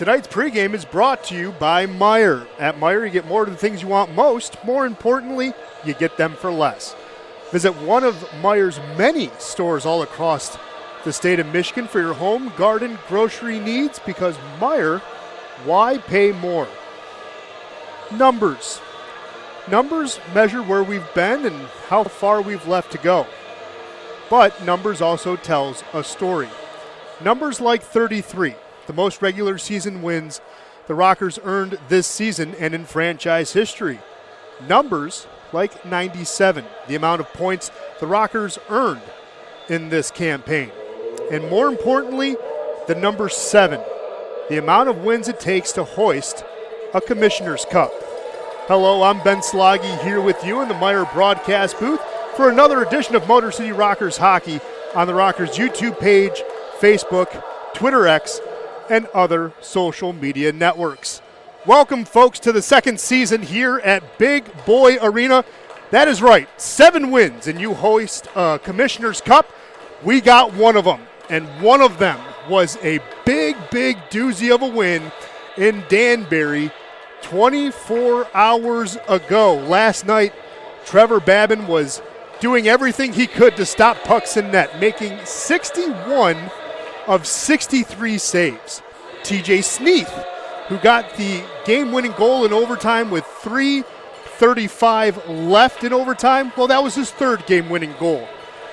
Tonight's pregame is brought to you by Meijer. At Meijer, you get more of the things you want most. More importantly, you get them for less. Visit one of Meijer's many stores all across the state of Michigan for your home, garden, grocery needs, because Meijer, why pay more? Numbers. Numbers measure where we've been and how far we've left to go. But numbers also tells a story. Numbers like 33, the most regular season wins the Rockers earned this season and in franchise history. Numbers like 97, the amount of points the Rockers earned in this campaign. And more importantly, the number 7, the amount of wins it takes to hoist a Commissioner's Cup. Hello, I'm Ben Sloggy here with you in the Meijer broadcast booth for another edition of Motor City Rockers Hockey on the Rockers YouTube page, Facebook, Twitter X, and other social media networks. Welcome, folks, to the second season here at Big Boy Arena. That is right, 7 wins, and you hoist a Commissioner's Cup. We got one of them, and one of them was a big doozy of a win in Danbury 24 hours ago. Last night, Trevor Babin was doing everything he could to stop pucks in net, making 61 of 63 saves. TJ Sneath, who got the game-winning goal in overtime with 3:35 left in overtime, well, that was his third game-winning goal.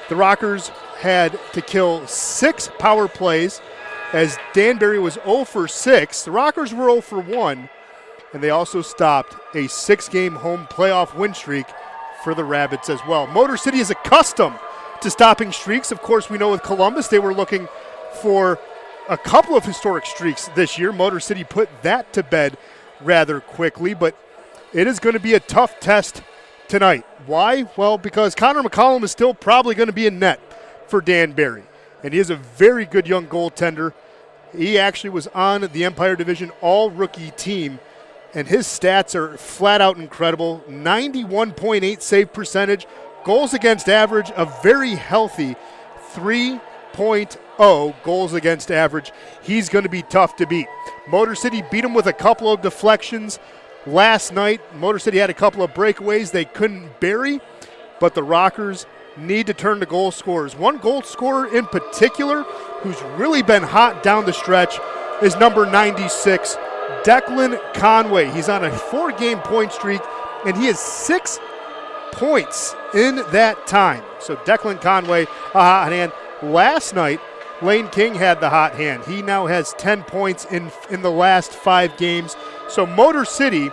The Rockers had to kill 6 power plays as Danbury was 0 for 6. The Rockers were 0 for 1, and they also stopped a 6-game home playoff win streak for the Rabbits as well. Motor City is accustomed to stopping streaks. Of course, we know with Columbus they were looking for a couple of historic streaks this year. Motor City put that to bed rather quickly, but it is going to be a tough test tonight. Why? Well, because Connor McCollum is still probably going to be in net for Danbury, and he is a very good young goaltender. He actually was on the Empire Division all-rookie team, and his stats are flat out incredible. 91.8 save percentage, goals against average, a very healthy 3.0 goals against average. He's going to be tough to beat. Motor City beat him with a couple of deflections last night. Motor City had a couple of breakaways they couldn't bury, but the Rockers need to turn to goal scorers. One goal scorer in particular who's really been hot down the stretch is number 96, Declan Conway. He's on a 4-game point streak, and he has 6 points in that time. So Declan Conway, a hot hand. Last night, Lane King had the hot hand. He now has 10 points in the last 5 games. So Motor City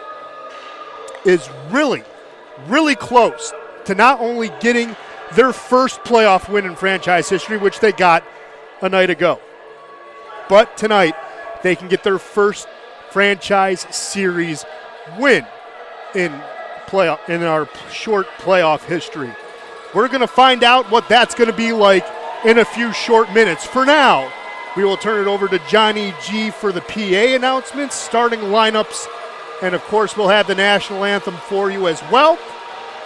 is really close to not only getting their first playoff win in franchise history, which they got a night ago, but tonight they can get their first franchise series win in our short playoff history. We're going to find out what that's going to be like in a few short minutes. For now, we will turn it over to Johnny G for the PA announcements, starting lineups, and of course we'll have the national anthem for you as well.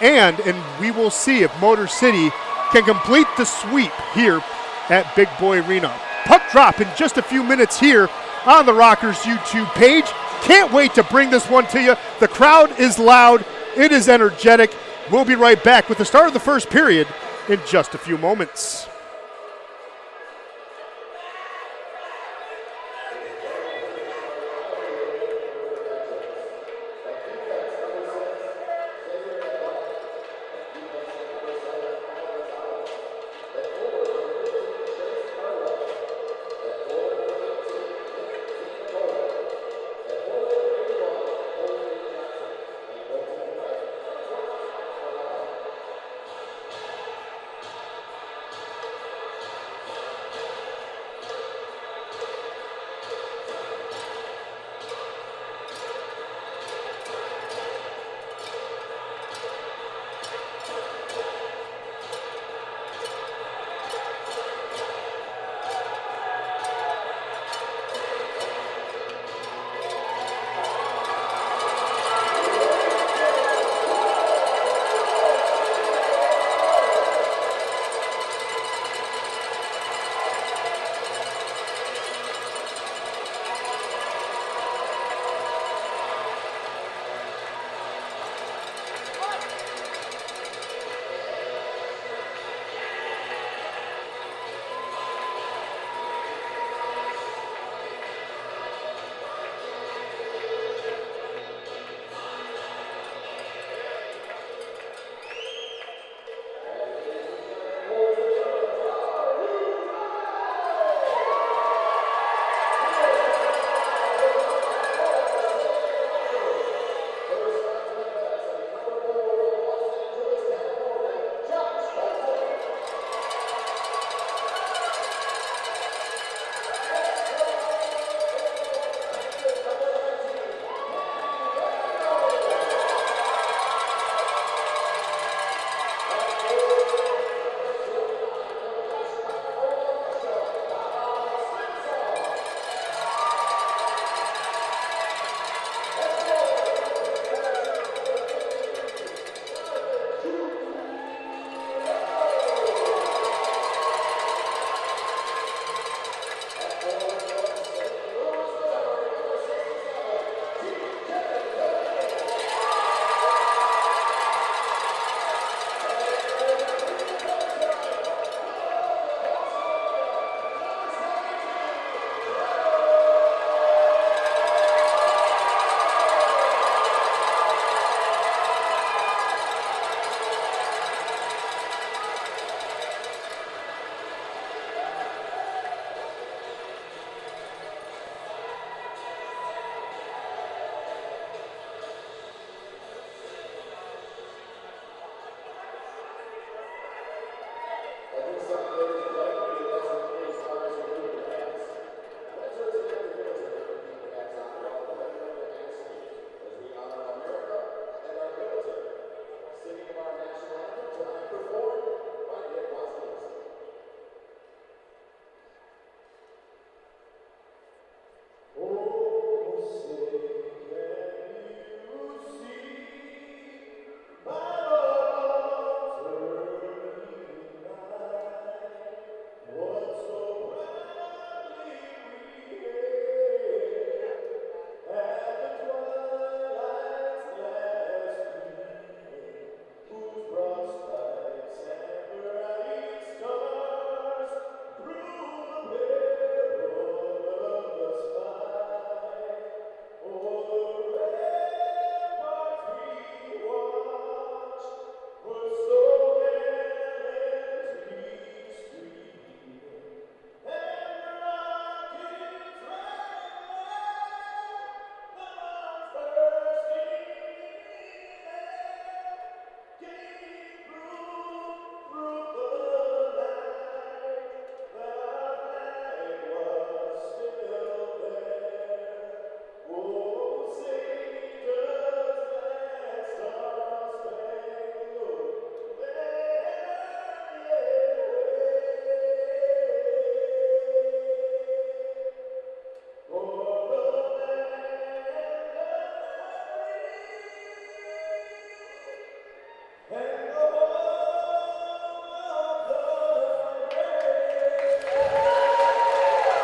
And we will see if Motor City can complete the sweep here at Big Boy Arena. Puck drop in just a few minutes here on the Rockers YouTube page. Can't wait to bring this one to you. The crowd is loud. It is energetic. We'll be right back with the start of the first period in just a few moments.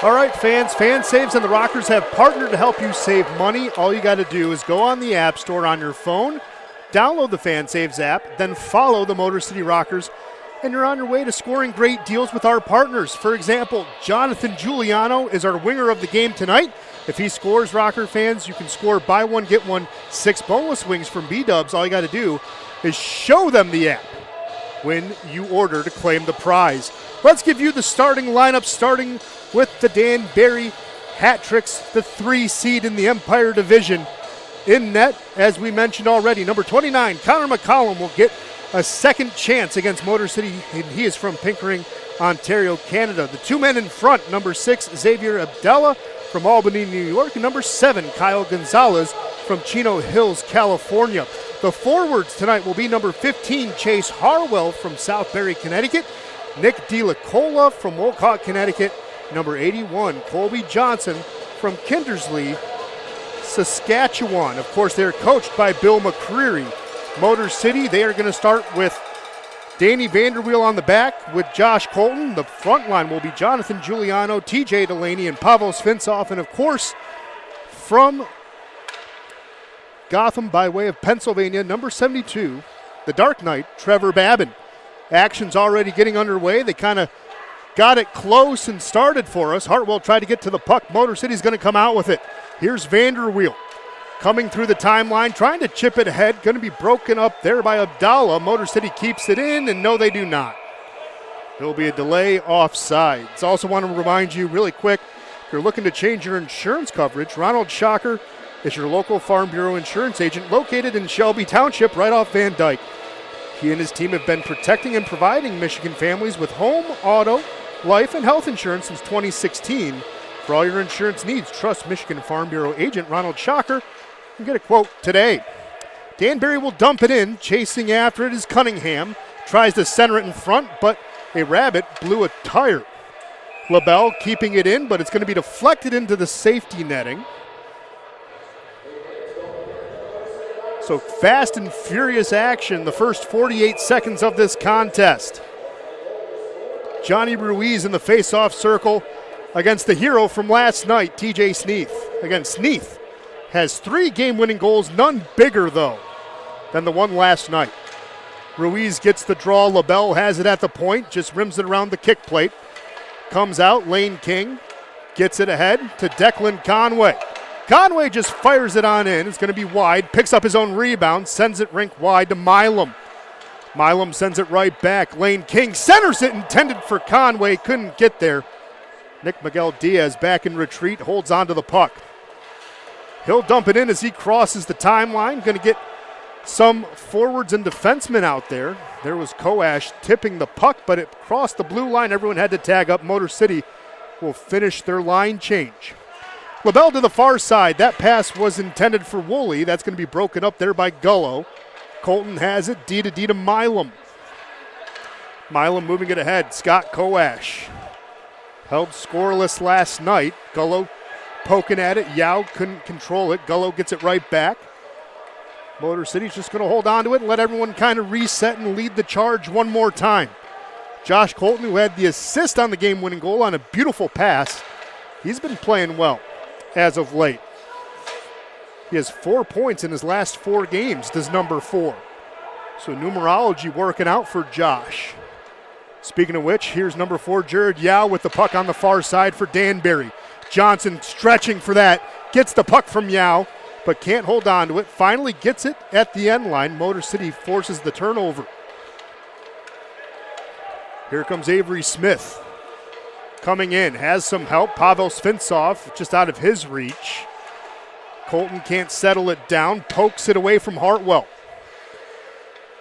All right, fans, FanSaves and the Rockers have partnered to help you save money. All you got to do is go on the App Store on your phone, download the FanSaves app, then follow the Motor City Rockers, and you're on your way to scoring great deals with our partners. For example, Jonathan Giuliano is our winner of the game tonight. If he scores, Rocker fans, you can score buy one, get one, 6 boneless wings from B-Dubs. All you got to do is show them the app when you order to claim the prize. Let's give you the starting lineup, starting with the Danbury Hat Tricks, the 3 seed in the Empire Division. In net, as we mentioned already, number 29, Connor McCollum will get a second chance against Motor City, and he is from Pickering, Ontario, Canada. The 2 men in front, number 6, Xavier Abdella from Albany, New York, and number 7, Kyle Gonzalez from Chino Hills, California. The forwards tonight will be number 15, Chase Harwell from Southbury, Connecticut, Nick DeLacola from Wolcott, Connecticut, number 81, Colby Johnson from Kindersley, Saskatchewan. Of course, they're coached by Bill McCreary. Motor City, they are going to start with Danny Vanderweel on the back with Josh Colton. The front line will be Jonathan Giuliano, TJ Delaney, and Pavel Svintsov. And of course, from Gotham by way of Pennsylvania, number 72, the Dark Knight, Trevor Babin. Action's already getting underway. They kind of got it close and started for us. Hartwell tried to get to the puck. Motor City's going to come out with it. Here's Vanderweel coming through the timeline, trying to chip it ahead. Going to be broken up there by Abdallah. Motor City keeps it in, and no, they do not. There will be a delay offsides. Also want to remind you really quick, if you're looking to change your insurance coverage, Ronald Shocker is your local Farm Bureau insurance agent located in Shelby Township right off Van Dyke. He and his team have been protecting and providing Michigan families with home, auto, life, and health insurance since 2016. For all your insurance needs, trust Michigan Farm Bureau agent Ronald Shocker and get a quote today. Danbury will dump it in. Chasing after it is Cunningham. Tries to center it in front, but a rabbit blew a tire. LaBelle keeping it in, but it's going to be deflected into the safety netting. So fast and furious action the first 48 seconds of this contest. Johnny Ruiz in the face-off circle against the hero from last night, TJ Sneath. Again, Sneath has 3 game-winning goals, none bigger, though, than the one last night. Ruiz gets the draw. LaBelle has it at the point, just rims it around the kick plate. Comes out, Lane King gets it ahead to Declan Conway. Conway just fires it on in. It's going to be wide, picks up his own rebound, sends it rink wide to Milam. Milam sends it right back. Lane King centers it, intended for Conway, couldn't get there. Nick Miguel Diaz back in retreat, holds on to the puck. He'll dump it in as he crosses the timeline. Going to get some forwards and defensemen out there. There was Koash tipping the puck, but it crossed the blue line. Everyone had to tag up. Motor City will finish their line change. LaBelle to the far side. That pass was intended for Woolley. That's going to be broken up there by Gullo. Colton has it. D to Milam. Milam moving it ahead. Scott Koash. Held scoreless last night. Gullo poking at it. Yao couldn't control it. Gullo gets it right back. Motor City's just going to hold on to it and let everyone kind of reset and lead the charge one more time. Josh Colton, who had the assist on the game-winning goal on a beautiful pass, he's been playing well as of late. He has 4 points in his last 4 games, does number 4. So numerology working out for Josh. Speaking of which, here's number 4, Jared Yao with the puck on the far side for Danbury. Johnson stretching for that, gets the puck from Yao, but can't hold on to it. Finally gets it at the end line. Motor City forces the turnover. Here comes Avery Smith. Coming in, has some help. Pavel Svintsov just out of his reach. Colton can't settle it down, pokes it away from Hartwell.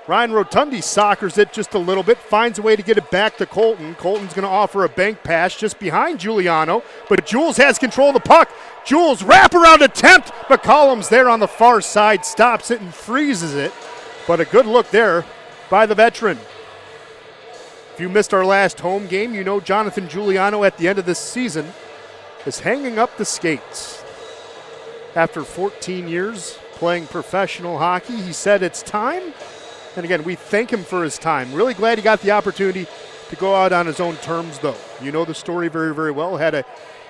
Ryan Rotundi soccers it just a little bit, finds a way to get it back to Colton. Colton's going to offer a bank pass just behind Giuliano, but Jules has control of the puck. Jules wraparound attempt. McCollum's there on the far side, stops it and freezes it. But a good look there by the veteran. If you missed our last home game, you know Jonathan Giuliano at the end of this season is hanging up the skates. After 14 years playing professional hockey, he said it's time. And again, we thank him for his time. Really glad he got the opportunity to go out on his own terms, though. You know the story very, very well. Had a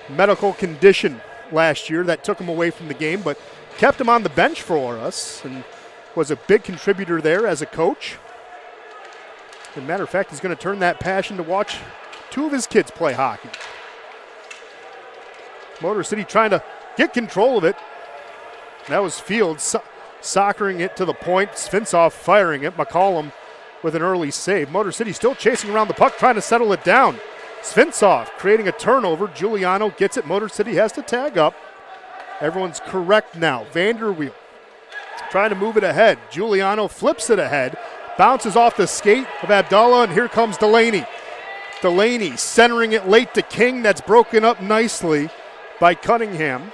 medical condition last year that took him away from the game, but kept him on the bench for us and was a big contributor there as a coach. As a matter of fact, he's going to turn that passion to watch two of his kids play hockey. Motor City trying to get control of it. That was Fields soccering it to the point. Svinsoff firing it. McCollum with an early save. Motor City still chasing around the puck, trying to settle it down. Svinsoff creating a turnover. Giuliano gets it. Motor City has to tag up. Everyone's correct now. Vanderweel trying to move it ahead. Giuliano flips it ahead. Bounces off the skate of Abdallah, and here comes Delaney. Delaney centering it late to King. That's broken up nicely by Cunningham.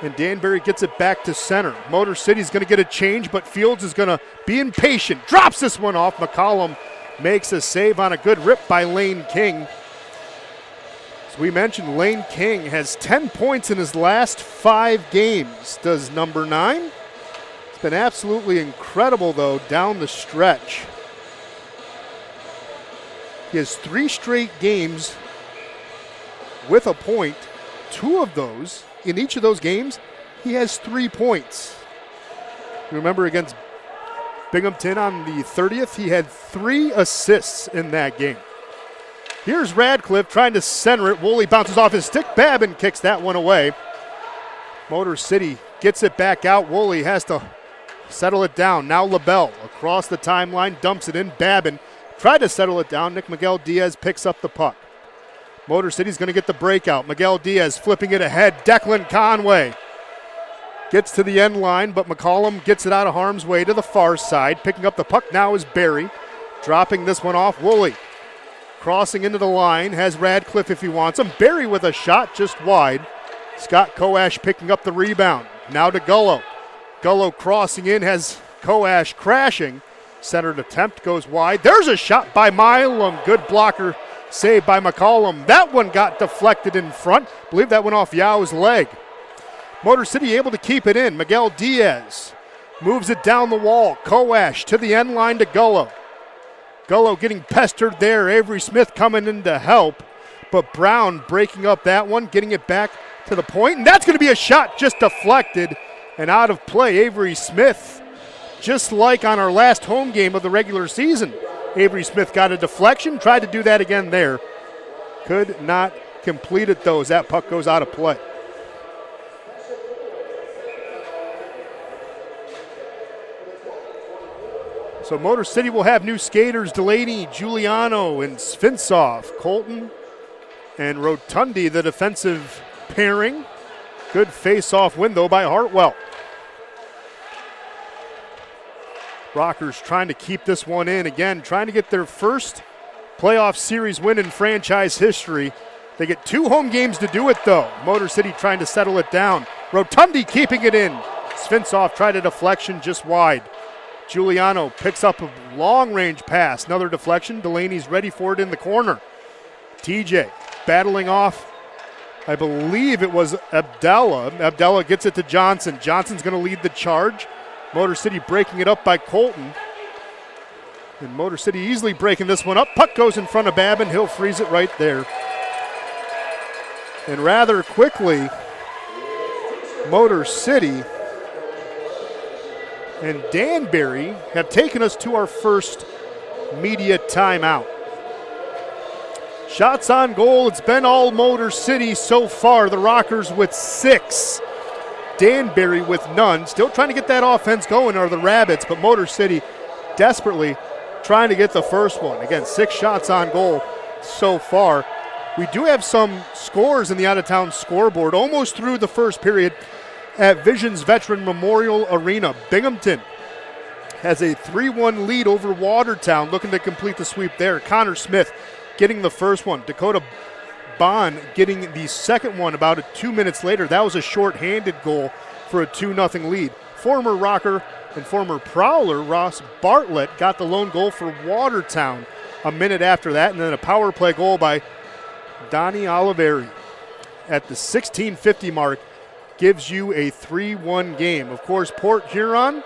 And Danbury gets it back to center. Motor City's going to get a change, but Fields is going to be impatient. Drops this one off. McCollum makes a save on a good rip by Lane King. As we mentioned, Lane King has 10 points in his last 5 games. Does number 9? It's been absolutely incredible, though, down the stretch. He has 3 straight games with a point. 2 of those, in each of those games, he has 3 points. Remember against Binghamton on the 30th, he had 3 assists in that game. Here's Radcliffe trying to center it. Woolley bounces off his stick. Babin kicks that one away. Motor City gets it back out. Woolley has to settle it down. Now LaBelle across the timeline, dumps it in. Babin tried to settle it down. Nick Miguel Diaz picks up the puck. Motor City's going to get the breakout. Miguel Diaz flipping it ahead. Declan Conway gets to the end line, but McCollum gets it out of harm's way to the far side. Picking up the puck now is Barry. Dropping this one off. Woolley crossing into the line. Has Radcliffe if he wants him. Barry with a shot just wide. Scott Koash picking up the rebound. Now to Gullo. Gullo crossing in. Has Koash crashing. Centered attempt goes wide. There's a shot by Milam. Good blocker save by McCollum. That one got deflected in front. I believe that went off Yao's leg. Motor City able to keep it in. Miguel Diaz moves it down the wall. Koash to the end line to Gullo. Gullo getting pestered there. Avery Smith coming in to help. But Brown breaking up that one, getting it back to the point. And that's going to be a shot just deflected and out of play. Avery Smith, just like on our last home game of the regular season. Avery Smith got a deflection, tried to do that again there. Could not complete it though as that puck goes out of play. So Motor City will have new skaters, Delaney, Giuliano, and Svinsoff. Colton and Rotundi, the defensive pairing. Good face-off win, though, by Hartwell. Rockers trying to keep this one in. Again, trying to get their first playoff series win in franchise history. They get 2 home games to do it, though. Motor City trying to settle it down. Rotundi keeping it in. Svinsoff tried a deflection just wide. Giuliano picks up a long-range pass. Another deflection. Delaney's ready for it in the corner. TJ battling off, I believe it was Abdallah. Abdallah gets it to Johnson. Johnson's going to lead the charge. Motor City breaking it up by Colton. And Motor City easily breaking this one up. Puck goes in front of Babin. He'll freeze it right there. And rather quickly, Motor City and Danbury have taken us to our first media timeout. Shots on goal, it's been all Motor City so far. The Rockers with 6. Danbury with none. Still trying to get that offense going are the Rabbits, but Motor City desperately trying to get the first one. Again, 6 shots on goal so far. We do have some scores in the out-of-town scoreboard almost through the first period at Visions Veteran Memorial Arena. Binghamton has a 3-1 lead over Watertown, looking to complete the sweep there. Connor Smith getting the first one. Dakota Bond getting the second one about 2 minutes later. That was a short-handed goal for a 2-0 lead. Former Rocker and former Prowler Ross Bartlett got the lone goal for Watertown a minute after that, and then a power play goal by Donnie Oliveri at the 16:50 mark gives you a 3-1 game. Of course, Port Huron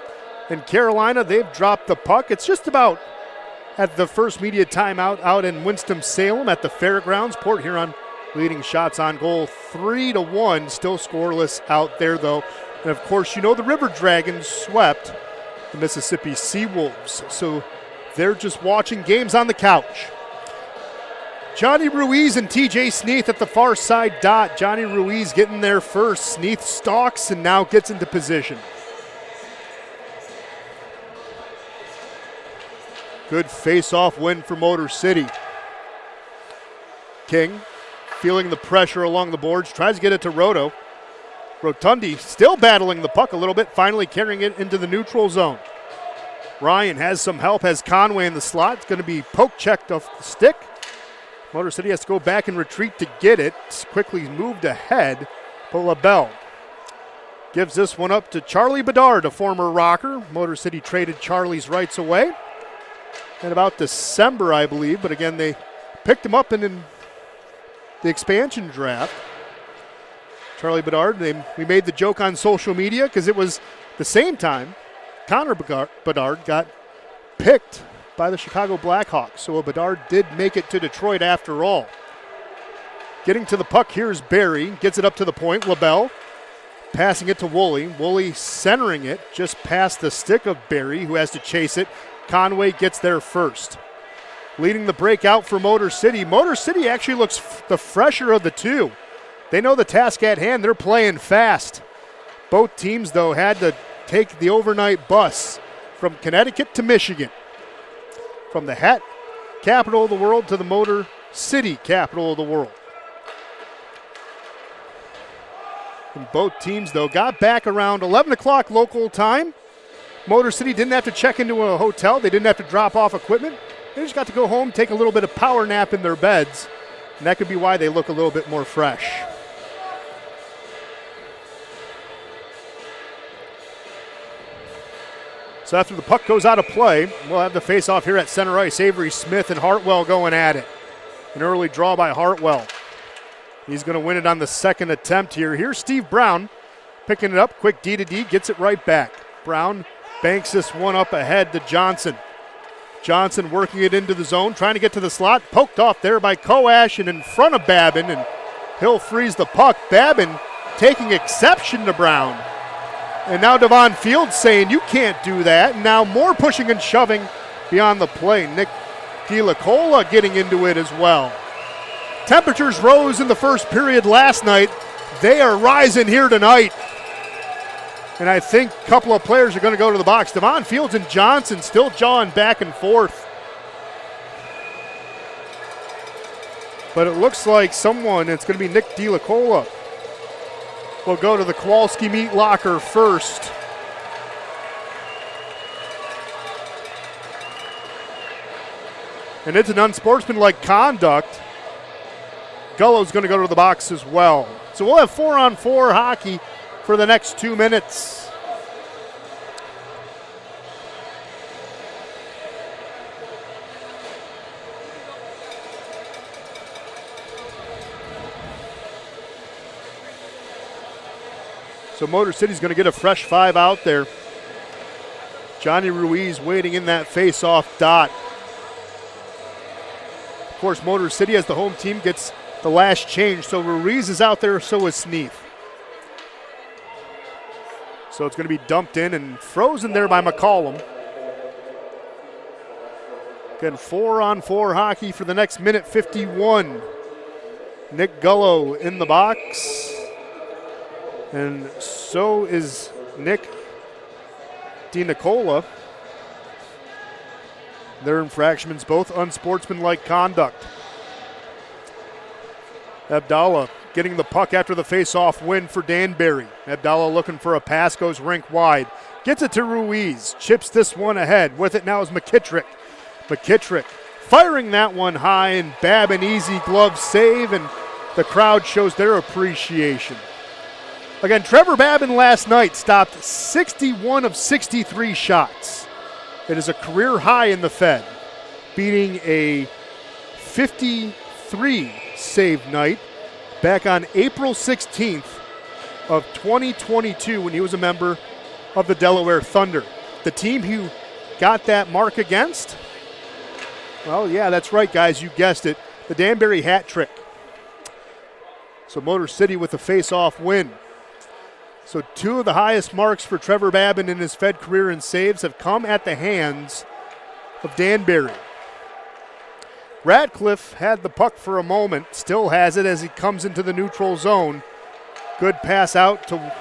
and Carolina, they've dropped the puck. It's just about at the first media timeout out in Winston-Salem at the fairgrounds. Port Huron leading shots on goal 3-1, still scoreless out there though. And of course, you know the River Dragons swept the Mississippi Seawolves, so they're just watching games on the couch. Johnny Ruiz and TJ Sneath at the far side dot. Johnny Ruiz getting there first. Sneath stalks and now gets into position. Good face-off win for Motor City. King feeling the pressure along the boards, tries to get it to Roto. Rotundi still battling the puck a little bit, finally carrying it into the neutral zone. Ryan has some help, has Conway in the slot. It's going to be poke checked off the stick. Motor City has to go back and retreat to get it. It's quickly moved ahead, but LaBelle gives this one up to Charlie Bedard, a former Rocker. Motor City traded Charlie's rights away in about December, I believe, but again, they picked him up in the expansion draft. Charlie Bedard, we made the joke on social media because it was the same time Connor Bedard got picked by the Chicago Blackhawks. So Bedard did make it to Detroit after all. Getting to the puck, here's Barry. Gets it up to the point. LaBelle passing it to Woolley. Woolley centering it just past the stick of Barry, who has to chase it. Conway gets there first. Leading the breakout for Motor City. Motor City actually looks the fresher of the two. They know the task at hand. They're playing fast. Both teams, though, had to take the overnight bus from Connecticut to Michigan. From the Hat capital of the world to the Motor City capital of the world. And both teams, though, got back around 11 o'clock local time. Motor City didn't have to check into a hotel. They didn't have to drop off equipment. They just got to go home, take a little bit of power nap in their beds. And that could be why they look a little bit more fresh. So after the puck goes out of play, we'll have the face-off here at center ice. Avery Smith and Hartwell going at it. An early draw by Hartwell. He's going to win it on the second attempt here. Here's Steve Brown picking it up. Quick D-to-D, gets it right back. Brown banks this one up ahead to Johnson. Johnson working it into the zone, trying to get to the slot. Poked off there by Koash and in front of Babin, and he'll freeze the puck. Babin taking exception to Brown. And now Devon Fields saying, you can't do that. And now more pushing and shoving beyond the play. Nick DiLacola getting into it as well. Temperatures rose in the first period last night. They are rising here tonight. And I think a couple of players are going to go to the box. Devon Fields and Johnson still jawing back and forth. But it looks like someone, it's going to be Nick DiLacola, will go to the Kowalski meat locker first. And it's an unsportsmanlike conduct. Gullo's going to go to the box as well. So we'll have 4-on-4 hockey for the next 2 minutes. So Motor City's going to get a fresh 5 out there. Johnny Ruiz waiting in that face-off dot. Of course, Motor City, as the home team, gets the last change. So Ruiz is out there, so is Sneath. So it's going to be dumped in and frozen there by McCollum. Again, 4-on-4 hockey for the next minute 51. Nick Gullo in the box. And so is Nick DiNicola. Their infractions, both unsportsmanlike conduct. Abdallah getting the puck after the face-off win for Danbury. Abdallah looking for a pass, goes rink wide. Gets it to Ruiz, chips this one ahead. With it now is McKittrick. McKittrick firing that one high, and Babin easy glove save, and the crowd shows their appreciation. Again, Trevor Babin last night stopped 61 of 63 shots. It is a career high in the Fed, beating a 53 save night back on April 16th of 2022 when he was a member of the Delaware Thunder. The team who got that mark against, well, yeah, that's right, guys, you guessed it, the Danbury Hat Trick. So Motor City with the face-off win. So 2 of the highest marks for Trevor Babin in his Fed career in saves have come at the hands of Danbury. Radcliffe had the puck for a moment, still has it as he comes into the neutral zone. Good pass out to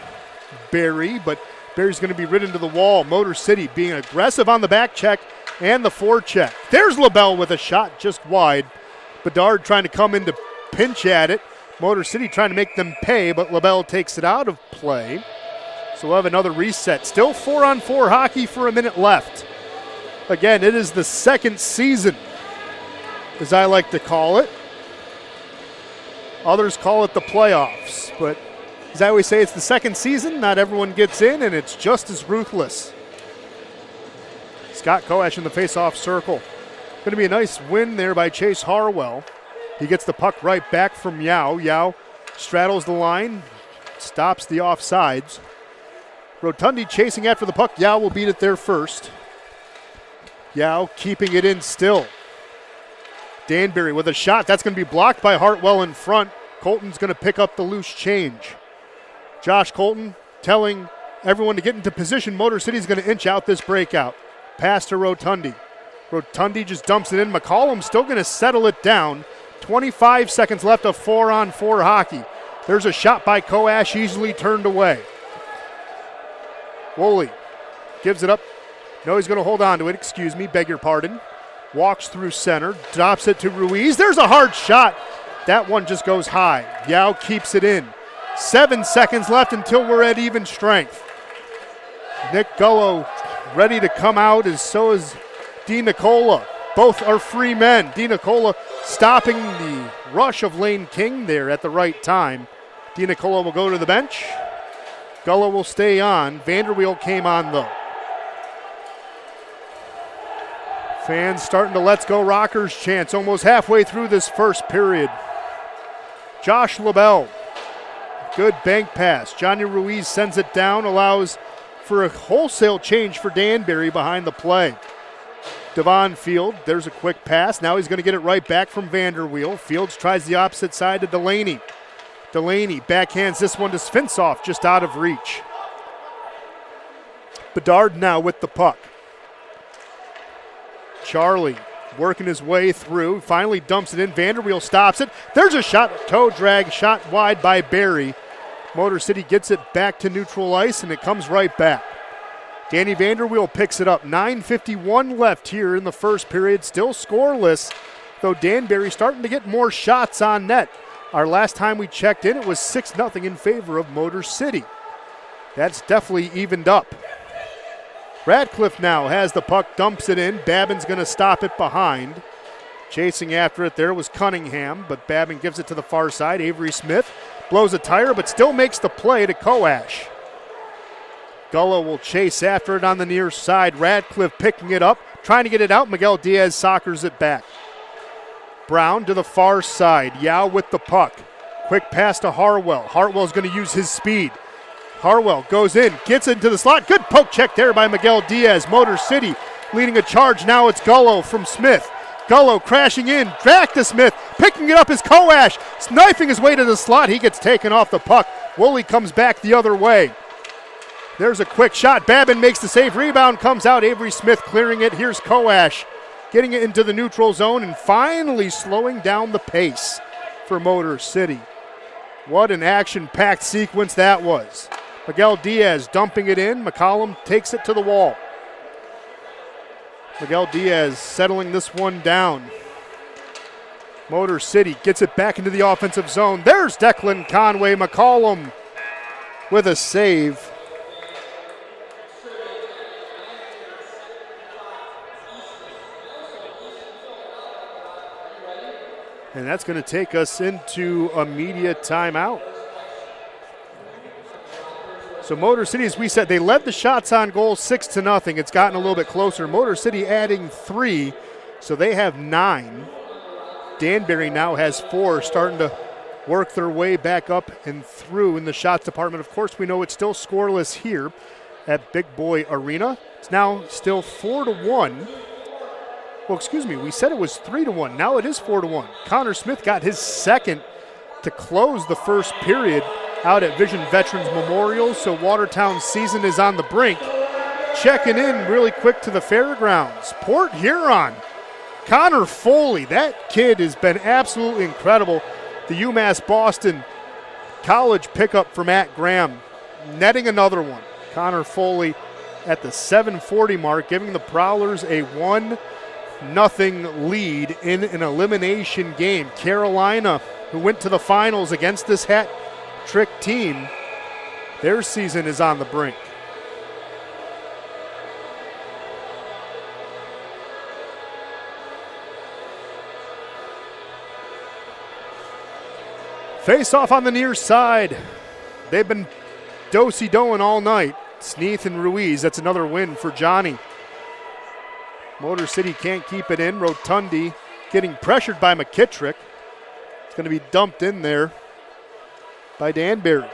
Barry, but Barry's going to be ridden to the wall. Motor City being aggressive on the back check and the forecheck. There's LaBelle with a shot just wide. Bedard trying to come in to pinch at it. Motor City trying to make them pay, but LaBelle takes it out of play. So we'll have another reset. Still 4-on-4 hockey for a minute left. Again, it is the second season, as I like to call it. Others call it the playoffs, but as I always say, it's the second season. Not everyone gets in, and it's just as ruthless. Scott Koash in the face-off circle. Going to be a nice win there by Chase Harwell. He gets the puck right back from Yao. Yao straddles the line, stops the offsides. Rotundi chasing after the puck. Yao will beat it there first. Yao keeping it in still. Danbury with a shot. That's going to be blocked by Hartwell in front. Colton's going to pick up the loose change. Josh Colton telling everyone to get into position. Motor City's going to inch out this breakout. Pass to Rotundi. Rotundi just dumps it in. McCollum still going to settle it down. 25 seconds left of 4-on-4 hockey. There's a shot by Koash, easily turned away. Woolley gives it up. No, he's going to hold on to it. Beg your pardon. Walks through center, drops it to Ruiz. There's a hard shot. That one just goes high. Yao keeps it in. 7 seconds left until we're at even strength. Nick Gullo ready to come out, as so is Di Nicola. Both are free men. Di Nicola stopping the rush of Lane King there at the right time. Di Nicola will go to the bench. Gullo will stay on. Vanderweel came on though. Fans starting to Let's Go Rockers chants almost halfway through this first period. Josh LaBelle. Good bank pass. Johnny Ruiz sends it down, allows for a wholesale change for Danbury behind the play. Devon Field, there's a quick pass. Now he's going to get it right back from Vanderweel. Fields tries the opposite side to Delaney. Delaney backhands this one to Svinsoff, just out of reach. Bedard now with the puck. Charlie working his way through, finally dumps it in. Vanderweel stops it. There's a shot, toe drag, shot wide by Barry. Motor City gets it back to neutral ice, and it comes right back. Danny Vanderweel picks it up. 9:51 left here in the first period. Still scoreless, though Danbury starting to get more shots on net. Our last time we checked in, it was 6-0 in favor of Motor City. That's definitely evened up. Radcliffe now has the puck, dumps it in. Babin's going to stop it behind. Chasing after it there was Cunningham, but Babin gives it to the far side. Avery Smith blows a tire, but still makes the play to Koash. Gullo will chase after it on the near side. Radcliffe picking it up, trying to get it out. Miguel Diaz soccers it back. Brown to the far side. Yao with the puck. Quick pass to Harwell. Harwell's going to use his speed. Harwell goes in, gets into the slot. Good poke check there by Miguel Diaz. Motor City leading a charge. Now it's Gullo from Smith. Gullo crashing in, back to Smith. Picking it up is Koash. Knifing his way to the slot. He gets taken off the puck. Woolley comes back the other way. There's a quick shot. Babin makes the save. Rebound comes out. Avery Smith clearing it. Here's Koash getting it into the neutral zone and finally slowing down the pace for Motor City. What an action-packed sequence that was. Miguel Diaz dumping it in. McCollum takes it to the wall. Miguel Diaz settling this one down. Motor City gets it back into the offensive zone. There's Declan Conway. McCollum with a save. And that's going to take us into a media timeout. So Motor City, as we said, they led the shots on goal 6-0. It's gotten a little bit closer. Motor City adding 3, so they have 9. Danbury now has 4, starting to work their way back up and through in the shots department. Of course, we know it's still scoreless here at Big Boy Arena. It's now still 4-1. Well, excuse me, we said it was 3-1. Now it is 4-1. Connor Smith got his second to close the first period out at Vision Veterans Memorial, so Watertown's season is on the brink. Checking in really quick to the fairgrounds, Port Huron. Connor Foley, that kid has been absolutely incredible. The UMass Boston College pickup for Matt Graham, netting another one. Connor Foley at the 7:40 mark, giving the Prowlers a 1-0 lead in an elimination game. Carolina, who went to the finals against this hat trick team, their season is on the brink. Face off on the near side. They've been do-si-doing all night. Sneath and Ruiz, that's another win for Johnny. Motor City can't keep it in. Rotundi getting pressured by McKittrick. It's going to be dumped in there by Danbury.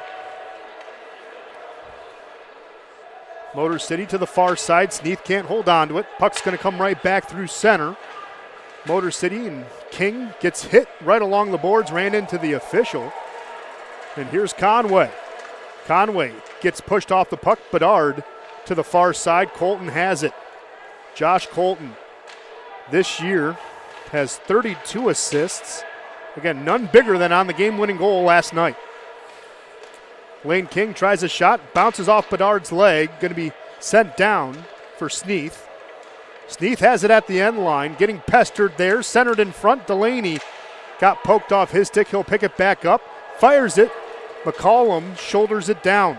Motor City to the far side. Sneath can't hold on to it. Puck's going to come right back through center. Motor City and King gets hit right along the boards, ran into the official. And here's Conway. Conway gets pushed off the puck. Bedard to the far side. Colton has it. Josh Colton this year has 32 assists. Again, none bigger than on the game-winning goal last night. Lane King tries a shot, bounces off Bedard's leg, going to be sent down for Sneath. Sneath has it at the end line, getting pestered there, centered in front. Delaney got poked off his stick. He'll pick it back up, fires it. McCollum shoulders it down.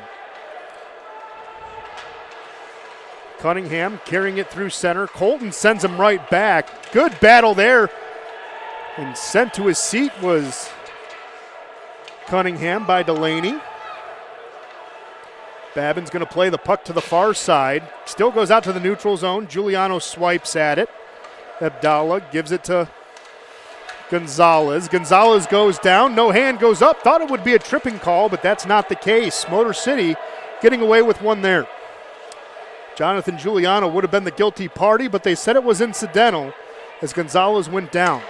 Cunningham carrying it through center. Colton sends him right back. Good battle there. And sent to his seat was Cunningham by Delaney. Babin's going to play the puck to the far side. Still goes out to the neutral zone. Giuliano swipes at it. Abdallah gives it to Gonzalez. Gonzalez goes down. No hand goes up. Thought it would be a tripping call, but that's not the case. Motor City getting away with one there. Jonathan Giuliano would have been the guilty party, but they said it was incidental as Gonzalez went down.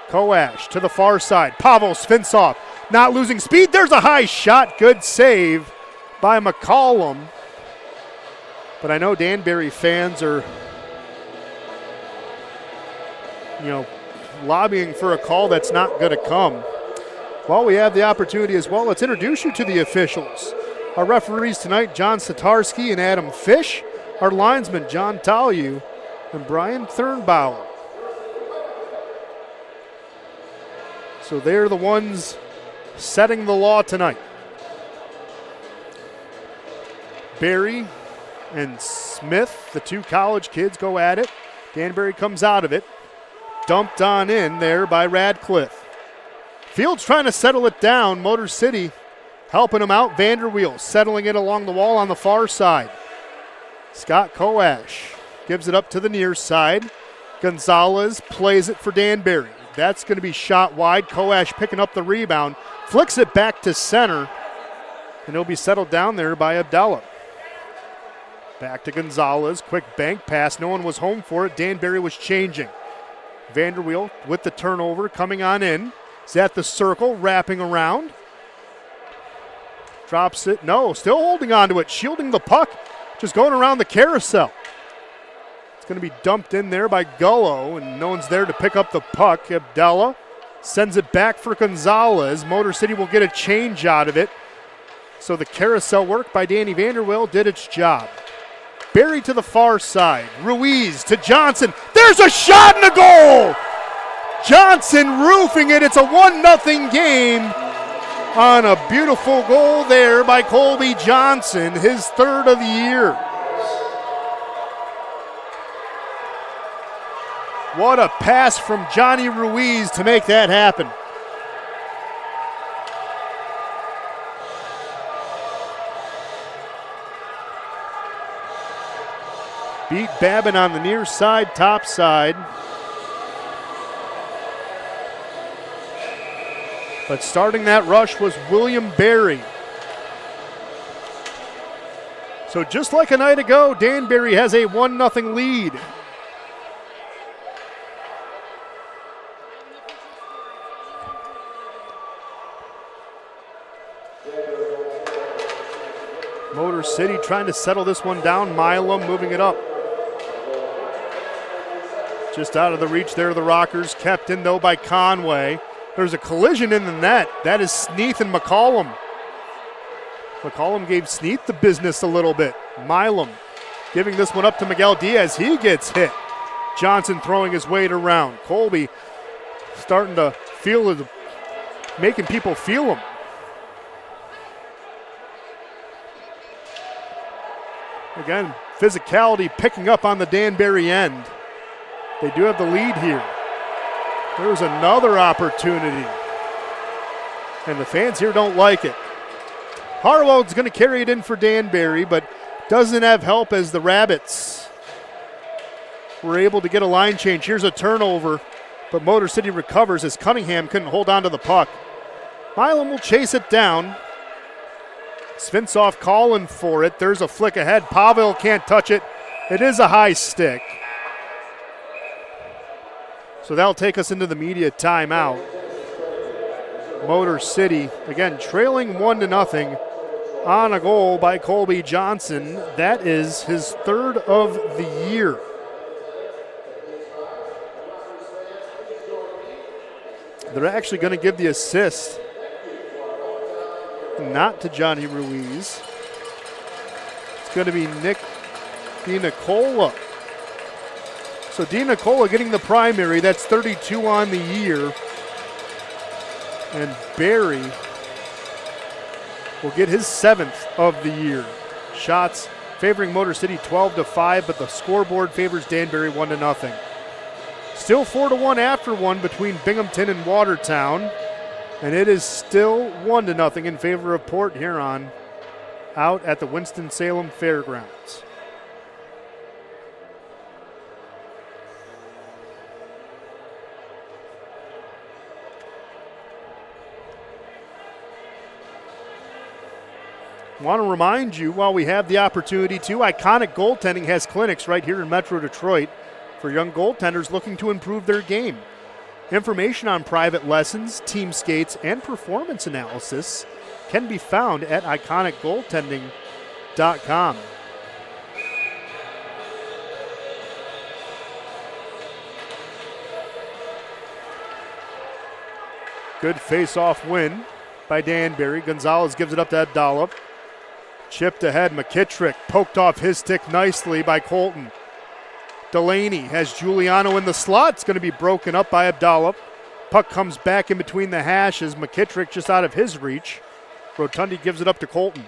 Koash to the far side. Pavel Svintsov not losing speed. There's a high shot. Good save by McCollum. But I know Danbury fans are, lobbying for a call that's not going to come. While we have the opportunity as well, let's introduce you to the officials. Our referees tonight, John Satarski and Adam Fish. Our linesmen, John Talyu and Brian Thurnbauer. So they're the ones setting the law tonight. Barry and Smith, the two college kids, go at it. Danbury comes out of it. Dumped on in there by Radcliffe. Fields trying to settle it down. Motor City helping him out. Vanderweel settling it along the wall on the far side. Scott Koash gives it up to the near side. Gonzalez plays it for Danbury. That's going to be shot wide. Koash picking up the rebound. Flicks it back to center. And it'll be settled down there by Abdallah. Back to Gonzalez. Quick bank pass. No one was home for it. Danbury was changing. Vanderweel with the turnover coming on in. Is at the circle, wrapping around. Drops it. No, still holding on to it. Shielding the puck. Just going around the carousel. It's going to be dumped in there by Gullo, and no one's there to pick up the puck. Abdallah sends it back for Gonzalez. Motor City will get a change out of it. So the carousel work by Danny Vanderweel did its job. Barry to the far side. Ruiz to Johnson. There's a shot and a goal! Johnson roofing it. It's a 1-0 game on a beautiful goal there by Colby Johnson, his third of the year. What a pass from Johnny Ruiz to make that happen. Beat Babin on the near side, top side. But starting that rush was William Barry. So just like a night ago, Danbury has a 1-0 lead. City trying to settle this one down. Milam moving it up. Just out of the reach there, the Rockers. Kept in, though, by Conway. There's a collision in the net. That is Sneath and McCollum. McCollum gave Sneath the business a little bit. Milam giving this one up to Miguel Diaz. He gets hit. Johnson throwing his weight around. Colby starting to feel it, making people feel him. Again, physicality picking up on the Danbury end. They do have the lead here. There's another opportunity. And the fans here don't like it. Harwold's going to carry it in for Danbury, but doesn't have help as the Rabbits were able to get a line change. Here's a turnover, but Motor City recovers as Cunningham couldn't hold on to the puck. Milam will chase it down. Svintsov calling for it. There's a flick ahead. Pavel can't touch it. It is a high stick. So that'll take us into the media timeout. Motor City, again, trailing 1-0 on a goal by Colby Johnson. That is his third of the year. They're actually going to give the assist not to Johnny Ruiz. It's going to be Nick DiNicola. So DiNicola getting the primary. That's 32 on the year. And Barry will get his 7th of the year. Shots favoring Motor City 12-5, but the scoreboard favors Danbury 1-0. Still 4-1 after one between Binghamton and Watertown. And it is still 1-0 in favor of Port Huron out at the Winston-Salem Fairgrounds. Want to remind you, while we have the opportunity to, Iconic Goaltending has clinics right here in Metro Detroit for young goaltenders looking to improve their game. Information on private lessons, team skates, and performance analysis can be found at iconicgoaltending.com. Good face-off win by Danbury. Gonzalez gives it up to Abdallah. Chipped ahead, McKittrick poked off his stick nicely by Colton. Delaney has Giuliano in the slot. It's going to be broken up by Abdallah. Puck comes back in between the hashes. McKittrick just out of his reach. Rotundi gives it up to Colton.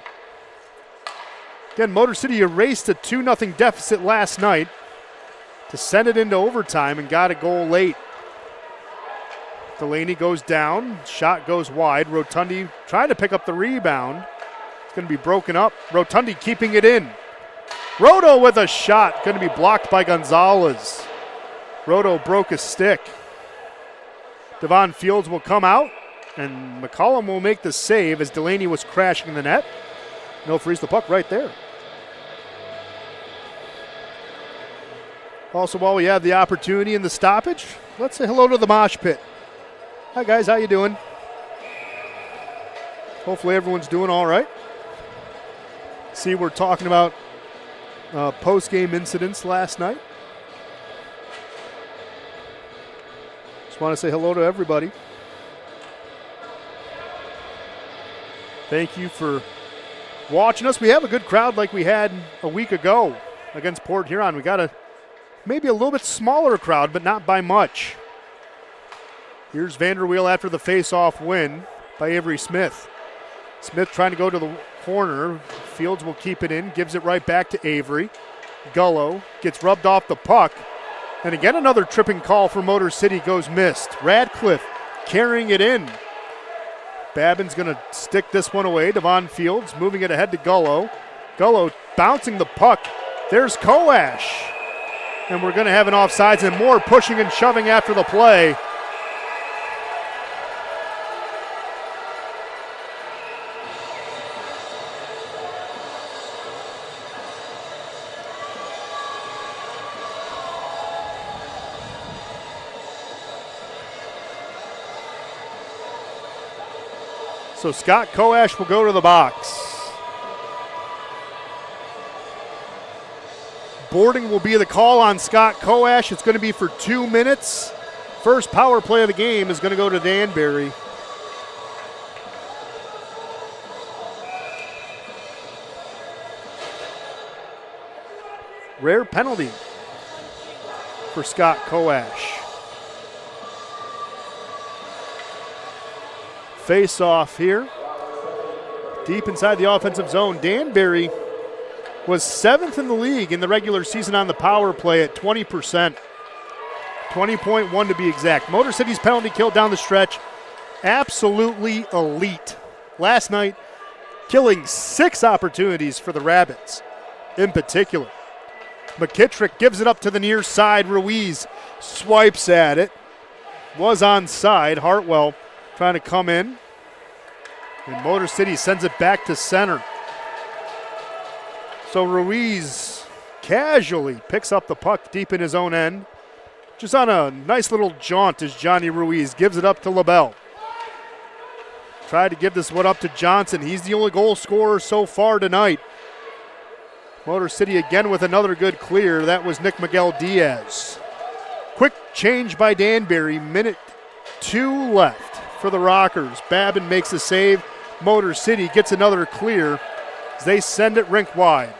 Again, Motor City erased a 2-0 deficit last night to send it into overtime and got a goal late. Delaney goes down. Shot goes wide. Rotundi trying to pick up the rebound. It's going to be broken up. Rotundi keeping it in. Roto with a shot. Going to be blocked by Gonzalez. Roto broke his stick. Devon Fields will come out, and McCollum will make the save as Delaney was crashing the net. No, freeze the puck right there. Also, while we have the opportunity in the stoppage, let's say hello to the mosh pit. Hi, guys. How you doing? Hopefully everyone's doing all right. See, we're talking about post-game incidents last night. Just want to say hello to everybody. Thank you for watching us. We have a good crowd like we had a week ago against Port Huron. We got maybe a little bit smaller crowd, but not by much. Here's Vanderweel after the face-off win by Avery Smith. Smith trying to go to the corner. Fields will keep it in, gives it right back to Avery. Gullo gets rubbed off the puck. And again, another tripping call for Motor City goes missed. Radcliffe carrying it in. Babin's going to stick this one away. Devon Fields moving it ahead to Gullo. Gullo bouncing the puck. There's Koash. And we're going to have an offsides and more pushing and shoving after the play. So Scott Koash will go to the box. boarding will be the call on Scott Koash. It's going to be for 2 minutes. First power play of the game is going to go to Danbury. Rare penalty for Scott Koash. Face off here. Deep inside the offensive zone. Danbury was 7th in the league in the regular season on the power play at 20%. 20.1 to be exact. Motor City's penalty kill down the stretch, absolutely elite. Last night, killing 6 opportunities for the Rabbits in particular. McKittrick gives it up to the near side. Ruiz swipes at it. Was onside. Hartwell trying to come in. And Motor City sends it back to center. So Ruiz casually picks up the puck deep in his own end. Just on a nice little jaunt as Johnny Ruiz gives it up to LaBelle. Tried to give this one up to Johnson. He's the only goal scorer so far tonight. Motor City again with another good clear. That was Nick Miguel Diaz. Quick change by Danbury. Minute 2 left for the Rockers. Babin makes a save. Motor City gets another clear as they send it rink wide.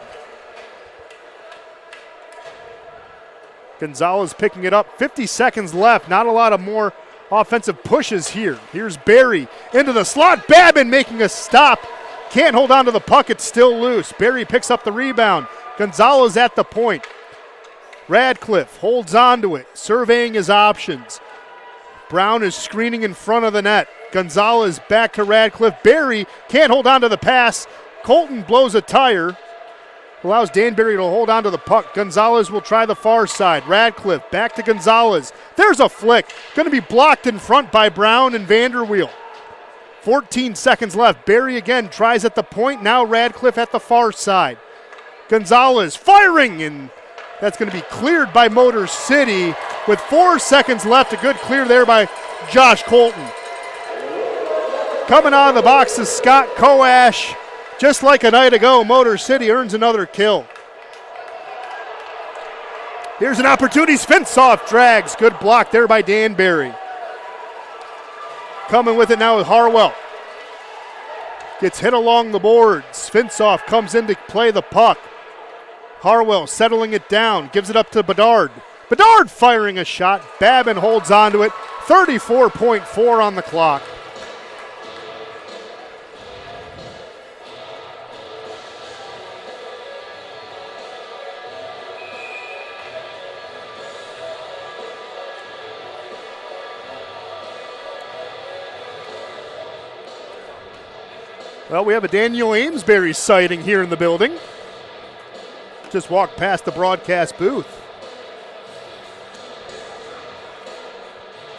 Gonzalez picking it up. 50 seconds left. Not a lot of more offensive pushes here. Here's Barry into the slot. Babin making a stop. Can't hold on to the puck. It's still loose. Barry picks up the rebound. Gonzalez at the point. Radcliffe holds on to it, surveying his options. Brown is screening in front of the net. Gonzalez back to Radcliffe. Barry can't hold on to the pass. Colton blows a tire. Allows Danbury to hold on to the puck. Gonzalez will try the far side. Radcliffe back to Gonzalez. There's a flick. Going to be blocked in front by Brown and Vanderweel. 14 seconds left. Barry again tries at the point. Now Radcliffe at the far side. Gonzalez firing, and that's going to be cleared by Motor City with 4 seconds left. A good clear there by Josh Colton. Coming out of the box is Scott Koash. Just like a night ago, Motor City earns another kill. Here's an opportunity. Svinsoff drags. Good block there by Danbury. Coming with it now with Harwell. Gets hit along the boards. Svinsoff comes in to play the puck. Harwell settling it down. Gives it up to Bedard. Bedard firing a shot. Babin holds on to it. 34.4 on the clock. Well, we have a Daniel Amesbury sighting here in the building. Just walked past the broadcast booth.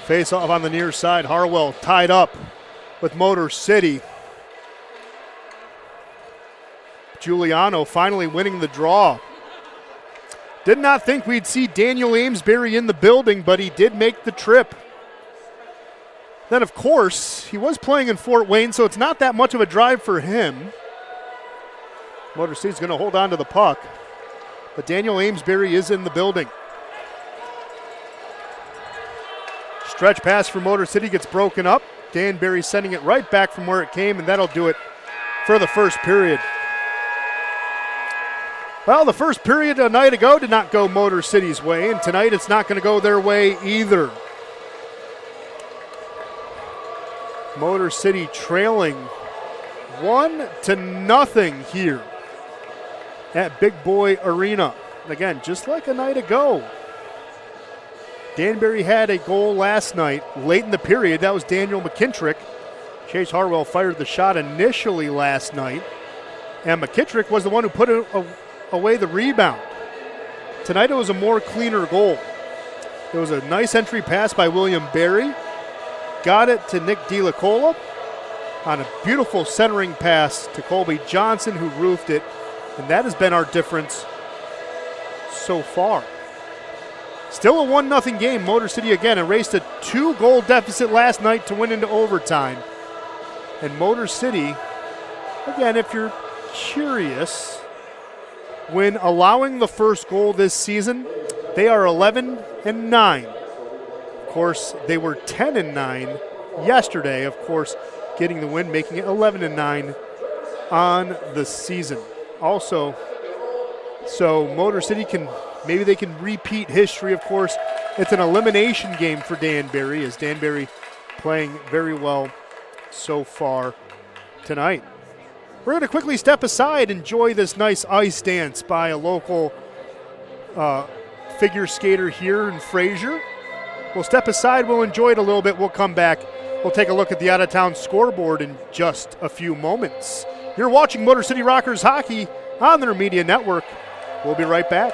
Face off on the near side. Harwell tied up with Motor City. Giuliano finally winning the draw. Did not think we'd see Daniel Amesbury in the building, but he did make the trip. Then, of course, he was playing in Fort Wayne, so it's not that much of a drive for him. Motor City's going to hold on to the puck, but Daniel Amesbury is in the building. Stretch pass for Motor City gets broken up. Danbury sending it right back from where it came, and that'll do it for the first period. Well, the first period a night ago did not go Motor City's way, and tonight it's not going to go their way either. Motor City trailing 1-0 here at Big Boy Arena. Again, just like a night ago. Danbury had a goal last night late in the period. That was Daniel McKittrick. Chase Harwell fired the shot initially last night, and McKittrick was the one who put away the rebound. Tonight it was a more cleaner goal. It was a nice entry pass by William Barry. Got it to Nick DiLacola on a beautiful centering pass to Colby Johnson, who roofed it. And that has been our difference so far. Still a 1-0 game. Motor City again erased a 2-goal deficit last night to win into overtime. And Motor City, again, if you're curious, When allowing the first goal this season, they are 11-9. Of course, they were 10-9 yesterday. Of course, getting the win, making it 11-9 on the season. Also, so Motor City maybe they can repeat history. Of course, it's an elimination game for Danbury, as Danbury playing very well so far tonight. We're going to quickly step aside, enjoy this nice ice dance by a local figure skater here in Fraser. We'll step aside, we'll enjoy it a little bit, we'll come back. We'll take a look at the out-of-town scoreboard in just a few moments. You're watching Motor City Rockers hockey on their media network. We'll be right back.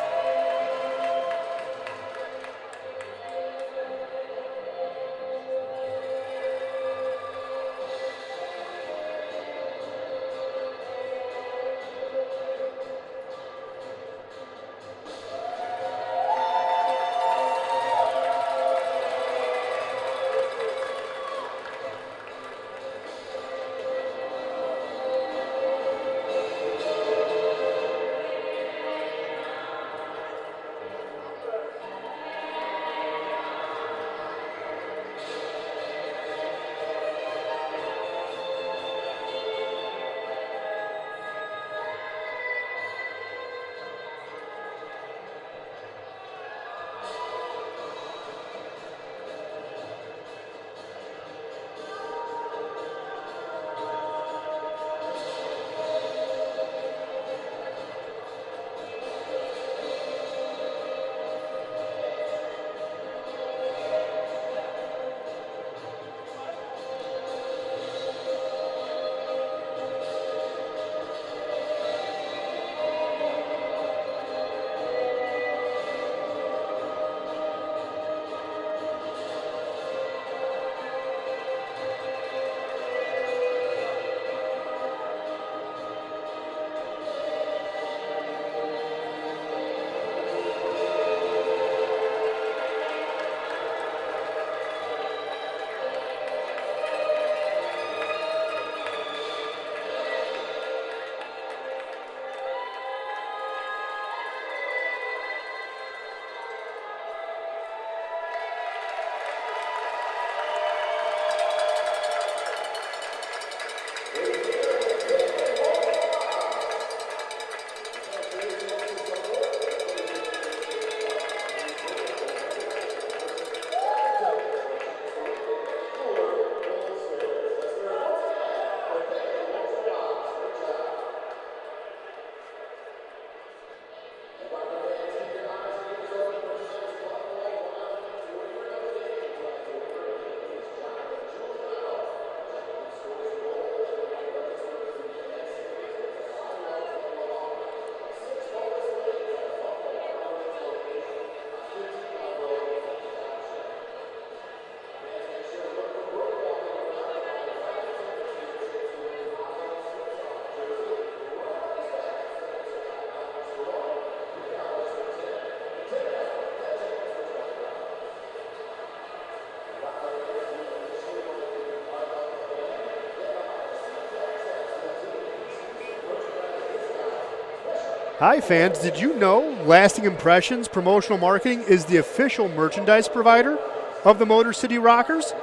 Hi fans, did you know Lasting Impressions Promotional Marketing is the official merchandise provider of the Motor City Rockers?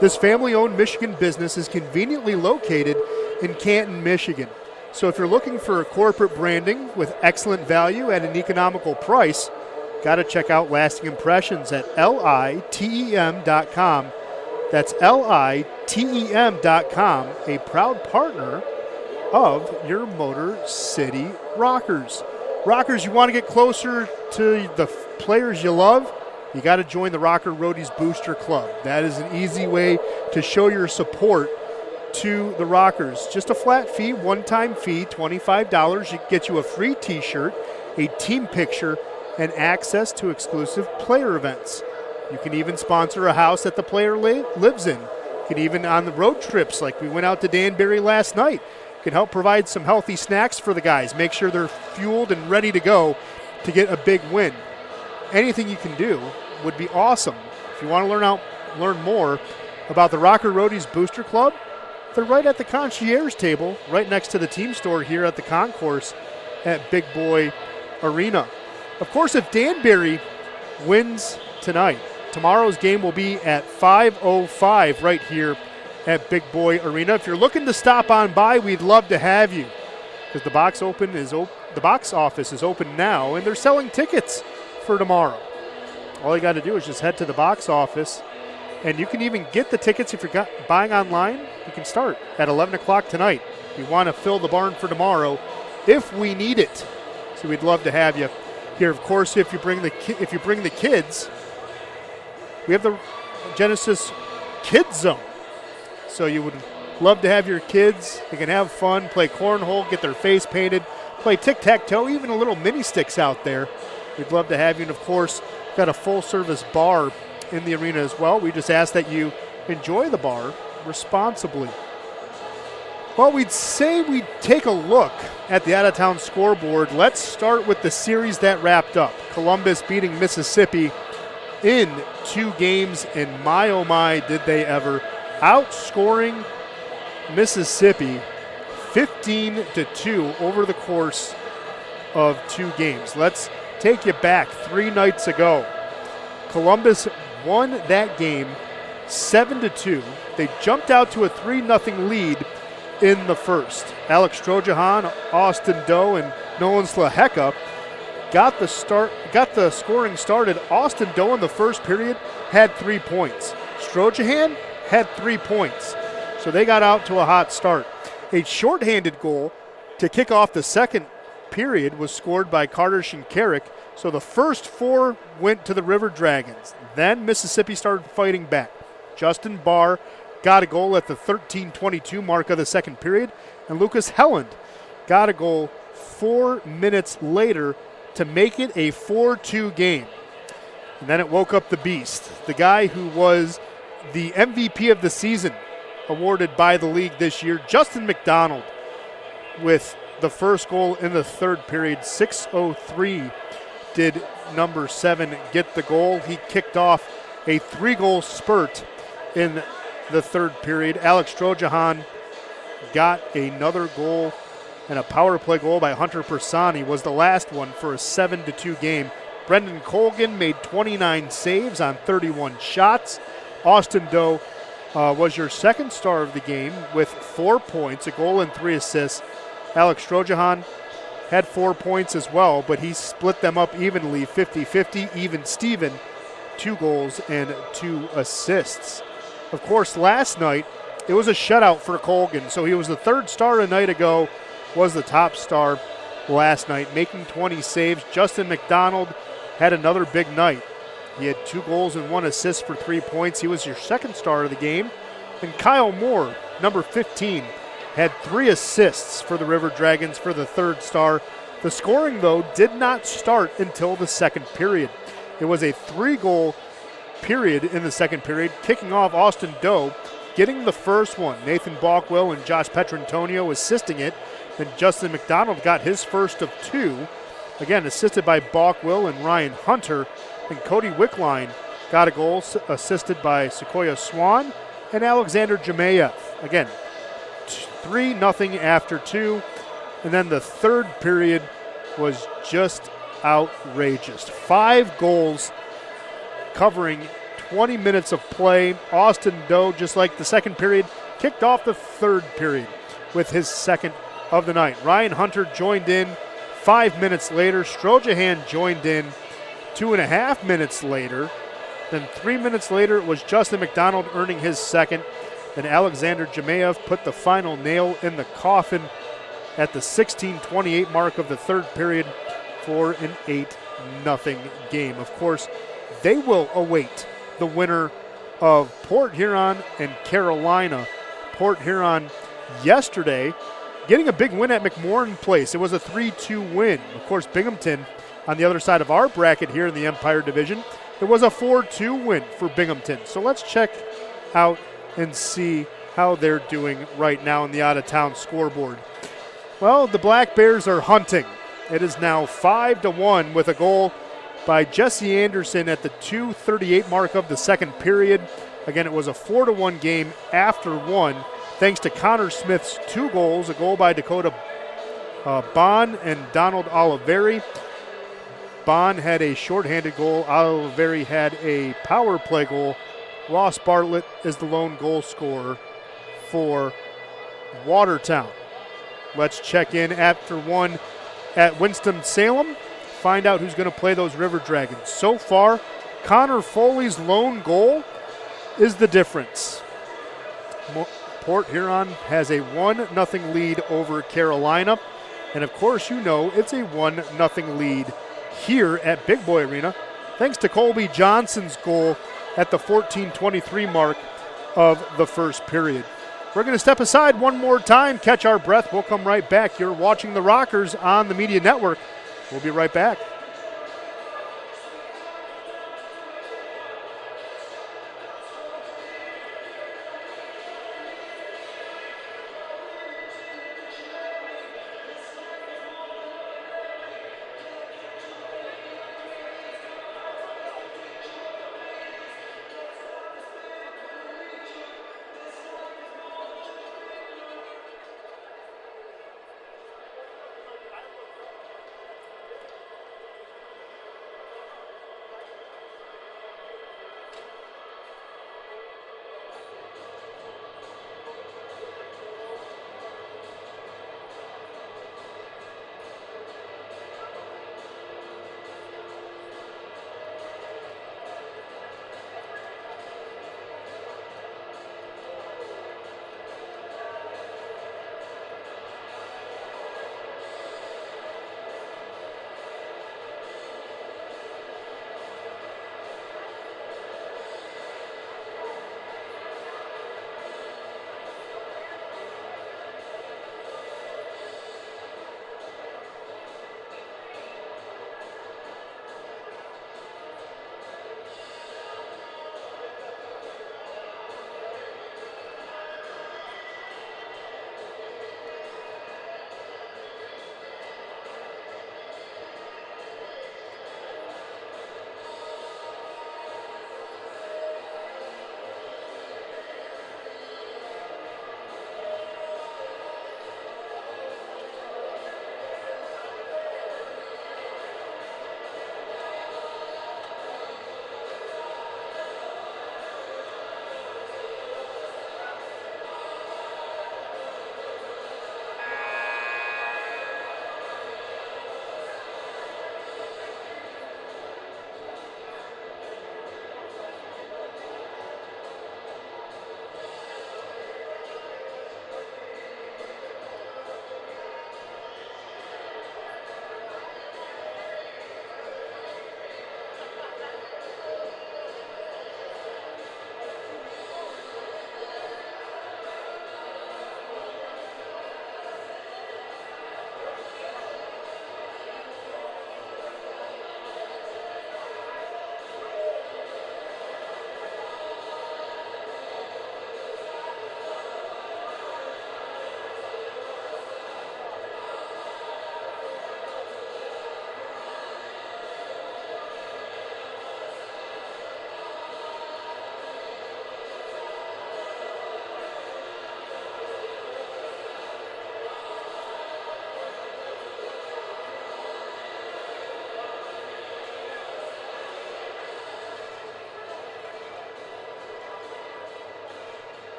This family-owned Michigan business is conveniently located in Canton, Michigan. So if you're looking for corporate branding with excellent value at an economical price, got to check out Lasting Impressions at litem.com. That's litem.com, a proud partner of your Motor City Rockers. Rockers, you want to get closer to the players you love? You got to join the Rocker Roadies Booster Club. That is an easy way to show your support to the Rockers. Just a flat fee, one-time fee, $25. It gets you a free t-shirt, a team picture, and access to exclusive player events. You can even sponsor a house that the player lives in. You can even on the road trips, like we went out to Danbury last night, can help provide some healthy snacks for the guys. Make sure they're fueled and ready to go to get a big win. Anything you can do would be awesome. If you want to learn more about the Rocker Roadies Booster Club, they're right at the concierge table, right next to the team store here at the concourse at Big Boy Arena. Of course, if Danbury wins tonight, tomorrow's game will be at 5:05 right here at Big Boy Arena. If you're looking to stop on by, we'd love to have you, because the box office is open now, and they're selling tickets for tomorrow. All you got to do is just head to the box office, and you can even get the tickets if you're buying online. You can start at 11 o'clock tonight. We want to fill the barn for tomorrow if we need it. So we'd love to have you here. Of course, if you bring the kids, we have the Genesis Kids Zone. So you would love to have your kids. They can have fun, play cornhole, get their face painted, play tic-tac-toe, even a little mini sticks out there. We'd love to have you. And, of course, got a full-service bar in the arena as well. We just ask that you enjoy the bar responsibly. Well, we'd say we'd take a look at the out-of-town scoreboard. Let's start with the series that wrapped up. Columbus beating Mississippi in 2 games, and my, oh my, did they ever. Outscoring Mississippi 15-2 over the course of 2 games. Let's take you back 3 nights ago. Columbus won that game 7-2. They jumped out to a 3-0 lead in the first. Alex Strojahan, Austin Doe, and Nolan Slaheka got the scoring started. Austin Doe in the first period had 3 points. Strojahan had 3 points. So they got out to a hot start. A shorthanded goal to kick off the second period was scored by Carter Shinkarik. So the first 4 went to the River Dragons. Then Mississippi started fighting back. Justin Barr got a goal at the 13:22 mark of the second period, and Lucas Helland got a goal 4 minutes later to make it a 4-2 game. And then it woke up the beast, the guy who was the MVP of the season, awarded by the league this year, Justin McDonald, with the first goal in the third period. 6:03 did number 7 get the goal. He kicked off a 3-goal spurt in the third period. Alex Strojahan got another goal, and a power play goal by Hunter Persani was the last one for a 7-2 game. Brendan Colgan made 29 saves on 31 shots. Austin Doe was your second star of the game with 4 points, a goal and 3 assists. Alex Strojahan had 4 points as well, but he split them up evenly, 50-50, even Steven, 2 goals and 2 assists. Of course, last night, it was a shutout for Colgan, so he was the third star a night ago, was the top star last night, making 20 saves. Justin McDonald had another big night. He had 2 goals and 1 assist for 3 points. He was your second star of the game. And Kyle Moore, number 15, had 3 assists for the River Dragons for the third star. The scoring, though, did not start until the second period. It was a 3-goal period in the second period, kicking off Austin Doe, getting the first one. Nathan Balkwell and Josh Petrantonio assisting it. Then Justin McDonald got his first of 2, again assisted by Balkwell and Ryan Hunter. And Cody Wickline got a goal assisted by Sequoia Swan and Alexander Jemayev. Again, 3-0 after 2. And then the third period was just outrageous. 5 goals covering 20 minutes of play. Austin Doe, just like the second period, kicked off the third period with his second of the night. Ryan Hunter joined in 5 minutes later. Strojahan joined in 2.5 minutes later. Then 3 minutes later, it was Justin McDonald earning his second. Then Alexander Jemayev put the final nail in the coffin at the 16:28 mark of the third period for an 8-0 game. Of course, they will await the winner of Port Huron and Carolina. Port Huron yesterday getting a big win at McMorran Place. It was a 3-2 win. Of course, Binghamton on the other side of our bracket here in the Empire Division, it was a 4-2 win for Binghamton. So let's check out and see how they're doing right now in the out-of-town scoreboard. Well, the Black Bears are hunting. It is now 5-1 with a goal by Jesse Anderson at the 2:38 mark of the second period. Again, it was a 4-1 game after 1, thanks to Connor Smith's 2 goals, a goal by Dakota Bond and Donald Oliveri. Bond had a shorthanded goal. Oliveri had a power play goal. Ross Bartlett is the lone goal scorer for Watertown. Let's check in after one at Winston-Salem. Find out who's going to play those River Dragons. So far, Connor Foley's lone goal is the difference. Port Huron has a 1-0 lead over Carolina. And of course, you know it's a 1-0 lead here at Big Boy Arena, thanks to Colby Johnson's goal at the 14:23 mark of the first period. We're going to step aside one more time, catch our breath. We'll come right back. You're watching the Rockers on the Media Network. We'll be right back.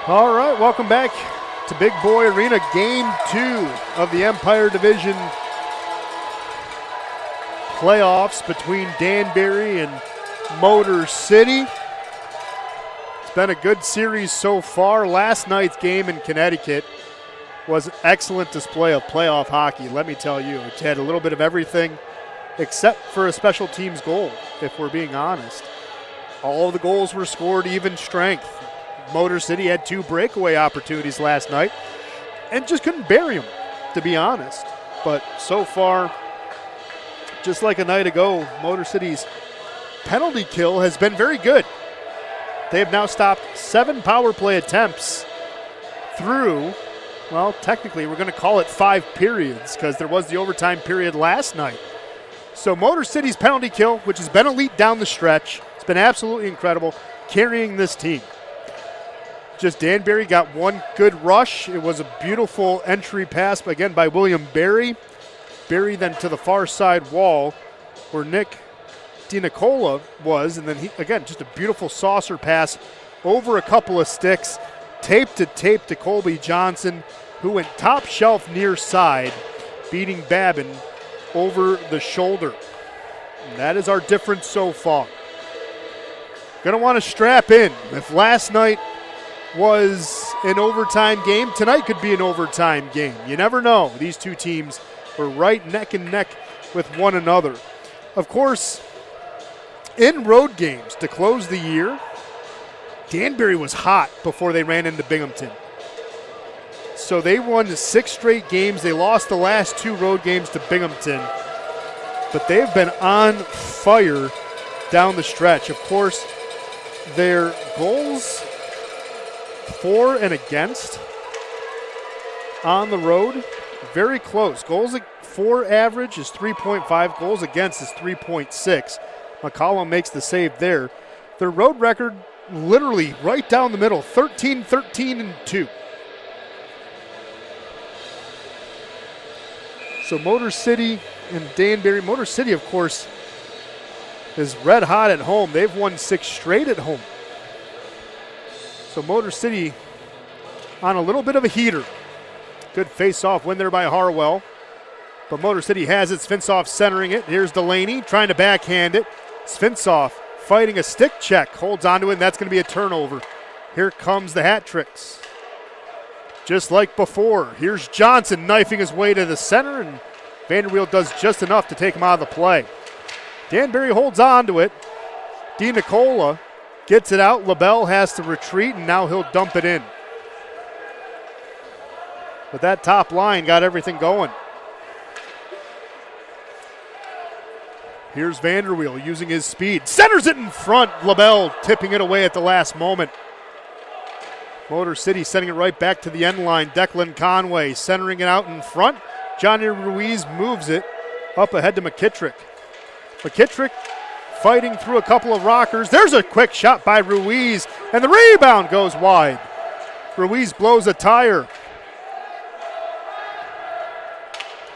All right, welcome back to Big Boy Arena, Game 2 of the Empire Division playoffs between Danbury and Motor City. It's been a good series so far. Last night's game in Connecticut was an excellent display of playoff hockey, let me tell you. It had a little bit of everything except for a special teams goal, if we're being honest. All of the goals were scored even strength. Motor City had 2 breakaway opportunities last night and just couldn't bury them, to be honest. But so far, just like a night ago, Motor City's penalty kill has been very good. They have now stopped 7 power play attempts through, well, technically we're going to call it 5 periods because there was the overtime period last night. So Motor City's penalty kill, which has been elite down the stretch, it's been absolutely incredible, carrying this team. Just Danbury got 1 good rush. It was a beautiful entry pass, again, by William Barry. Barry then to the far side wall where Nick DiNicola was, and then he, again, just a beautiful saucer pass over a couple of sticks, tape to Colby Johnson, who went top shelf near side, beating Babin over the shoulder. And that is our difference so far. Going to want to strap in. If last night was an overtime game, tonight could be an overtime game. You never know. These two teams were right neck and neck with one another. Of course, in road games to close the year, Danbury was hot before they ran into Binghamton. So they won 6 straight games. They lost the last 2 road games to Binghamton. But they've been on fire down the stretch. Of course, their goals for and against on the road, very close. Goals for average is 3.5. Goals against is 3.6. McCollum makes the save there. Their road record literally right down the middle, 13-13-2. So Motor City and Danbury. Motor City, of course, is red hot at home. They've won 6 straight at home. So Motor City on a little bit of a heater. Good face-off win there by Harwell. But Motor City has it. Svinsoff centering it. Here's Delaney trying to backhand it. Svinsoff fighting a stick check. Holds onto it, and that's going to be a turnover. Here comes the hat tricks. Just like before, here's Johnson knifing his way to the center, and Vanderweel does just enough to take him out of the play. Danbury holds on to it. DiNicola gets it out. LaBelle has to retreat, and now he'll dump it in. But that top line got everything going. Here's Vanderweel using his speed. Centers it in front. LaBelle tipping it away at the last moment. Motor City sending it right back to the end line. Declan Conway centering it out in front. Johnny Ruiz moves it up ahead to McKittrick. McKittrick fighting through a couple of rockers. There's a quick shot by Ruiz, and the rebound goes wide. Ruiz blows a tire.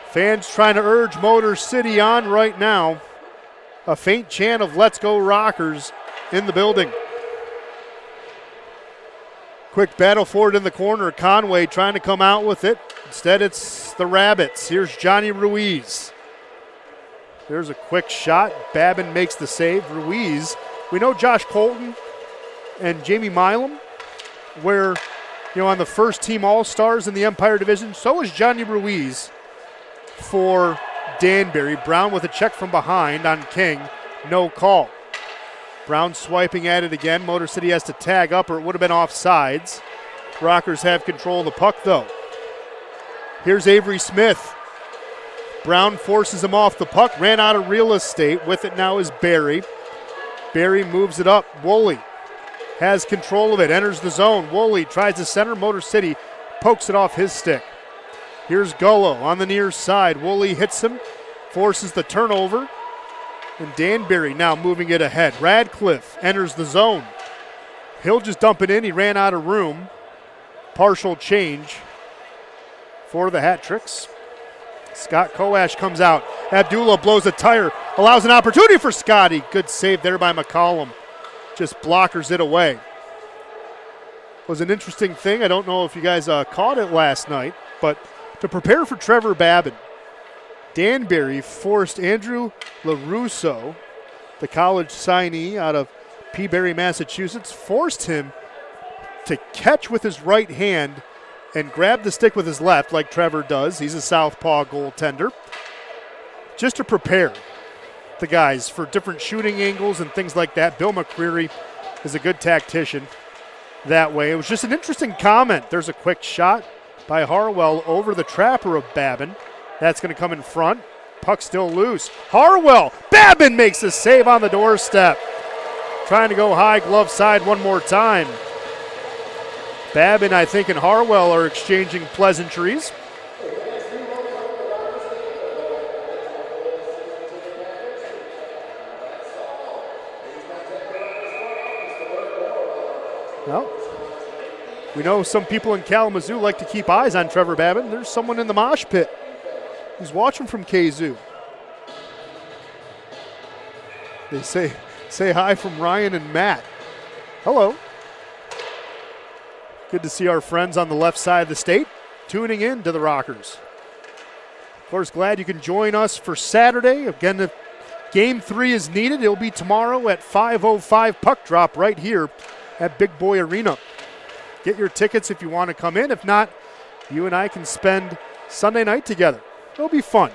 Fans trying to urge Motor City on right now. A faint chant of "Let's Go Rockers" in the building. Quick battle for it in the corner. Conway trying to come out with it. Instead, it's the Rabbits. Here's Johnny Ruiz. There's a quick shot. Babin makes the save. Ruiz. We know Josh Colton and Jamie Milam were, on the first team All-Stars in the Empire Division. So is Johnny Ruiz for Danbury. Brown with a check from behind on King. No call. Brown swiping at it again. Motor City has to tag up or it would have been offsides. Rockers have control of the puck though. Here's Avery Smith. Brown forces him off the puck. Ran out of real estate. With it now is Barry. Barry moves it up. Woolley has control of it. Enters the zone. Woolley tries to center. Motor City pokes it off his stick. Here's Gullo on the near side. Woolley hits him. Forces the turnover. And Danbury now moving it ahead. Radcliffe enters the zone. He'll just dump it in. He ran out of room. Partial change for the hat tricks. Scott Koash comes out. Abdullah blows a tire. Allows an opportunity for Scotty. Good save there by McCollum. Just blockers it away. was an interesting thing. I don't know if you guys caught it last night, but to prepare for Trevor Babin, Danbury forced Andrew LaRusso, the college signee out of Peabury, Massachusetts, forced him to catch with his right hand and grab the stick with his left like Trevor does. He's a southpaw goaltender. Just to prepare the guys for different shooting angles and things like that. Bill McCreary is a good tactician that way. It was just an interesting comment. There's a quick shot by Harwell over the trapper of Babin. That's going to come in front. Puck still loose. Harwell. Babin makes a save on the doorstep. Trying to go high glove side one more time. Babin, I think, and Harwell are exchanging pleasantries. Well, we know some people in Kalamazoo like to keep eyes on Trevor Babin. There's someone in the mosh pit who's watching from KZoo. They say hi from Ryan and Matt. Hello. Good to see our friends on the left side of the state tuning in to the Rockers. Of course, glad you can join us for Saturday. Again, if Game 3 is needed, it'll be tomorrow at 5:05 puck drop right here at Big Boy Arena. Get your tickets if you want to come in. If not, you and I can spend Sunday night together. It'll be fun.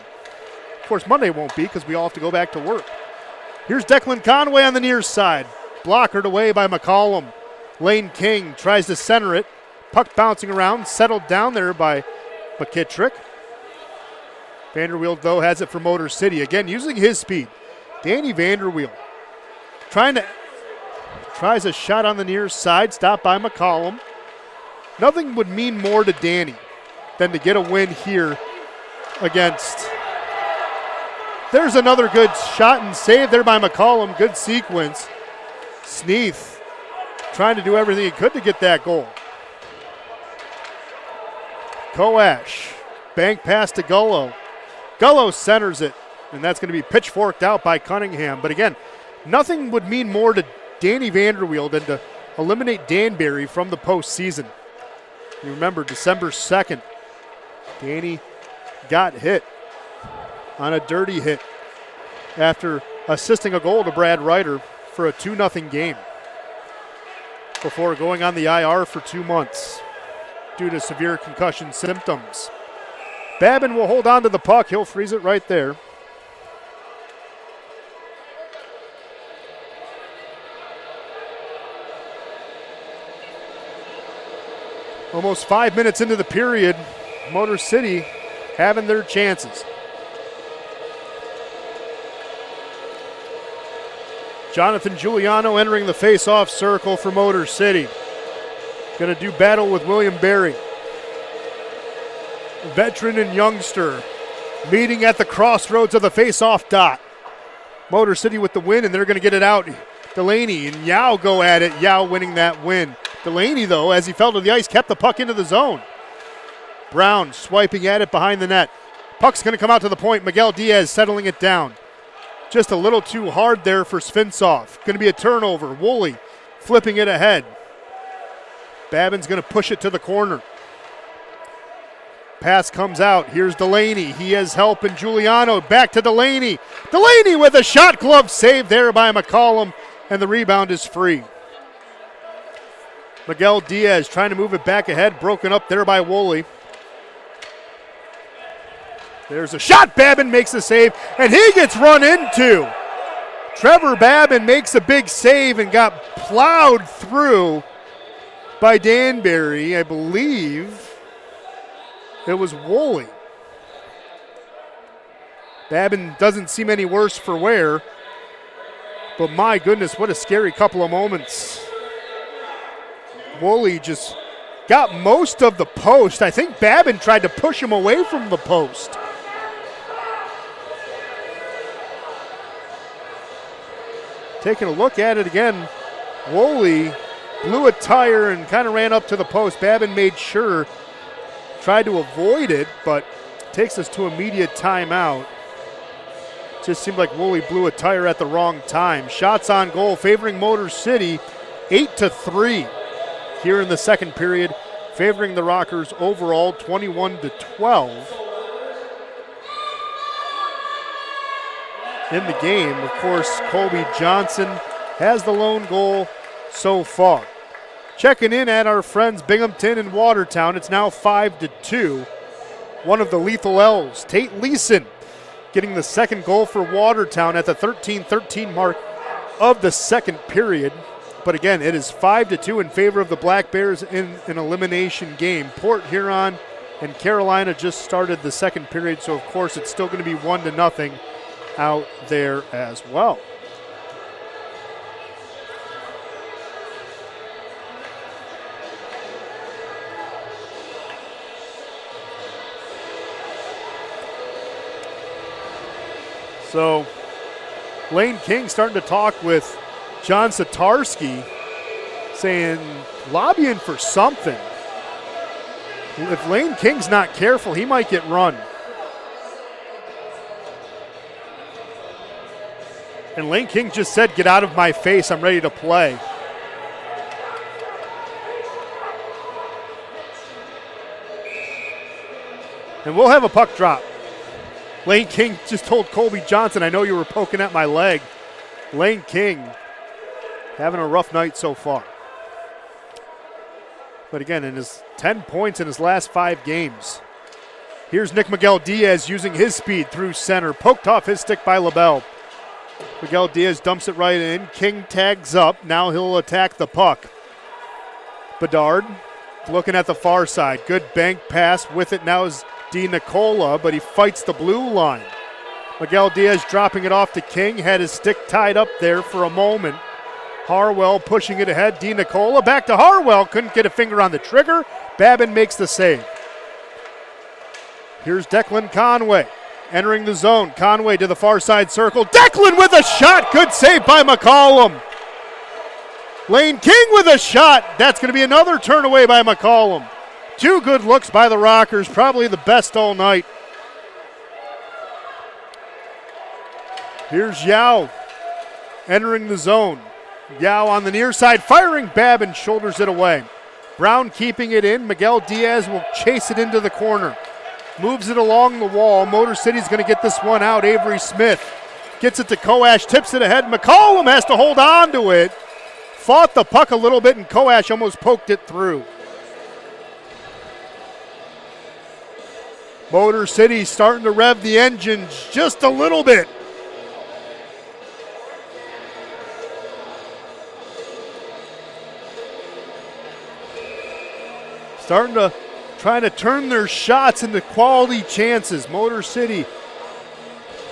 Of course, Monday won't be because we all have to go back to work. Here's Declan Conway on the near side. Blockered away by McCollum. Lane King tries to center it. Puck bouncing around, settled down there by McKittrick. Vanderweel, though, has it for Motor City. Again, using his speed. Danny Vanderweel tries a shot on the near side, stopped by McCollum. Nothing would mean more to Danny than to get a win here against. There's another good shot and save there by McCollum. Good sequence. Sneath trying to do everything he could to get that goal. Koash, bank pass to Gullo. Gullo centers it, and that's going to be pitchforked out by Cunningham. But again, nothing would mean more to Danny Vanderweel than to eliminate Danbury from the postseason. You remember December 2nd, Danny got hit on a dirty hit after assisting a goal to Brad Ryder for a 2-0 game before going on the IR for 2 months due to severe concussion symptoms. Babin will hold on to the puck. He'll freeze it right there. Almost 5 minutes into the period, Motor City having their chances. Jonathan Giuliano entering the face-off circle for Motor City. Going to do battle with William Berry. Veteran and youngster meeting at the crossroads of the face-off dot. Motor City with the win, and they're going to get it out. Delaney and Yao go at it. Yao winning that win. Delaney, though, as he fell to the ice, kept the puck into the zone. Brown swiping at it behind the net. Puck's going to come out to the point. Miguel Diaz settling it down. Just a little too hard there for Svinsov. Going to be a turnover. Woolley flipping it ahead. Babin's going to push it to the corner. Pass comes out. Here's Delaney. He has help in Giuliano. Back to Delaney. Delaney with a shot glove save there by McCollum, and the rebound is free. Miguel Diaz trying to move it back ahead. Broken up there by Woolley. There's a shot. Babin makes a save, and he gets run into. Trevor Babin makes a big save and got plowed through by Danbury. I believe it was Woolley. Babin doesn't seem any worse for wear, but my goodness, what a scary couple of moments. Woolley just got most of the post. I think Babin tried to push him away from the post. Taking a look at it again, Woolley blew a tire and kind of ran up to the post. Babin made sure, tried to avoid it, but takes us to immediate timeout. Just seemed like Woolley blew a tire at the wrong time. Shots on goal favoring Motor City, 8-3. here in the second period, favoring the Rockers overall 21-12. In the game, of course, Colby Johnson has the lone goal so far. Checking in at our friends Binghamton and Watertown, it's now 5-2. One of the lethal L's, Tate Leeson, getting the second goal for Watertown at the 13-13 mark of the second period. But again, it is 5-2 in favor of the Black Bears in an elimination game. Port Huron and Carolina just started the second period, so of course it's still going to be 1-0 out there as well. So Lane King starting to talk with John Satarski, saying, lobbying for something. If Lane King's not careful, he might get run. And Lane King just said, get out of my face, I'm ready to play. And we'll have a puck drop. Lane King just told Colby Johnson, I know you were poking at my leg. Lane King having a rough night so far. But again, in his 10 points in his last 5 games. Here's Nick Miguel Diaz using his speed through center. Poked off his stick by LaBelle. Miguel Diaz dumps it right in. King tags up. Now he'll attack the puck. Bedard looking at the far side. Good bank pass. With it now is Di Nicola, but he fights the blue line. Miguel Diaz dropping it off to King. Had his stick tied up there for a moment. Harwell pushing it ahead. Di Nicola back to Harwell. Couldn't get a finger on the trigger. Babin makes the save. Here's Declan Conway entering the zone. Conway to the far side circle. Declan with a shot. Good save by McCollum. Lane King with a shot. That's going to be another turn away by McCollum. 2 good looks by the Rockers. Probably the best all night. Here's Yao entering the zone. Yao on the near side, firing. Babin shoulders it away. Brown keeping it in. Miguel Diaz will chase it into the corner. Moves it along the wall. Motor City's going to get this one out. Avery Smith gets it to Koash, tips it ahead. McCollum has to hold on to it. Fought the puck a little bit, and Koash almost poked it through. Motor City starting to rev the engines just a little bit. Starting to trying to turn their shots into quality chances. Motor City,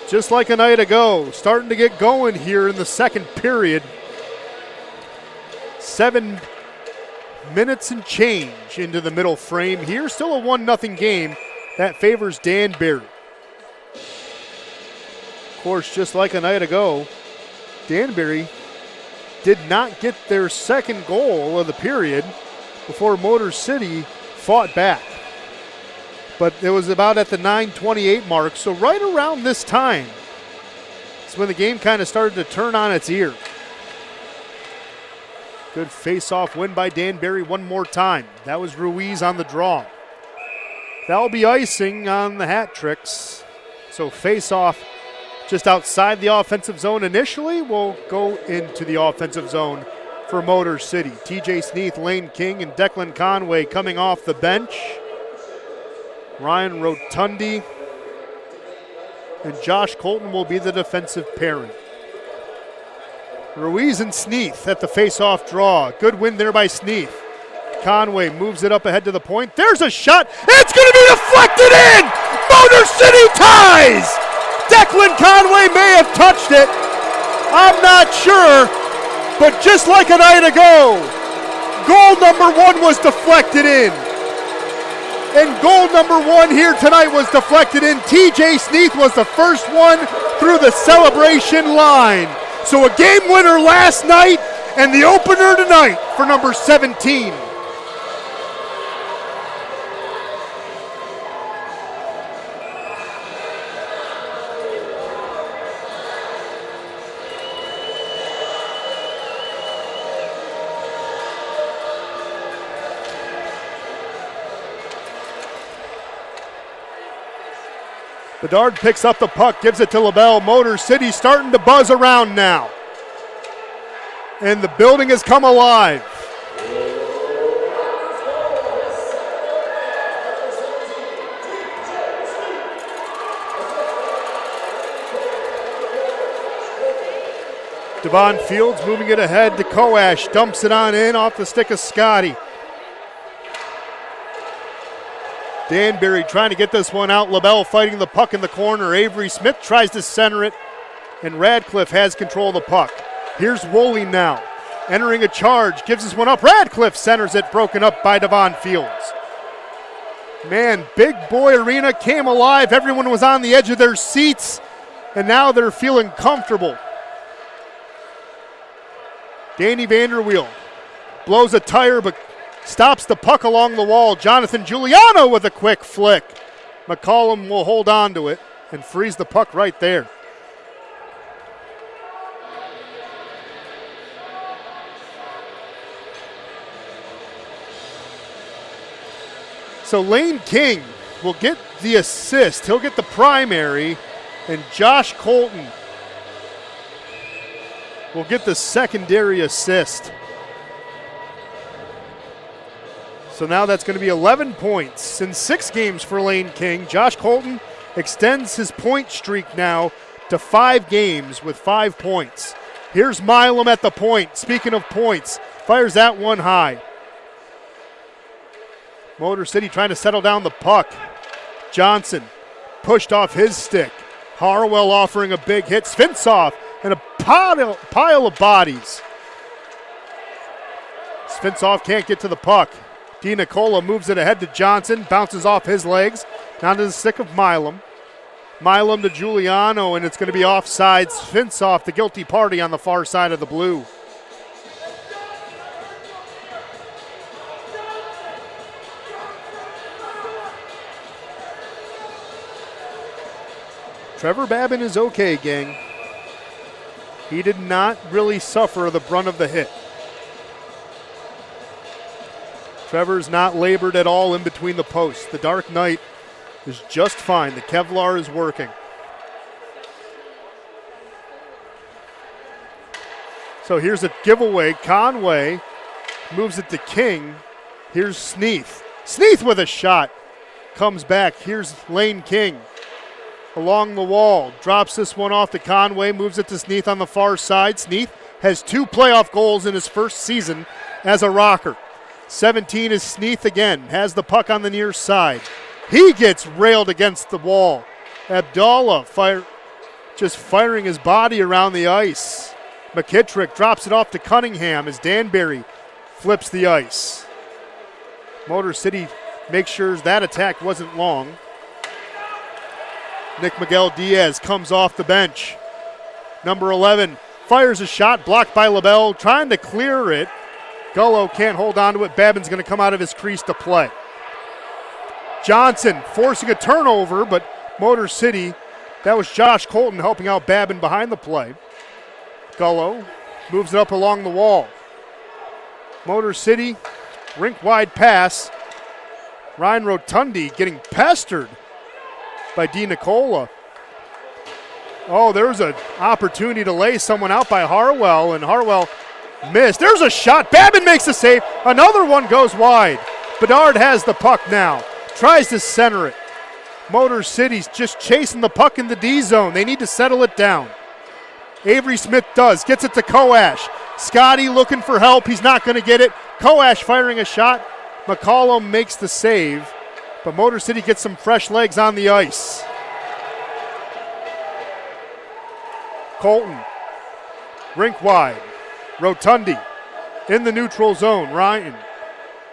just like a night ago, starting to get going here in the second period. 7 minutes and change into the middle frame here. Still a 1-0 game that favors Danbury. Of course, just like a night ago, Danbury did not get their second goal of the period before Motor City fought back. But it was about at the 9:28 mark, so right around this time is when the game kind of started to turn on its ear. Good face-off win by Danbury one more time. That was Ruiz on the draw. That'll be icing on the hat tricks. So face-off just outside the offensive zone initially will go into the offensive zone for Motor City. TJ Sneath, Lane King, and Declan Conway coming off the bench. Ryan Rotundi and Josh Colton will be the defensive pairing. Ruiz and Sneath at the face-off draw. Good win there by Sneath. Conway moves it up ahead to the point. There's a shot. It's going to be deflected in! Motor City ties! Declan Conway may have touched it. I'm not sure. But just like a night ago, goal number 1 was deflected in. And goal number 1 here tonight was deflected in. TJ Sneath was the first one through the celebration line. So a game winner last night and the opener tonight for number 17. Bedard picks up the puck, gives it to LaBelle. Motor City starting to buzz around now. And the building has come alive. Devon Fields moving it ahead to Koash. Dumps it on in off the stick of Scotty. Danbury trying to get this one out. LaBelle fighting the puck in the corner. Avery Smith tries to center it, and Radcliffe has control of the puck. Here's Woolley now, entering a charge, gives this one up. Radcliffe centers it, broken up by Devon Fields. Man, Big Boy Arena came alive. Everyone was on the edge of their seats, and now they're feeling comfortable. Danny Vanderweel blows a tire, but stops the puck along the wall. Jonathan Giuliano with a quick flick. McCollum will hold on to it and freeze the puck right there. So Lane King will get the assist. He'll get the primary, and Josh Colton will get the secondary assist. So now that's going to be 11 points in 6 games for Lane King. Josh Colton extends his point streak now to 5 games with 5 points. Here's Milam at the point. Speaking of points, fires that one high. Motor City trying to settle down the puck. Johnson pushed off his stick. Harwell offering a big hit. Svintsoff and a pile of bodies. Svintsoff can't get to the puck. DiNicola moves it ahead to Johnson, bounces off his legs, down to the stick of Milam. Milam to Giuliano, and it's going to be offside. Svintsoff, the guilty party on the far side of the blue. Trevor Babin is okay, gang. He did not really suffer the brunt of the hit. Trevor's not labored at all in between the posts. The Dark Knight is just fine. The Kevlar is working. So here's a giveaway. Conway moves it to King. Here's Sneath. Sneath with a shot. Comes back. Here's Lane King. Along the wall. Drops this one off to Conway. Moves it to Sneath on the far side. Sneath has 2 playoff goals in his first season as a Rocker. 17 is Sneath again. Has the puck on the near side. He gets railed against the wall. Abdallah just firing his body around the ice. McKittrick drops it off to Cunningham as Danbury flips the ice. Motor City makes sure that attack wasn't long. Nick Miguel Diaz comes off the bench. Number 11 fires a shot, blocked by LaBelle, trying to clear it. Gullo can't hold on to it. Babin's going to come out of his crease to play. Johnson forcing a turnover, but Motor City, that was Josh Colton helping out Babin behind the play. Gullo moves it up along the wall. Motor City, rink-wide pass. Ryan Rotundi getting pestered by DiNicola. Oh, there was an opportunity to lay someone out by Harwell, and Harwell missed. There's a shot. Babin makes the save. Another one goes wide. Bedard has the puck now. Tries to center it. Motor City's just chasing the puck in the D zone. They need to settle it down. Avery Smith does. Gets it to Koash. Scotty looking for help. He's not going to get it. Koash firing a shot. McCollum makes the save, but Motor City gets some fresh legs on the ice. Colton, rink wide. Rotundi in the neutral zone. Ryan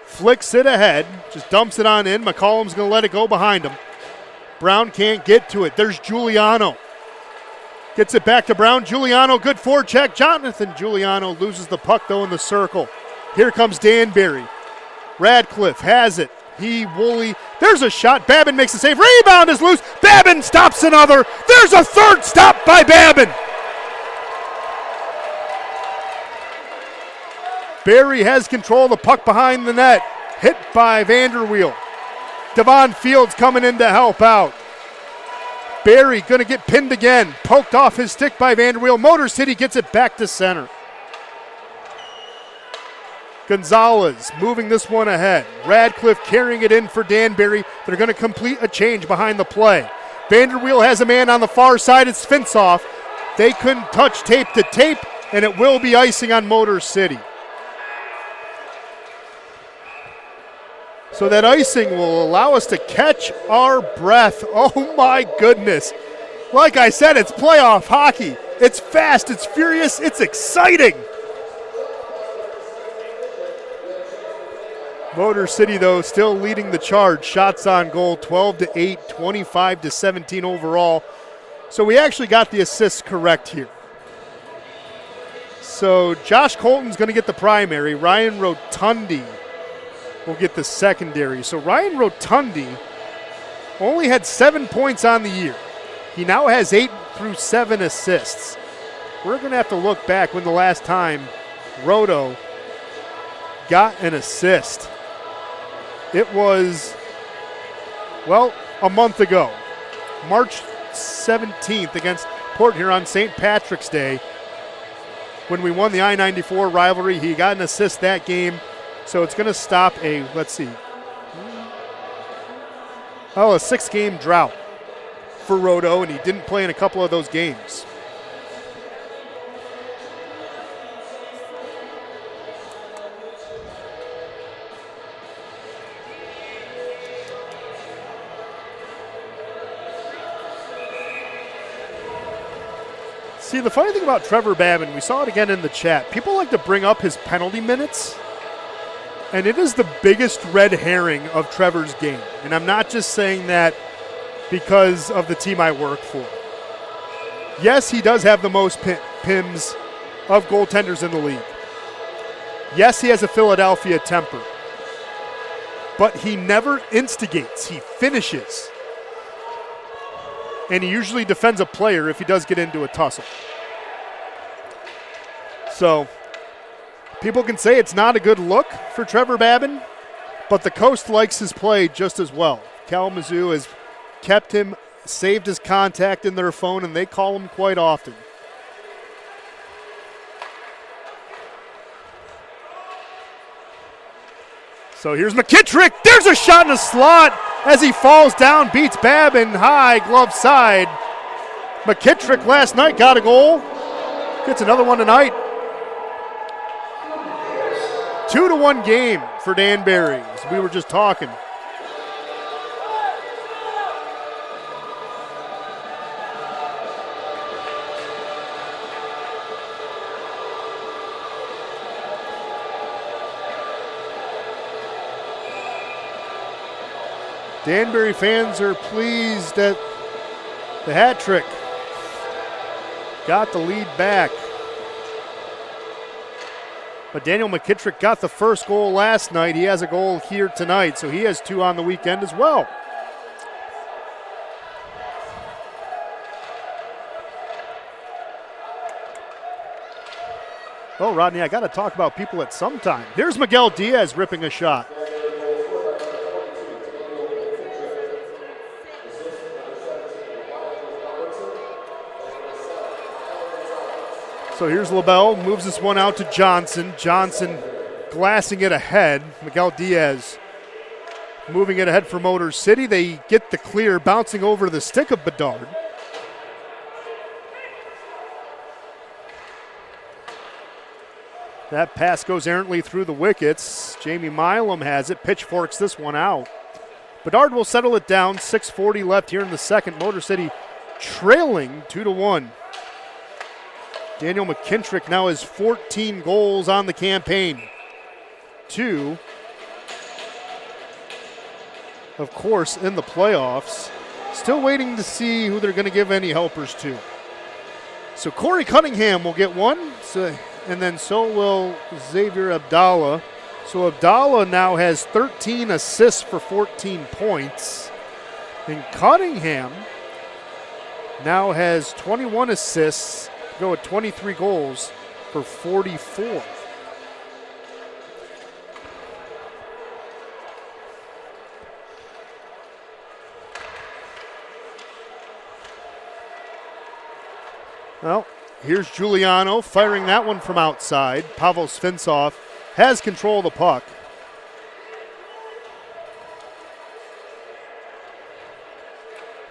flicks it ahead, just dumps it on in. McCollum's going to let it go behind him. Brown can't get to it. There's Giuliano. Gets it back to Brown. Giuliano, good forecheck. Jonathan Giuliano loses the puck, though, in the circle. Here comes Danbury. Radcliffe has it. Woolley. There's a shot. Babin makes the save. Rebound is loose. Babin stops another. There's a third stop by Babin. Barry has control of the puck behind the net. Hit by Vanderweel. Devon Fields coming in to help out. Barry going to get pinned again. Poked off his stick by Vanderweel. Motor City gets it back to center. Gonzalez moving this one ahead. Radcliffe carrying it in for Danbury. They're going to complete a change behind the play. Vanderweel has a man on the far side. It's Finsoff. They couldn't touch tape to tape, and it will be icing on Motor City. So that icing will allow us to catch our breath. Oh my goodness. Like I said, it's playoff hockey. It's fast, it's furious, it's exciting. Motor City, though, still leading the charge. Shots on goal, 12-8, 25-17 overall. So we actually got the assists correct here. So Josh Colton's going to get the primary. Ryan Rotundi will get the secondary. So Ryan Rotundi only had 7 points on the year. He now has 8 through 7 assists. We're going to have to look back when the last time Roto got an assist. It was, well, a month ago, March 17th against Port Huron St. Patrick's Day. When we won the I-94 rivalry, he got an assist that game. So it's going to stop a 6-game drought for Roto, and he didn't play in a couple of those games. See, the funny thing about Trevor Babin, we saw it again in the chat, people like to bring up his penalty minutes, and it is the biggest red herring of Trevor's game. And I'm not just saying that because of the team I work for. Yes, he does have the most PIMs of goaltenders in the league. Yes, he has a Philadelphia temper. But he never instigates, he finishes. And he usually defends a player if he does get into a tussle. So, people can say it's not a good look for Trevor Babin, but the Coast likes his play just as well. Kalamazoo has kept him, saved his contact in their phone, and they call him quite often. So here's McKittrick. There's a shot in the slot as he falls down, beats Babin high, glove side. McKittrick last night got a goal. Gets another one tonight. 2-1 game for Danbury, as we were just talking. Danbury fans are pleased that the hat trick got the lead back. But Daniel McKittrick got the first goal last night. He has a goal here tonight, so he has 2 on the weekend as well. Oh, Rodney, I got to talk about people at some time. There's Miguel Diaz ripping a shot. So here's LaBelle, moves this one out to Johnson. Johnson glassing it ahead. Miguel Diaz moving it ahead for Motor City. They get the clear, bouncing over to the stick of Bedard. That pass goes errantly through the wickets. Jamie Milam has it, pitchforks this one out. Bedard will settle it down, 6:40 left here in the second. Motor City trailing 2-1. Daniel McKittrick now has 14 goals on the campaign. 2, of course, in the playoffs. Still waiting to see who they're going to give any helpers to. So Corey Cunningham will get one, and then so will Xavier Abdallah. So Abdallah now has 13 assists for 14 points. And Cunningham now has 21 assists, go at 23 goals for 44. Well, here's Giuliano firing that one from outside. Pavel Svinsov has control of the puck.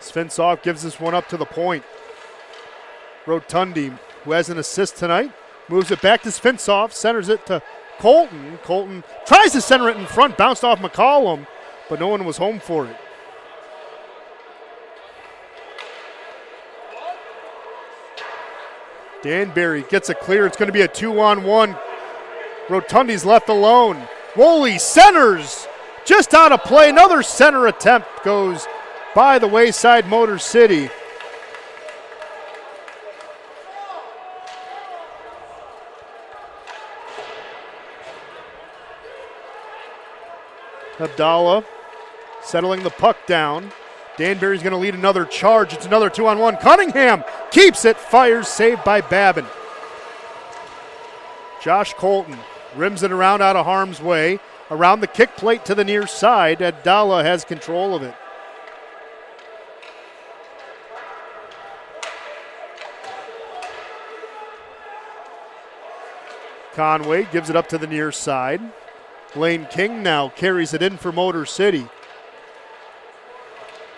Svinsov gives this one up to the point. Rotundi, who has an assist tonight, moves it back to Svinsov, centers it to Colton. Colton tries to center it in front, bounced off McCollum, but no one was home for it. Danbury gets it clear. It's going to be a 2-on-1. Rotundi's left alone. Woolley centers, just out of play. Another center attempt goes by the wayside Motor City. Abdallah settling the puck down. Danbury's going to lead another charge. It's another 2-on-1. Cunningham keeps it, fires, saved by Babin. Josh Colton rims it around out of harm's way. Around the kick plate to the near side. Abdallah has control of it. Conway gives it up to the near side. Lane King now carries it in for Motor City.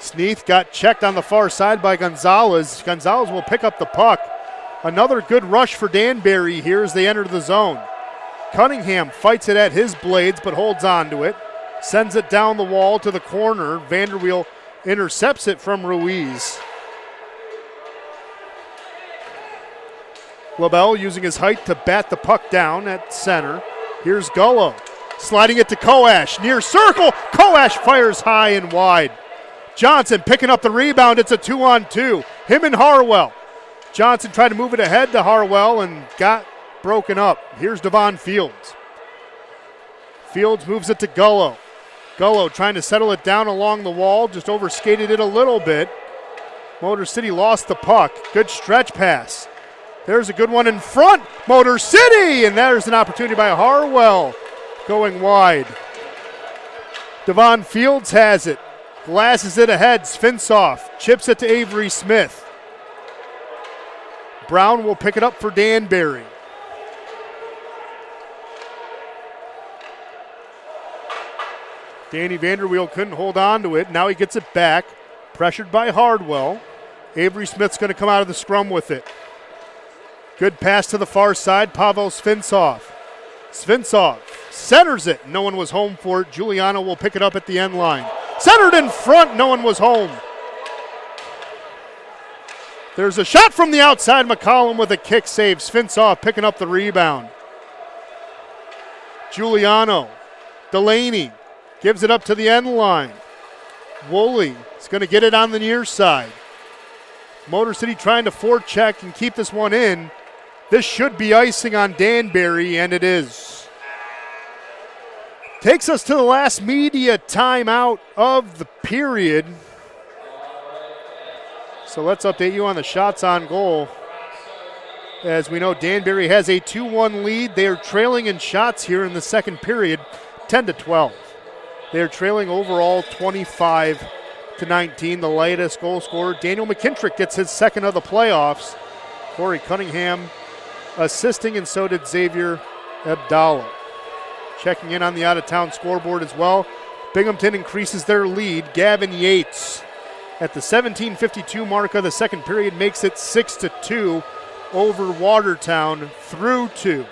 Sneath got checked on the far side by Gonzalez. Gonzalez will pick up the puck. Another good rush for Danbury here as they enter the zone. Cunningham fights it at his blades but holds on to it. Sends it down the wall to the corner. Vanderweel intercepts it from Ruiz. LaBelle using his height to bat the puck down at center. Here's Gullo. Sliding it to Koash. Near circle. Koash fires high and wide. Johnson picking up the rebound. It's a 2-on-2. Him and Harwell. Johnson tried to move it ahead to Harwell and got broken up. Here's Devon Fields. Fields moves it to Gullo. Gullo trying to settle it down along the wall. Just overskated it a little bit. Motor City lost the puck. Good stretch pass. There's a good one in front. Motor City! And there's an opportunity by Harwell going wide. Devon Fields has it. Glasses it ahead. Svinsov chips it to Avery Smith. Brown will pick it up for Danbury. Danny Vanderweel couldn't hold on to it. Now he gets it back. Pressured by Hardwell. Avery Smith's going to come out of the scrum with it. Good pass to the far side. Pavel Svinsov. Svinsov centers it. No one was home for it. Giuliano will pick it up at the end line. Centered in front. No one was home. There's a shot from the outside. McCollum with a kick save. Svinsov picking up the rebound. Giuliano. Delaney gives it up to the end line. Woolley is going to get it on the near side. Motor City trying to forecheck and keep this one in. This should be icing on Danbury, and it is. Takes us to the last media timeout of the period. So let's update you on the shots on goal. As we know, Danbury has a 2-1 lead. They are trailing in shots here in the second period, 10-12. They are trailing overall 25-19. The latest goal scorer, Daniel McKintrick, gets his second of the playoffs. Corey Cunningham assisting, and so did Xavier Abdallah. Checking in on the out-of-town scoreboard as well. Binghamton increases their lead. Gavin Yates at the 17:52 mark of the second period makes it 6-2 over Watertown through 2.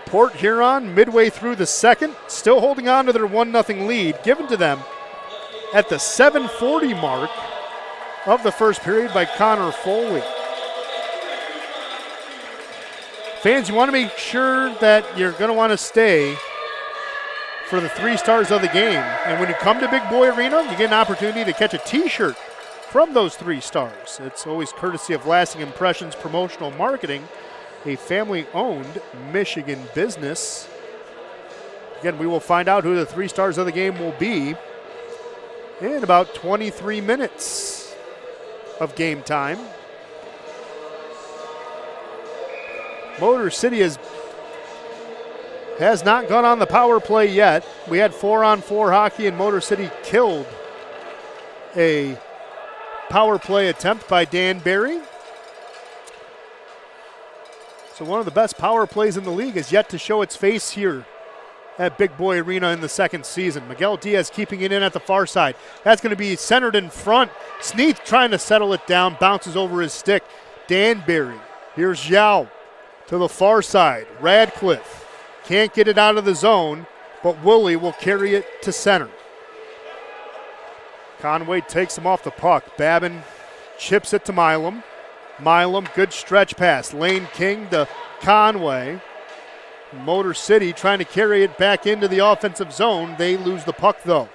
Port Huron midway through the second, still holding on to their 1-0 lead, given to them at the 7:40 mark of the first period by Connor Foley. Fans, you want to make sure that you're going to want to stay for the 3 stars of the game. And when you come to Big Boy Arena, you get an opportunity to catch a t-shirt from those 3 stars. It's always courtesy of Lasting Impressions Promotional Marketing, a family-owned Michigan business. Again, we will find out who the 3 stars of the game will be in about 23 minutes of game time. Motor City has not gone on the power play yet. We had 4-on-4 hockey, and Motor City killed a power play attempt by Danbury. So one of the best power plays in the league is yet to show its face here at Big Boy Arena in the second season. Miguel Diaz keeping it in at the far side. That's going to be centered in front. Sneath trying to settle it down, bounces over his stick. Danbury, here's Zhao to the far side. Radcliffe can't get it out of the zone, but Woolley will carry it to center. Conway takes him off the puck. Babin chips it to Milam. Milam, good stretch pass. Lane King to Conway. Motor City trying to carry it back into the offensive zone. They lose the puck, though.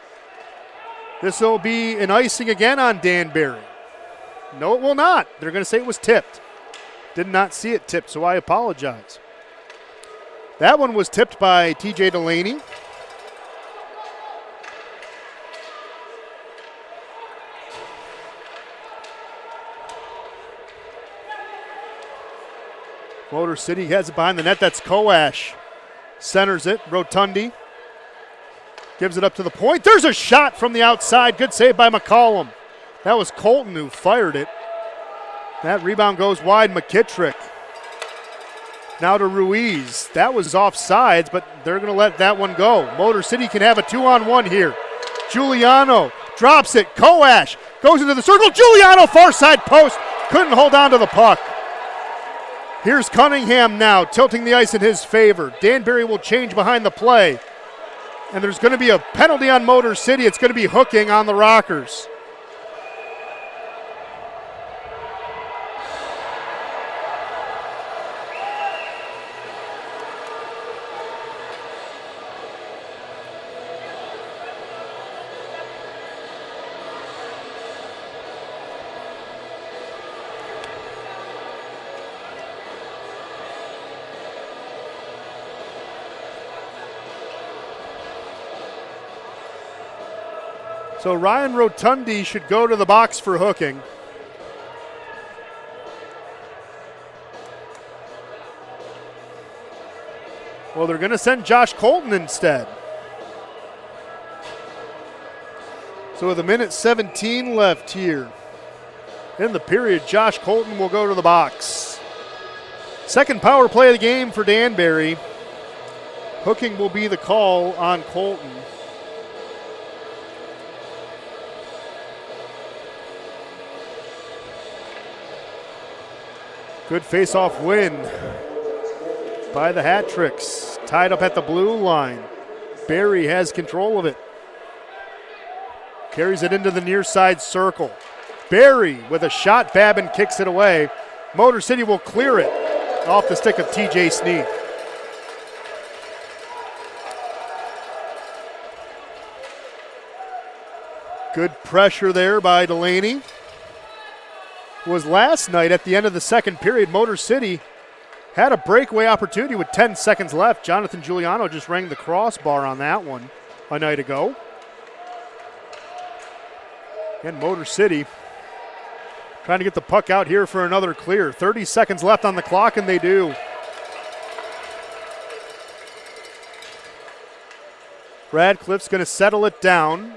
This will be an icing again on Danbury. No, it will not. They're going to say it was tipped. Did not see it tipped, so I apologize. That one was tipped by TJ Delaney. Motor City has it behind the net. That's Koash. Centers it. Rotundi gives it up to the point. There's a shot from the outside. Good save by McCollum. That was Colton who fired it. That rebound goes wide. McKittrick. Now to Ruiz. That was offsides, but they're going to let that one go. Motor City can have a 2-on-1 here. Giuliano drops it. Koash goes into the circle. Giuliano far side post. Couldn't hold on to the puck. Here's Cunningham now, tilting the ice in his favor. Danbury will change behind the play. And there's going to be a penalty on Motor City. It's going to be hooking on the Rockers. So Ryan Rotundi should go to the box for hooking. Well, they're going to send Josh Colton instead. So with 1:17 left here in the period, Josh Colton will go to the box. Second power play of the game for Danbury. Hooking will be the call on Colton. Good face-off win by the Hat Tricks. Tied up at the blue line. Barry has control of it. Carries it into the near side circle. Barry with a shot. Babin kicks it away. Motor City will clear it off the stick of TJ Sneath. Good pressure there by Delaney. Was last night at the end of the second period. Motor City had a breakaway opportunity with 10 seconds left. Jonathan Giuliano just rang the crossbar on that one a night ago. And Motor City trying to get the puck out here for another clear. 30 seconds left on the clock, and they do. Radcliffe's going to settle it down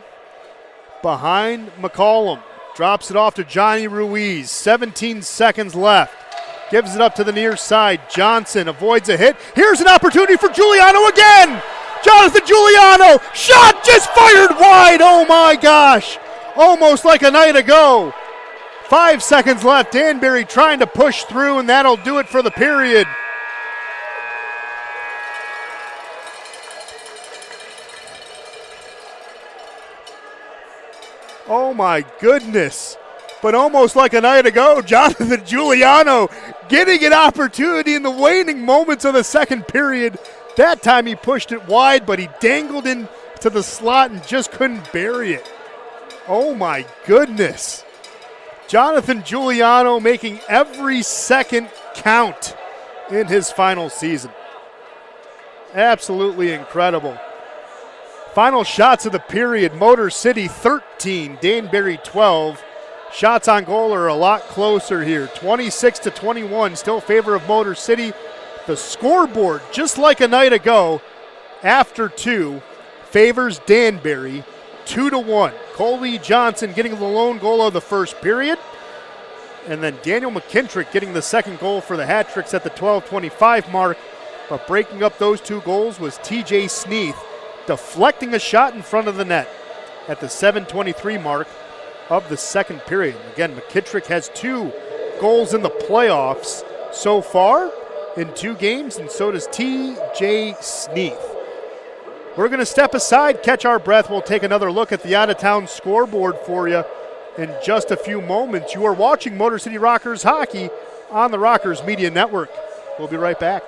behind McCollum. Drops it off to Johnny Ruiz. 17 seconds left. Gives it up to the near side. Johnson avoids a hit. Here's an opportunity for Giuliano again. Jonathan Giuliano. Shot just fired wide. Oh my gosh. Almost like a night ago. 5 seconds left. Danbury trying to push through, and that'll do it for the period. Oh my goodness. But almost like a night ago, Jonathan Giuliano getting an opportunity in the waning moments of the second period. That time he pushed it wide, but he dangled into the slot and just couldn't bury it. Oh my goodness. Jonathan Giuliano making every second count in his final season. Absolutely incredible. Final shots of the period, Motor City 13, Danbury 12. Shots on goal are a lot closer here. 26-21, still favor of Motor City. The scoreboard, just like a night ago, after two, favors Danbury 2-1. Colby Johnson getting the lone goal of the first period. And then Daniel McKintrick getting the second goal for the hat tricks at the 12:25 mark. But breaking up those two goals was TJ Sneath, deflecting a shot in front of the net at the 7:23 mark of the second period. Again, McKittrick has 2 goals in the playoffs so far in 2 games, and so does TJ Sneath. We're going to step aside, catch our breath. We'll take another look at the out-of-town scoreboard for you in just a few moments. You are watching Motor City Rockers hockey on the Rockers Media Network. We'll be right back.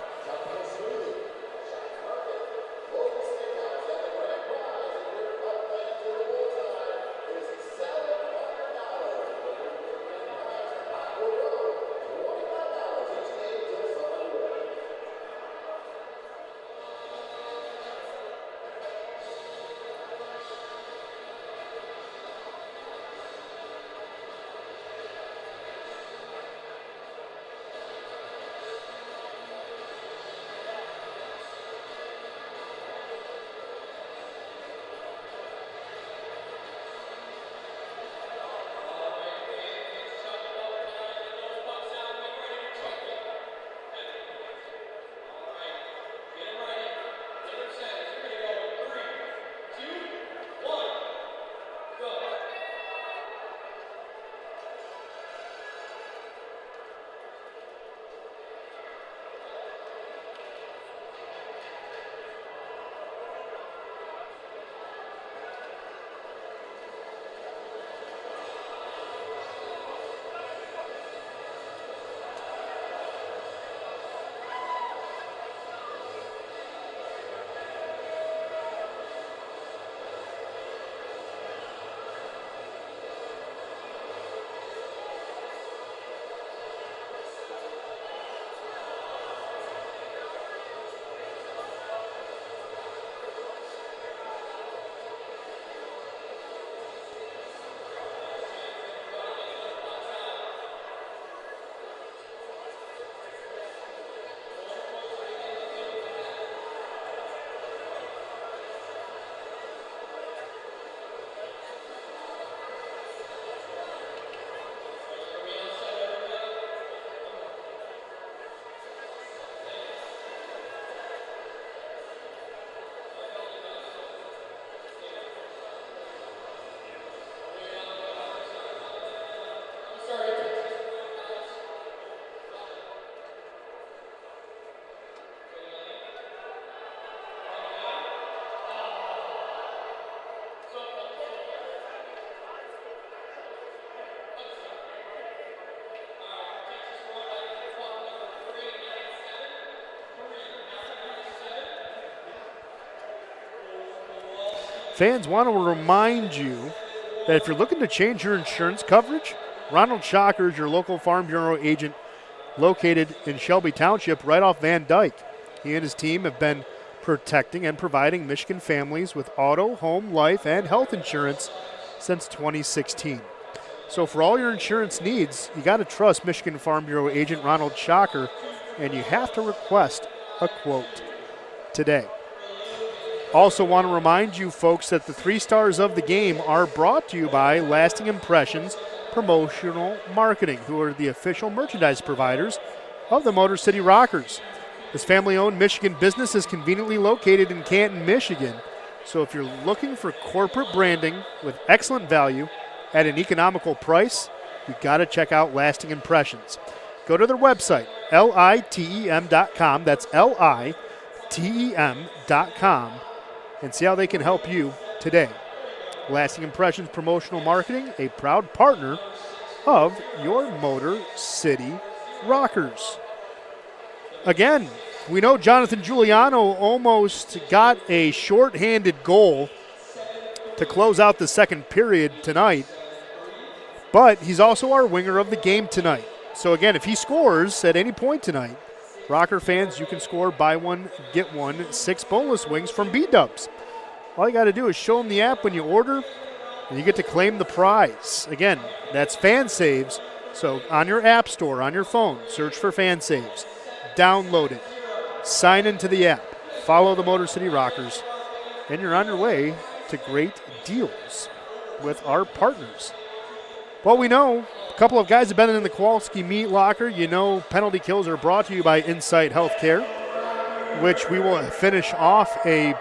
Fans, want to remind you that if you're looking to change your insurance coverage, Ronald Shocker is your local Farm Bureau agent located in Shelby Township right off Van Dyke. He and his team have been protecting and providing Michigan families with auto, home, life, and health insurance since 2016. So for all your insurance needs, you got to trust Michigan Farm Bureau agent Ronald Shocker, and you have to request a quote today. Also want to remind you folks that the 3 stars of the game are brought to you by Lasting Impressions Promotional Marketing, who are the official merchandise providers of the Motor City Rockers. This family-owned Michigan business is conveniently located in Canton, Michigan. So if you're looking for corporate branding with excellent value at an economical price, you've got to check out Lasting Impressions. Go to their website, litem.com. That's litem.com. And see how they can help you today. Lasting Impressions Promotional Marketing, a proud partner of your Motor City Rockers. Again, we know Jonathan Giuliano almost got a shorthanded goal to close out the second period tonight, but he's also our winger of the game tonight. So again, if he scores at any point tonight, Rocker fans, you can score buy one, get one, 6 boneless wings from B-Dubs. All you got to do is show them the app when you order, and you get to claim the prize. Again, that's Fan Saves. So on your app store, on your phone, search for Fan Saves. Download it. Sign into the app. Follow the Motor City Rockers, and you're on your way to great deals with our partners Well, we know a couple of guys have been in the Kowalski meat locker. You know, penalty kills are brought to you by Insight Healthcare, which we will finish off a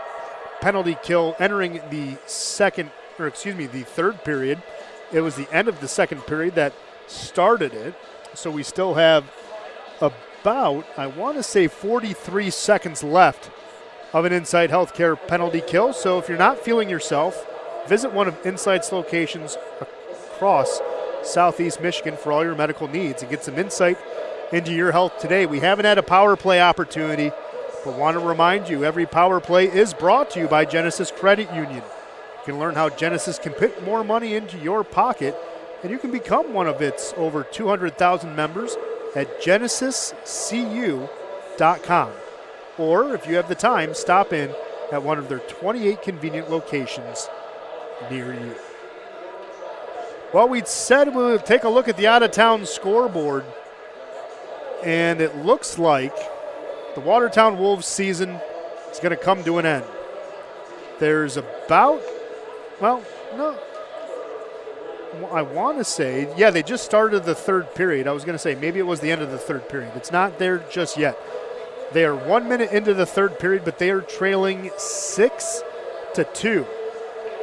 penalty kill entering the third period. It was the end of the second period that started it. So we still have about, I want to say, 43 seconds left of an Insight Healthcare penalty kill. So if you're not feeling yourself, visit one of Insight's locations across Southeast Michigan for all your medical needs and get some insight into your health today. We haven't had a power play opportunity, but want to remind you, every power play is brought to you by Genesis Credit Union. You can learn how Genesis can put more money into your pocket, and you can become one of its over 200,000 members at genesiscu.com. Or if you have the time, stop in at one of their 28 convenient locations near you. Well, we said we would take a look at the out-of-town scoreboard, and it looks like the Watertown Wolves season is going to come to an end. There's about, well, no, I want to say, yeah, they just started the third period. I was going to say maybe it was the end of the third period. It's not there just yet. They are 1 minute into the third period, but they are trailing 6-2.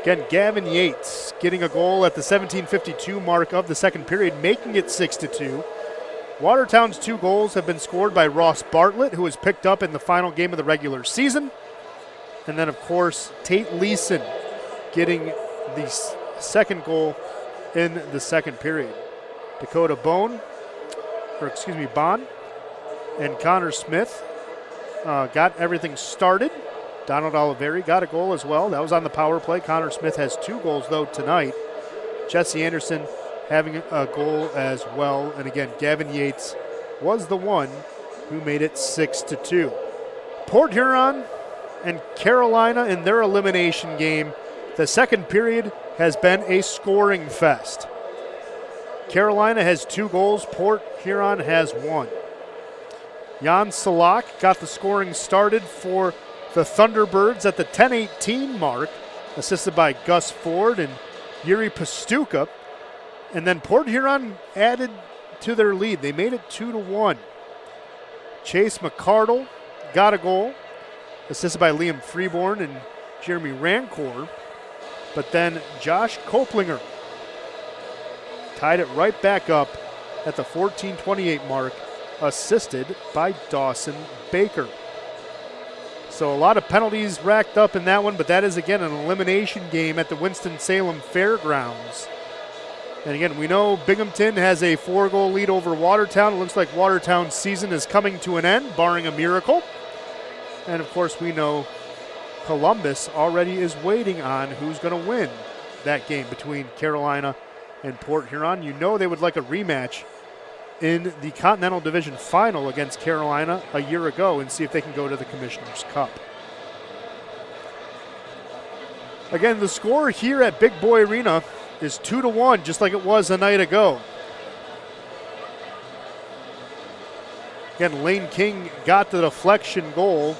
Again, Gavin Yates getting a goal at the 17:52 mark of the second period, making it 6-2. Watertown's 2 goals have been scored by Ross Bartlett, who was picked up in the final game of the regular season. And then, of course, Tate Leeson getting the second goal in the second period. Dakota Bond, and Connor Smith got everything started. Donald Oliveri got a goal as well. That was on the power play. Connor Smith has 2 goals, though, tonight. Jesse Anderson having a goal as well. And again, Gavin Yates was the one who made it 6-2. Port Huron and Carolina in their elimination game. The second period has been a scoring fest. Carolina has 2 goals. Port Huron has 1. Jan Salak got the scoring started for the Thunderbirds at the 10:18 mark, assisted by Gus Ford and Yuri Pastuka. And then Port Huron added to their lead. They made it 2-1. Chase McCardle got a goal, assisted by Liam Freeborn and Jeremy Rancor. But then Josh Koplinger tied it right back up at the 14:28 mark, assisted by Dawson Baker. So a lot of penalties racked up in that one, but that is, again, an elimination game at the Winston-Salem Fairgrounds. And again, we know Binghamton has a 4-goal lead over Watertown. It looks like Watertown's season is coming to an end, barring a miracle. And of course, we know Columbus already is waiting on who's going to win that game between Carolina and Port Huron. You know they would like a rematch in the Continental Division Final against Carolina a year ago and see if they can go to the Commissioner's Cup. Again, the score here at Big Boy Arena is 2-1, just like it was a night ago. Again, Lane King got the deflection goal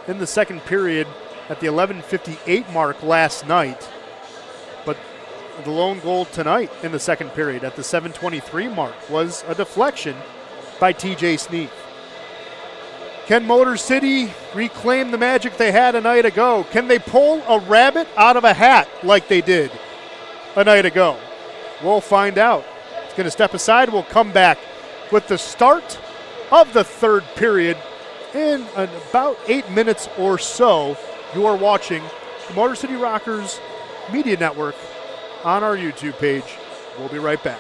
in the second period at the 11:58 mark last night. But the lone goal tonight in the second period at the 7:23 mark was a deflection by TJ Sneef. Can Motor City reclaim the magic they had a night ago? Can they pull a rabbit out of a hat like they did a night ago? We'll find out. It's going to step aside. We'll come back with the start of the third period in about 8 minutes or so. You are watching the Motor City Rockers Media Network on our YouTube page. We'll be right back.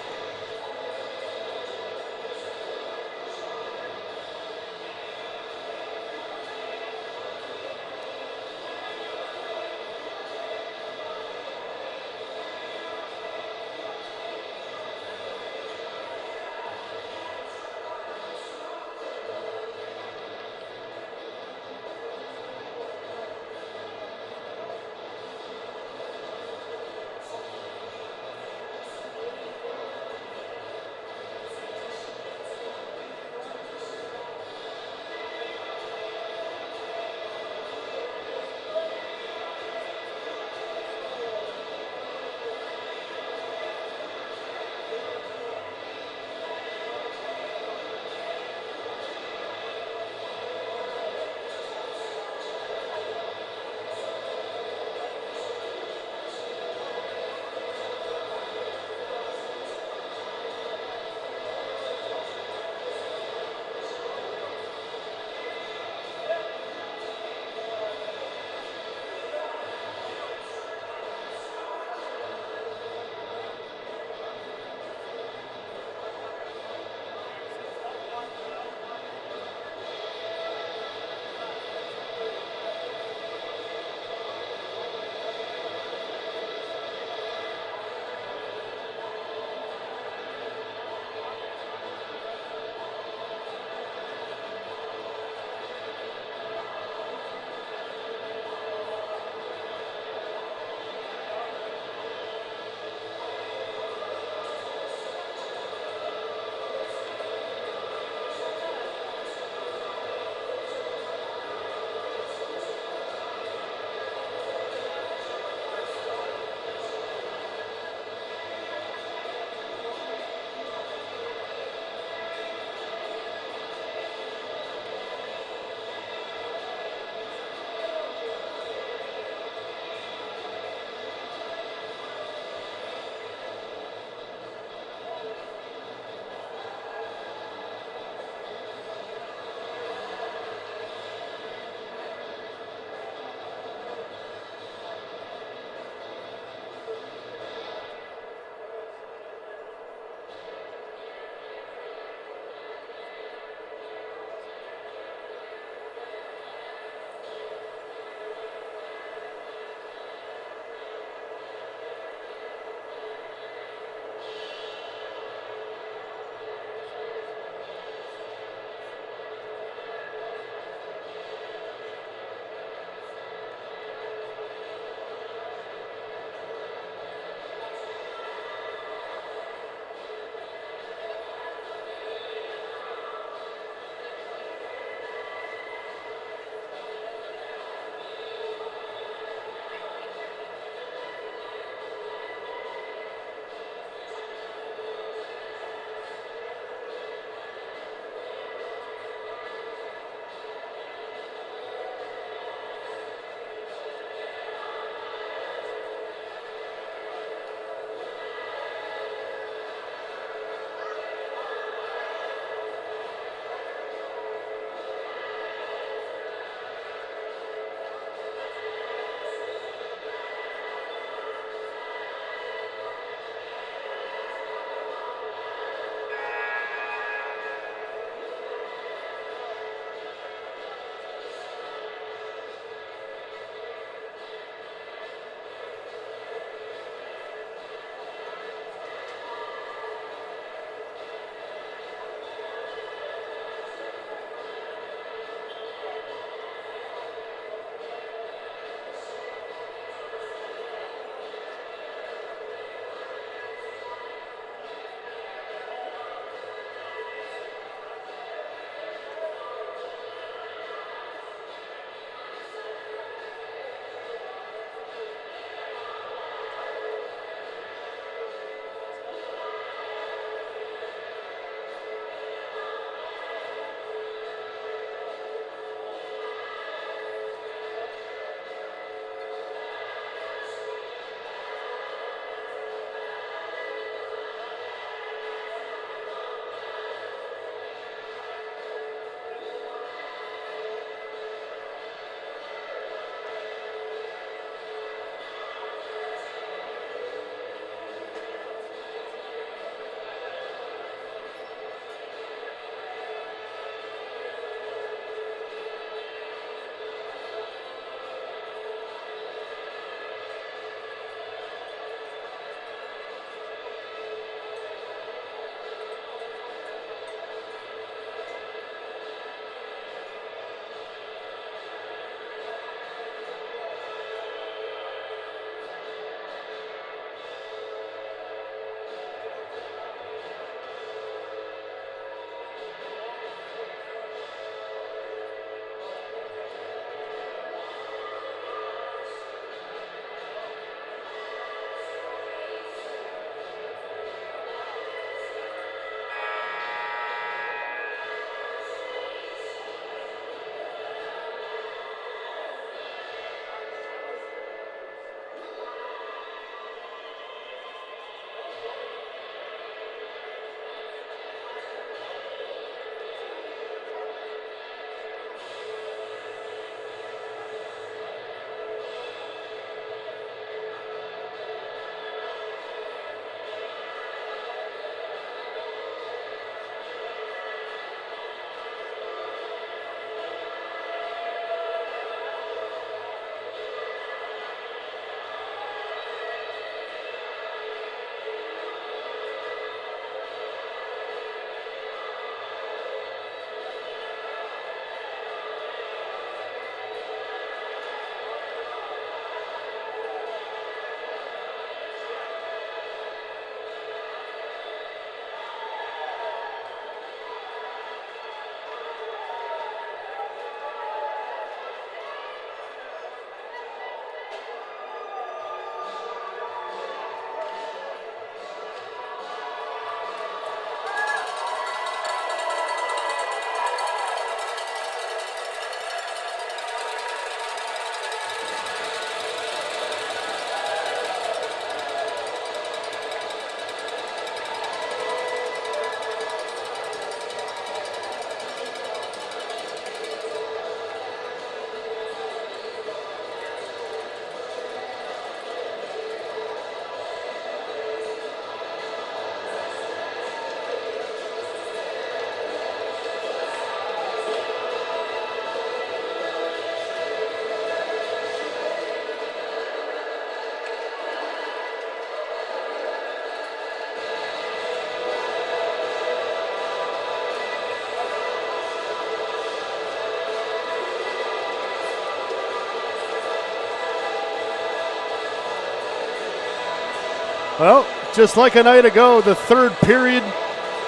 Well, just like a night ago, the third period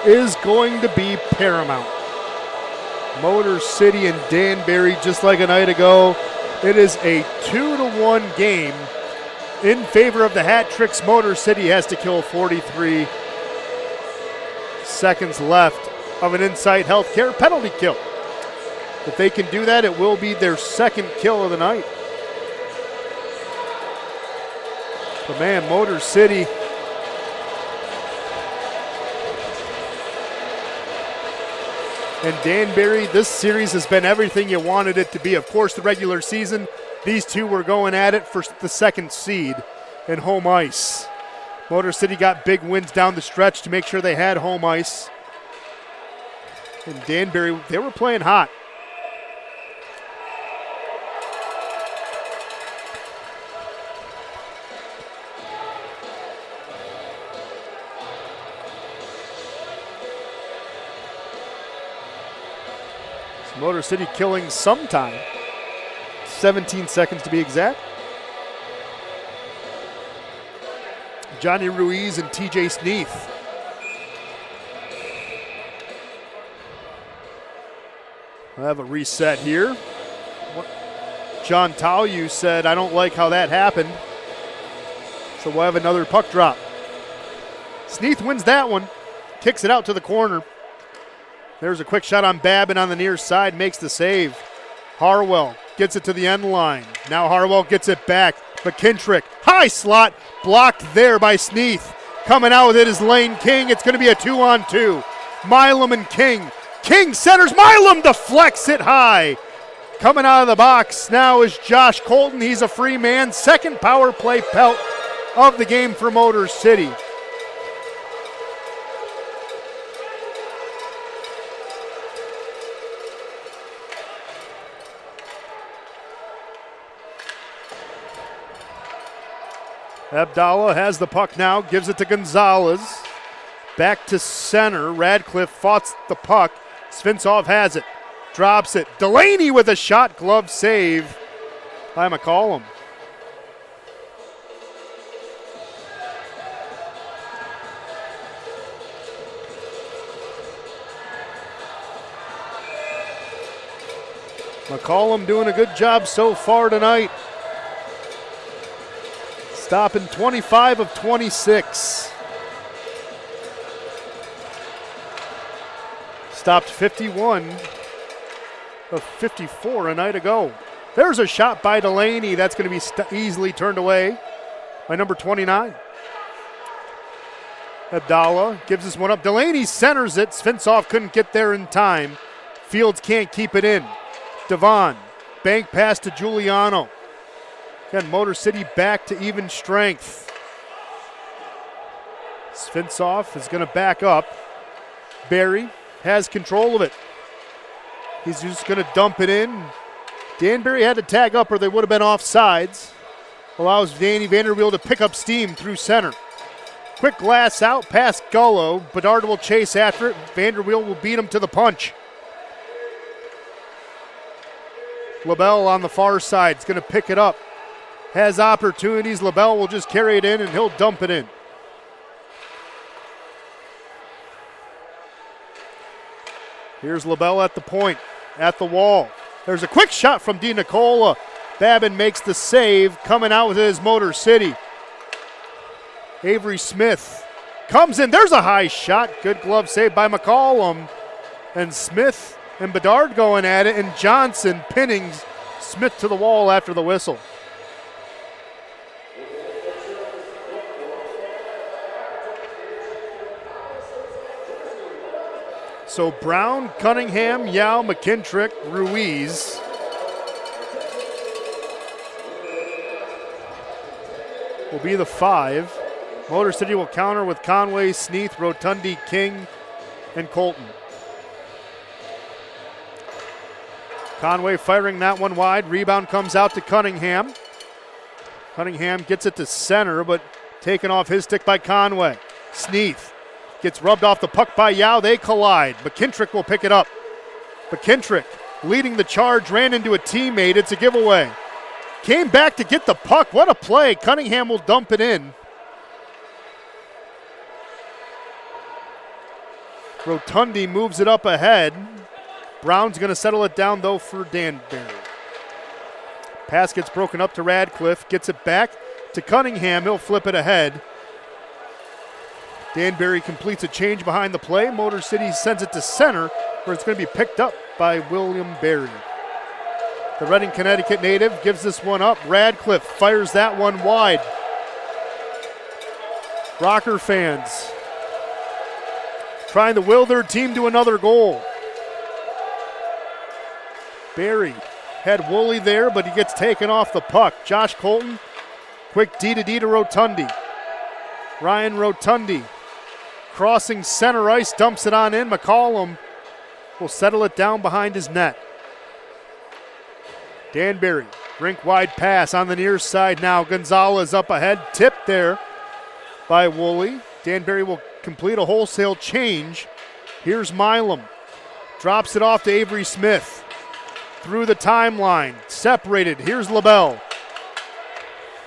is going to be paramount. Motor City and Danbury, just like a night ago, it is a 2-1 game in favor of the Hat Tricks. Motor City has to kill 43 seconds left of an Insight Healthcare penalty kill. If they can do that, it will be their second kill of the night. But man, Motor City and Danbury, this series has been everything you wanted it to be. Of course, the regular season, these two were going at it for the second seed in home ice. Motor City got big wins down the stretch to make sure they had home ice. And Danbury, they were playing hot. Motor City killing some time. 17 seconds to be exact. Johnny Ruiz and TJ Sneath. We'll have a reset here. John Talu said, I don't like how that happened. So we'll have another puck drop. Sneath wins that one. Kicks it out to the corner. There's a quick shot on Babin on the near side, makes the save. Harwell gets it to the end line. Now Harwell gets it back. McKintrick, high slot, blocked there by Sneath. Coming out with it is Lane King. It's going to be a 2-on-2. Milam and King. King centers, Milam deflects it high. Coming out of the box now is Josh Colton. He's a free man. Second power play pelt of the game for Motor City. Abdallah has the puck now, gives it to Gonzalez. Back to center. Radcliffe fought the puck. Svintsev has it. Drops it. Delaney with a shot glove save by McCollum. McCollum doing a good job so far tonight. Stopping 25 of 26. Stopped 51 of 54 a night ago. There's a shot by Delaney. That's going to be easily turned away by number 29. Abdallah gives this one up. Delaney centers it. Svintsev couldn't get there in time. Fields can't keep it in. Devon, bank pass to Giuliano. Again, Motor City back to even strength. Svintsev is going to back up. Barry has control of it. He's just going to dump it in. Danbury had to tag up or they would have been offsides. Allows Danny Vanderweel to pick up steam through center. Quick glass out past Gullo. Bedard will chase after it. Vanderweel will beat him to the punch. LaBelle on the far side is going to pick it up. Has opportunities. LaBelle will just carry it in and he'll dump it in. Here's LaBelle at the point, at the wall. There's a quick shot from Di Nicola. Babin makes the save. Coming out with his Motor City. Avery Smith comes in. There's a high shot. Good glove save by McCollum. And Smith and Bedard going at it. And Johnson pinning Smith to the wall after the whistle. So Brown, Cunningham, Yao, McKintrick, Ruiz. Will be the 5. Motor City will counter with Conway, Sneath, Rotundi, King, and Colton. Conway firing that one wide. Rebound comes out to Cunningham. Cunningham gets it to center, but taken off his stick by Conway. Sneath gets rubbed off the puck by Yao. They collide. McKintrick will pick it up. McKintrick leading the charge, ran into a teammate. It's a giveaway. Came back to get the puck. What a play. Cunningham will dump it in. Rotundi moves it up ahead. Brown's going to settle it down, though, for Danbury. Pass gets broken up to Radcliffe. Gets it back to Cunningham. He'll flip it ahead. Danbury completes a change behind the play. Motor City sends it to center, where it's going to be picked up by William Berry. The Reading, Connecticut native gives this one up. Radcliffe fires that one wide. Rocker fans trying to will their team to another goal. Berry had Woolley there, but he gets taken off the puck. Josh Colton, quick D to Rotundi. Ryan Rotundi crossing center ice, dumps it on in. McCollum will settle it down behind his net. Danbury, rink-wide pass on the near side now. Gonzalez up ahead, tipped there by Woolley. Danbury will complete a wholesale change. Here's Milam. Drops it off to Avery Smith. Through the timeline, separated. Here's LaBelle.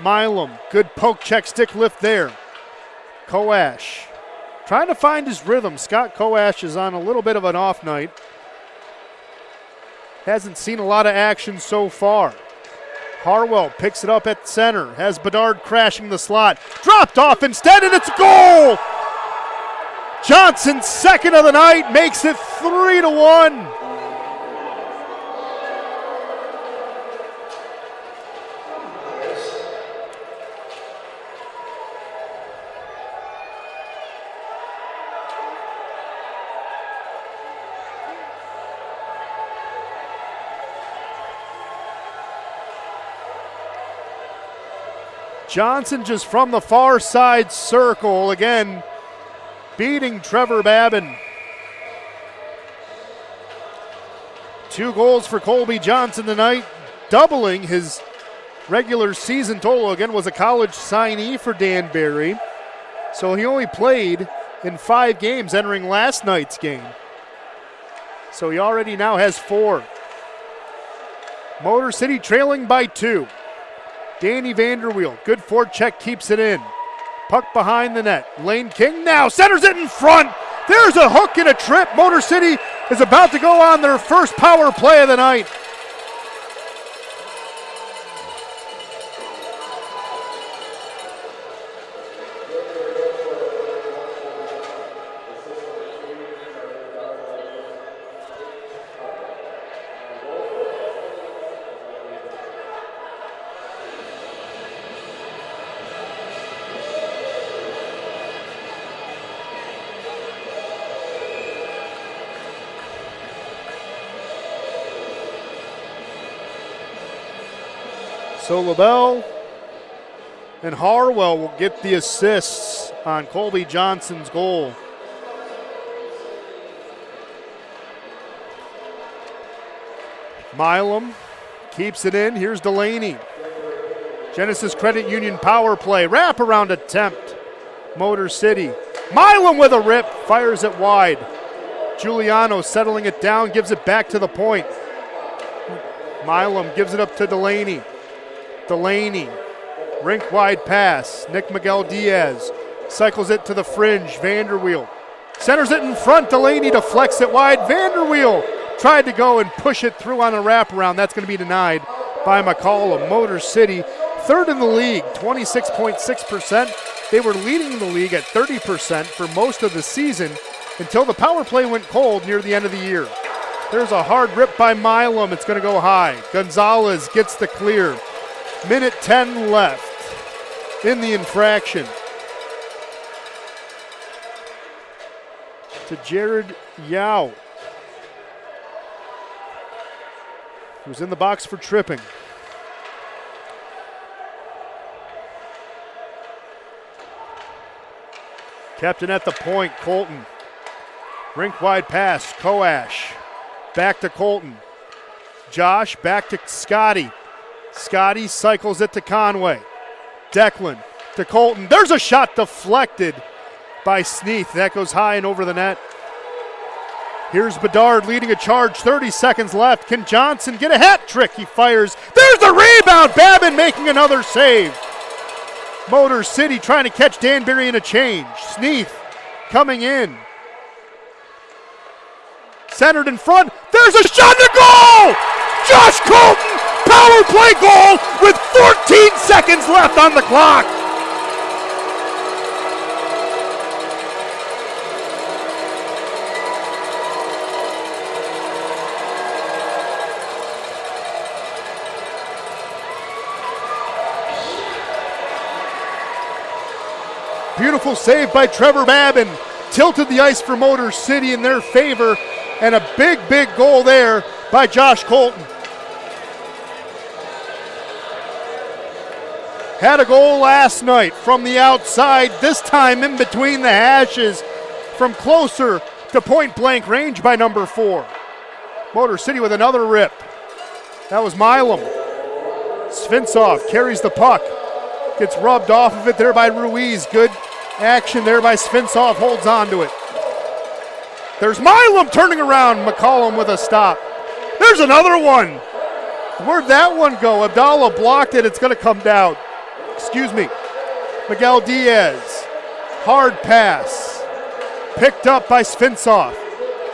Milam, good poke check, stick lift there. Koash trying to find his rhythm. Scott Koash is on a little bit of an off night. Hasn't seen a lot of action so far. Harwell picks it up at center. Has Bedard crashing the slot. Dropped off instead, and it's a goal! Johnson's second of the night makes it 3-1. Johnson just from the far side circle, again, beating Trevor Babin. 2 goals for Colby Johnson tonight, doubling his regular season total. Again, was a college signee for Danbury, so he only played in 5 games entering last night's game. So he already now has 4. Motor City trailing by 2. Danny Vanderweel, good forecheck, keeps it in. Puck behind the net. Lane King now centers it in front. There's a hook and a trip. Motor City is about to go on their first power play of the night. So LaBelle and Harwell will get the assists on Colby Johnson's goal. Milam keeps it in. Here's Delaney. Genesis Credit Union power play. Wraparound attempt. Motor City. Milam with a rip. Fires it wide. Giuliano settling it down. Gives it back to the point. Milam gives it up to Delaney. Delaney, rink wide pass. Nick Miguel Diaz cycles it to the fringe. Vanderweel centers it in front. Delaney deflects it wide. Vanderweel tried to go and push it through on a wraparound. That's going to be denied by McCollum. Motor City, 3rd in the league, 26.6%. They were leading the league at 30% for most of the season until the power play went cold near the end of the year. There's a hard rip by Milam. It's going to go high. Gonzalez gets the clear. Minute 10 left in the infraction. To Jared Yao, who's in the box for tripping. Captain at the point, Colton. Rink wide pass, Koash. Back to Colton. Josh, back to Scotty. Scotty cycles it to Conway. Declan to Colton. There's a shot deflected by Sneath. That goes high and over the net. Here's Bedard leading a charge. 30 seconds left. Can Johnson get a hat trick? He fires. There's the rebound. Babin making another save. Motor City trying to catch Danbury in a change. Sneath coming in. centered in front. There's a shot to goal! Josh Colton, power play goal with 14 seconds left on the clock. Beautiful save by Trevor Babin. Tilted the ice for Motor City in their favor. And a big, big goal there by Josh Colton. Had a goal last night from the outside, this time in between the hashes from closer to point blank range by number 4. Motor City with another rip. That was Milam. Svinsov carries the puck. Gets rubbed off of it there by Ruiz. Good action there by Svinsov, holds on to it. There's Milam turning around, McCollum with a stop. There's another one. Where'd that one go? Abdallah blocked it, it's gonna come down. Excuse me. Miguel Diaz, hard pass. Picked up by Svinsov.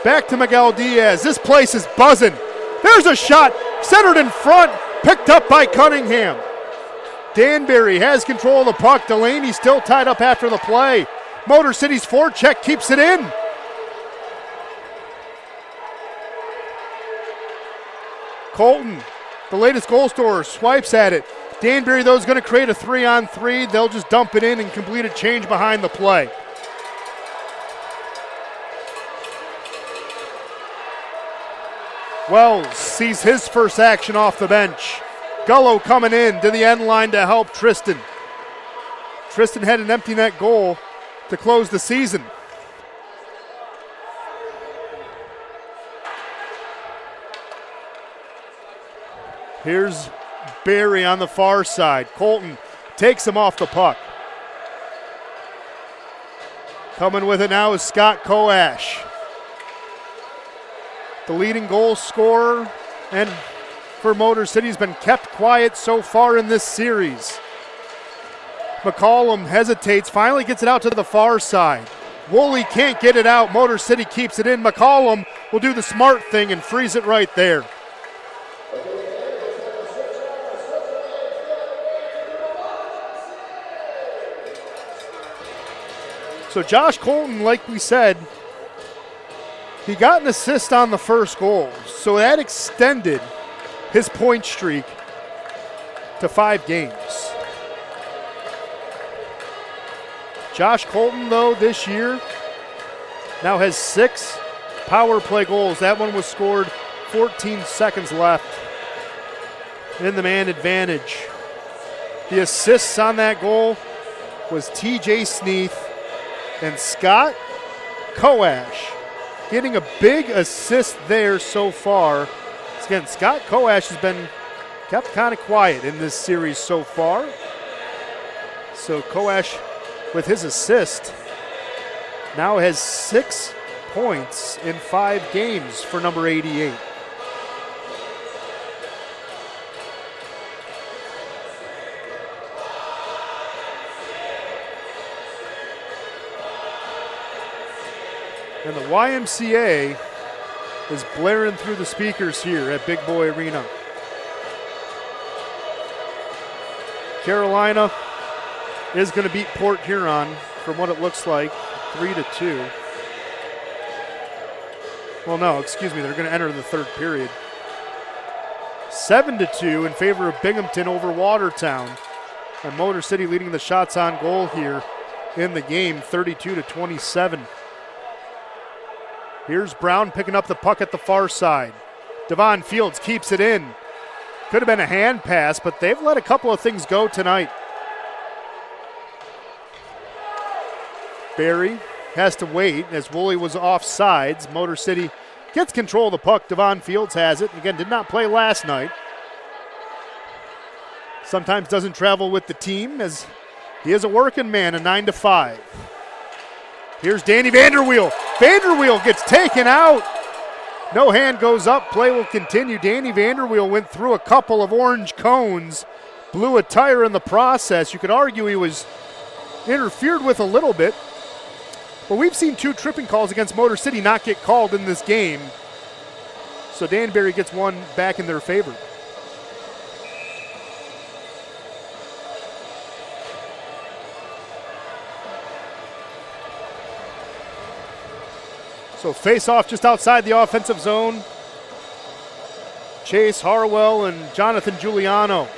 Back to Miguel Diaz, this place is buzzing. There's a shot, centered in front, picked up by Cunningham. Danbury has control of the puck. Delaney still tied up after the play. Motor City's forecheck keeps it in. Colton, the latest goal scorer, swipes at it. Danbury, though, is going to create a 3-on-3. They'll just dump it in and complete a change behind the play. Wells sees his first action off the bench. Gullo coming in to the end line to help Tristan. Tristan had an empty net goal to close the season. Here's Barry on the far side. Colton takes him off the puck. Coming with it now is Scott Koash. The leading goal scorer and for Motor City has been kept quiet so far in this series. McCollum hesitates, finally gets it out to the far side. Woolley can't get it out. Motor City keeps it in. McCollum will do the smart thing and freeze it right there. So Josh Colton, like we said, he got an assist on the first goal. So that extended his point streak to 5 games. Josh Colton, though, this year now has 6 power play goals. That one was scored 14 seconds left in the man advantage. The assists on that goal was TJ Sneath and Scott Koash, getting a big assist there so far. Again, Scott Koash has been kept kind of quiet in this series so far. So Koash, with his assist, now has 6 points in 5 games for number 88. And the YMCA is blaring through the speakers here at Big Boy Arena. Carolina is going to beat Port Huron from what it looks like, 3-2. Well, no, excuse me, they're going to enter the third period. 7-2 in favor of Binghamton over Watertown. And Motor City leading the shots on goal here in the game, 32-27. Here's Brown picking up the puck at the far side. Devon Fields keeps it in. Could have been a hand pass, but they've let a couple of things go tonight. Barry has to wait as Woolley was off sides. Motor City gets control of the puck. Devon Fields has it. Again, did not play last night. Sometimes doesn't travel with the team as he is a working man, a 9-5. Here's Danny Vanderweel. Vanderweel gets taken out. No hand goes up. Play will continue. Danny Vanderweel went through a couple of orange cones, blew a tire in the process. You could argue he was interfered with a little bit. But we've seen 2 tripping calls against Motor City not get called in this game. So Danbury gets one back in their favor. So face-off just outside the offensive zone. Chase Harwell and Jonathan Giuliano.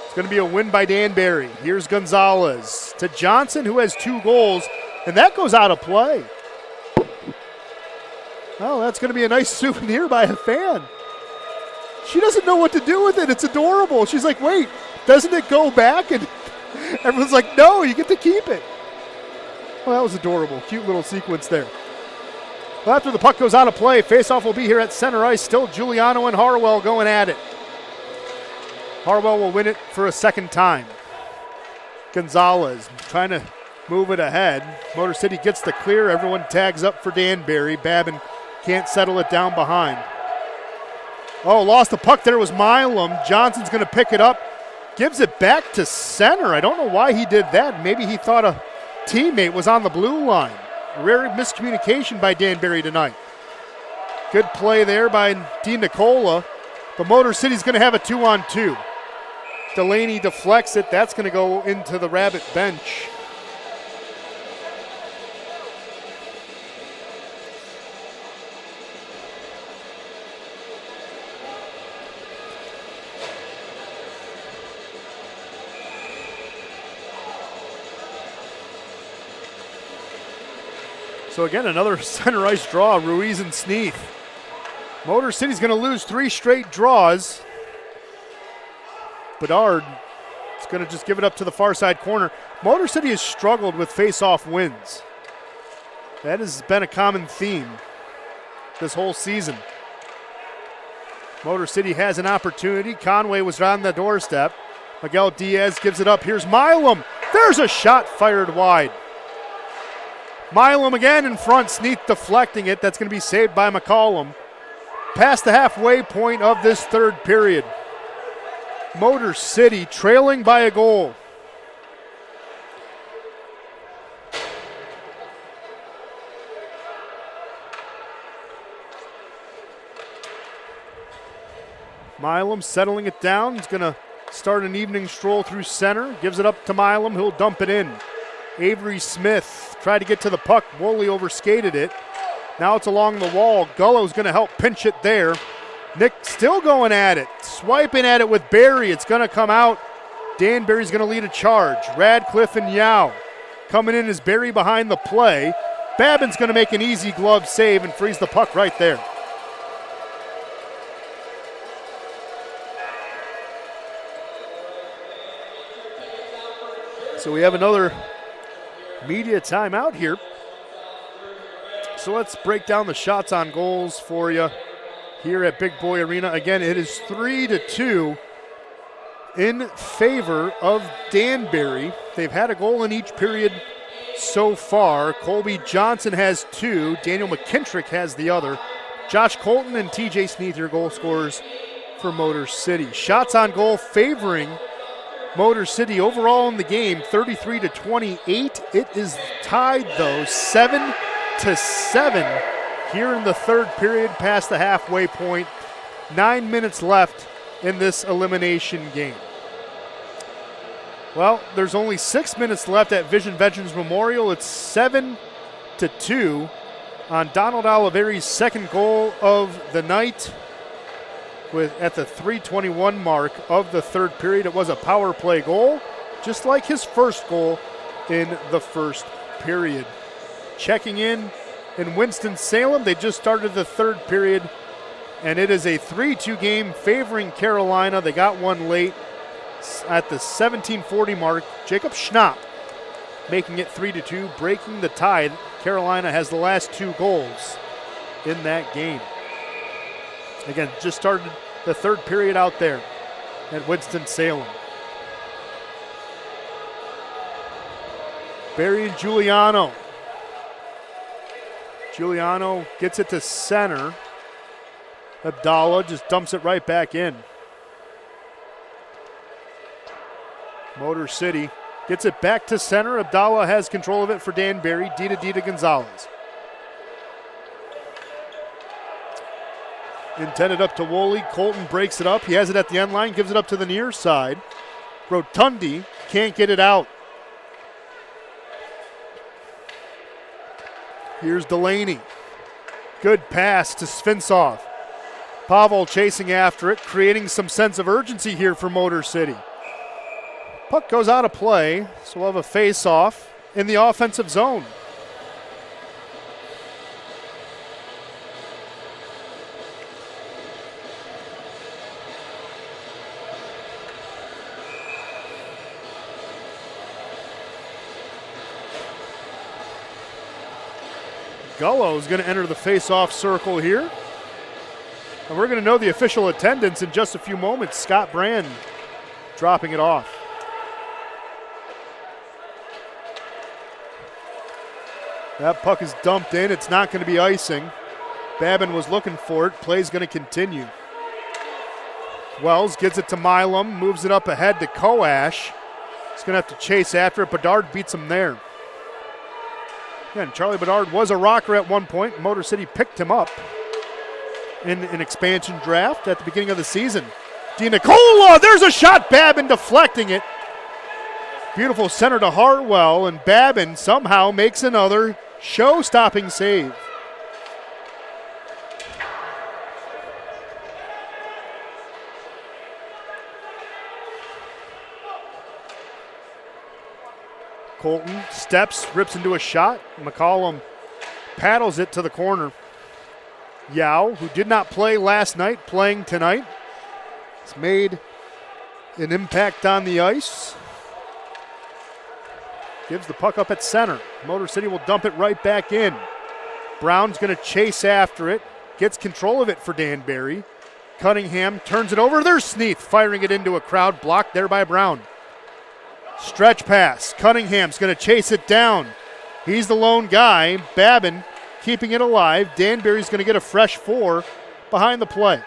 It's going to be a win by Danbury. Here's Gonzalez to Johnson, who has 2 goals, and that goes out of play. Oh, that's going to be a nice souvenir by a fan. She doesn't know what to do with it. It's adorable. She's like, wait, doesn't it go back? And everyone's like, no, you get to keep it. Well, that was adorable. Cute little sequence there. Well, after the puck goes out of play, faceoff will be here at center ice. Still Giuliano and Harwell going at it. Harwell will win it for a second time. Gonzalez trying to move it ahead. Motor City gets the clear. Everyone tags up for Danbury. Babin can't settle it down behind. Oh, lost the puck there was Milam. Johnson's going to pick it up. Gives it back to center. I don't know why he did that. Maybe he thought a teammate was on the blue line. Rare miscommunication by Danbury tonight. Good play there by Dean Nicola. But Motor City's going to have a 2-on-2. Delaney deflects it. That's going to go into the Rabbit bench. So again, another center ice draw, Ruiz and Sneath. Motor City's going to lose 3 straight draws. Bedard is going to just give it up to the far side corner. Motor City has struggled with face-off wins. That has been a common theme this whole season. Motor City has an opportunity. Conway was on the doorstep. Miguel Diaz gives it up. Here's Milam. There's a shot fired wide. Milam again in front. Sneath deflecting it. That's going to be saved by McCollum. Past the halfway point of this third period. Motor City trailing by a goal. Milam settling it down. He's going to start an evening stroll through center. Gives it up to Milam. He'll dump it in. Avery Smith tried to get to the puck. Woolley overskated it. Now it's along the wall. Gullo's going to help pinch it there. Nick still going at it. Swiping at it with Barry. It's going to come out. Danbury's going to lead a charge. Radcliffe and Yao. Coming in is Barry behind the play. Babin's going to make an easy glove save and freeze the puck right there. So we have another media timeout here. So let's break down the shots on goals for you here at Big Boy Arena. Again, it is 3-2 in favor of Danbury. They've had a goal in each period so far. Colby Johnson has 2. Daniel McKintrick has the other. Josh Colton and TJ Sneath, your goal scorers for Motor City. Shots on goal favoring Motor City overall in the game, 33-28. It is tied, though, 7-7 here in the third period past the halfway point. 9 minutes left in this elimination game. Well, there's only 6 minutes left at Vision Veterans Memorial. It's 7-2 on Donald Oliveri's second goal of the night. At the 3:21 mark of the third period. It was a power play goal, just like his first goal in the first period. Checking in Winston-Salem, they just started the third period, and it is a 3-2 game favoring Carolina. They got one late at the 17:40 mark. Jacob Schnapp making it 3-2, breaking the tie. Carolina has the last 2 goals in that game. Again, just started the third period out there at Winston-Salem. Barry and Giuliano. Giuliano gets it to center. Abdallah just dumps it right back in. Motor City gets it back to center. Abdallah has control of it for Danbury. D to Gonzalez. Intended up to Woolley. Colton breaks it up. He has it at the end line, gives it up to the near side. Rotundi can't get it out. Here's Delaney. Good pass to Svinsov. Pavel chasing after it, creating some sense of urgency here for Motor City. Puck goes out of play, so we'll have a face-off in the offensive zone. Gullo is going to enter the face-off circle here. And we're going to know the official attendance in just a few moments. Scott Brand dropping it off. That puck is dumped in. It's not going to be icing. Babin was looking for it. Play's going to continue. Wells gets it to Milam, moves it up ahead to Koash. He's going to have to chase after it. Bedard beats him there. Again, Charlie Bedard was a rocker at one point. Motor City picked him up in an expansion draft at the beginning of the season. DiNicola, there's a shot. Babin deflecting it. Beautiful center to Hartwell, and Babin somehow makes another show-stopping save. Colton steps, rips into a shot. McCollum paddles it to the corner. Yao, who did not play last night, playing tonight, has made an impact on the ice. Gives the puck up at center. Motor City will dump it right back in. Brown's going to chase after it. Gets control of it for Danbury. Cunningham turns it over. There's Sneath firing it into a crowd. Blocked there by Brown. Stretch pass. Cunningham's going to chase it down. He's the lone guy. Babin keeping it alive. Danbury's going to get a fresh 4 behind the play.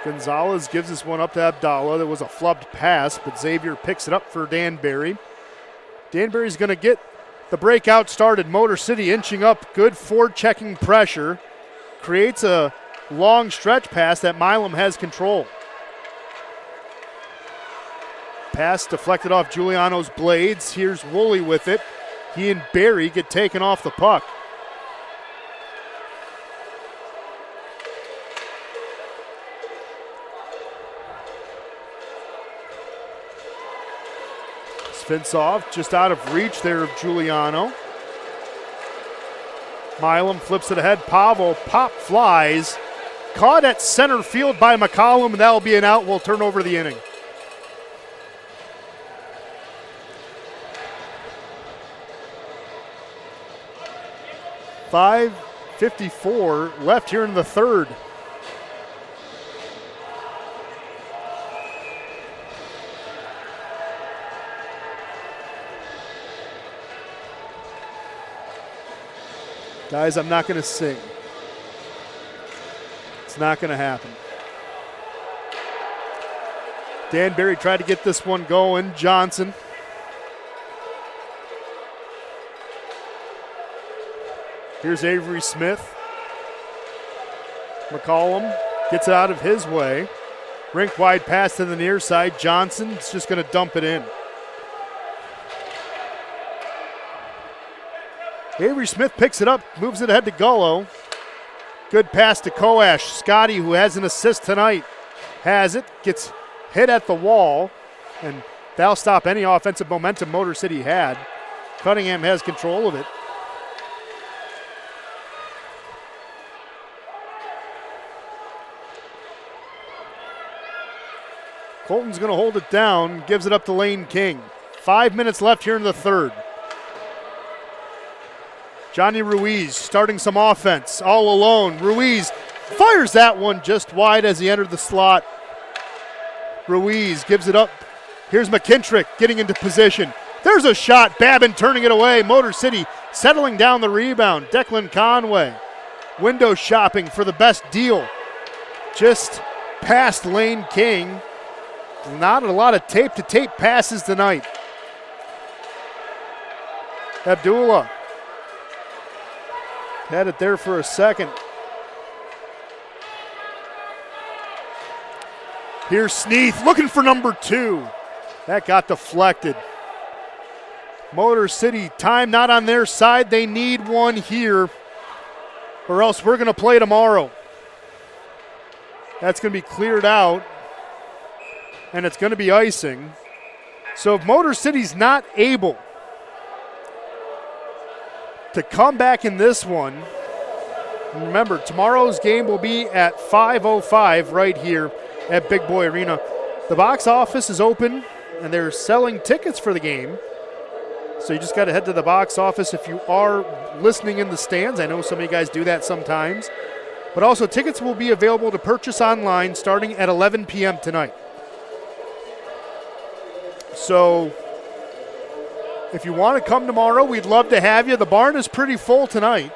Gonzalez gives this one up to Abdallah. There was a flubbed pass, but Xavier picks it up for Danbury. Danbury's going to get the breakout started. Motor City inching up. Good forechecking pressure. Creates a long stretch pass that Milam has control. Pass deflected off Giuliano's blades. Here's Woolley with it. He and Barry get taken off the puck. Svinsov just out of reach there of Giuliano. Milam flips it ahead. Pavel pop flies. Caught at center field by McCollum, and that'll be an out. We'll turn over the inning. .554 left here in the third. Guys, I'm not going to sing. It's not going to happen. Danbury tried to get this one going. Johnson. Here's Avery Smith. McCollum gets it out of his way. Rink wide pass to the near side. Johnson's just going to dump it in. Avery Smith picks it up, moves it ahead to Gullo. Good pass to Koash. Scotty, who has an assist tonight, has it, gets hit at the wall, and that'll stop any offensive momentum Motor City had. Cunningham has control of it. Colton's going to hold it down, gives it up to Lane King. 5 minutes left here in the third. Johnny Ruiz starting some offense, all alone. Ruiz fires that one just wide as he entered the slot. Ruiz gives it up. Here's McKintrick getting into position. There's a shot. Babin turning it away. Motor City settling down the rebound. Declan Conway window shopping for the best deal. Just past Lane King. Not a lot of tape-to-tape passes tonight. Abdullah had it there for a second. Here's Sneath looking for number 2. That got deflected. Motor City, time not on their side. They need one here, or else we're going to play tomorrow. That's going to be cleared out, and it's going to be icing. So if Motor City's not able to come back in this one, remember, tomorrow's game will be at 5:05 right here at Big Boy Arena. The box office is open, and they're selling tickets for the game. So you just got to head to the box office if you are listening in the stands. I know some of you guys do that sometimes. But also, tickets will be available to purchase online starting at 11 p.m. tonight. So if you want to come tomorrow, we'd love to have you. The barn is pretty full tonight.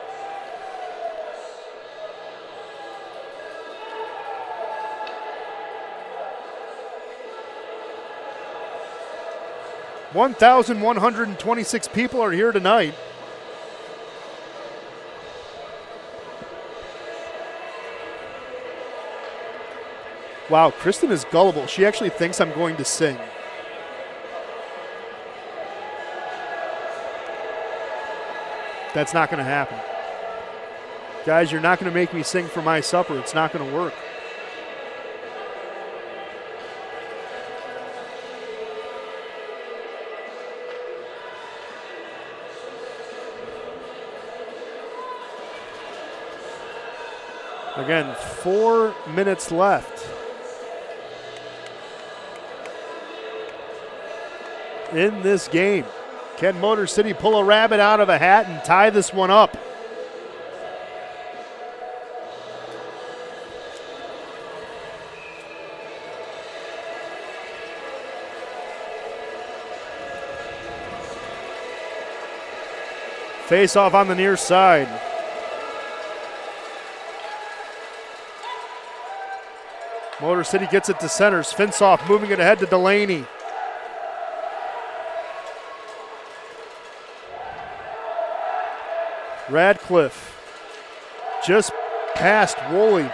$1,126 people are here tonight. Wow, Kristen is gullible. She actually thinks I'm going to sing. That's not going to happen. Guys, you're not going to make me sing for my supper. It's not going to work. Again, 4 minutes left in this game. Can Motor City pull a rabbit out of a hat and tie this one up? Face off on the near side. Motor City gets it to center. Finsoff moving it ahead to Delaney. Radcliffe just past Woolley.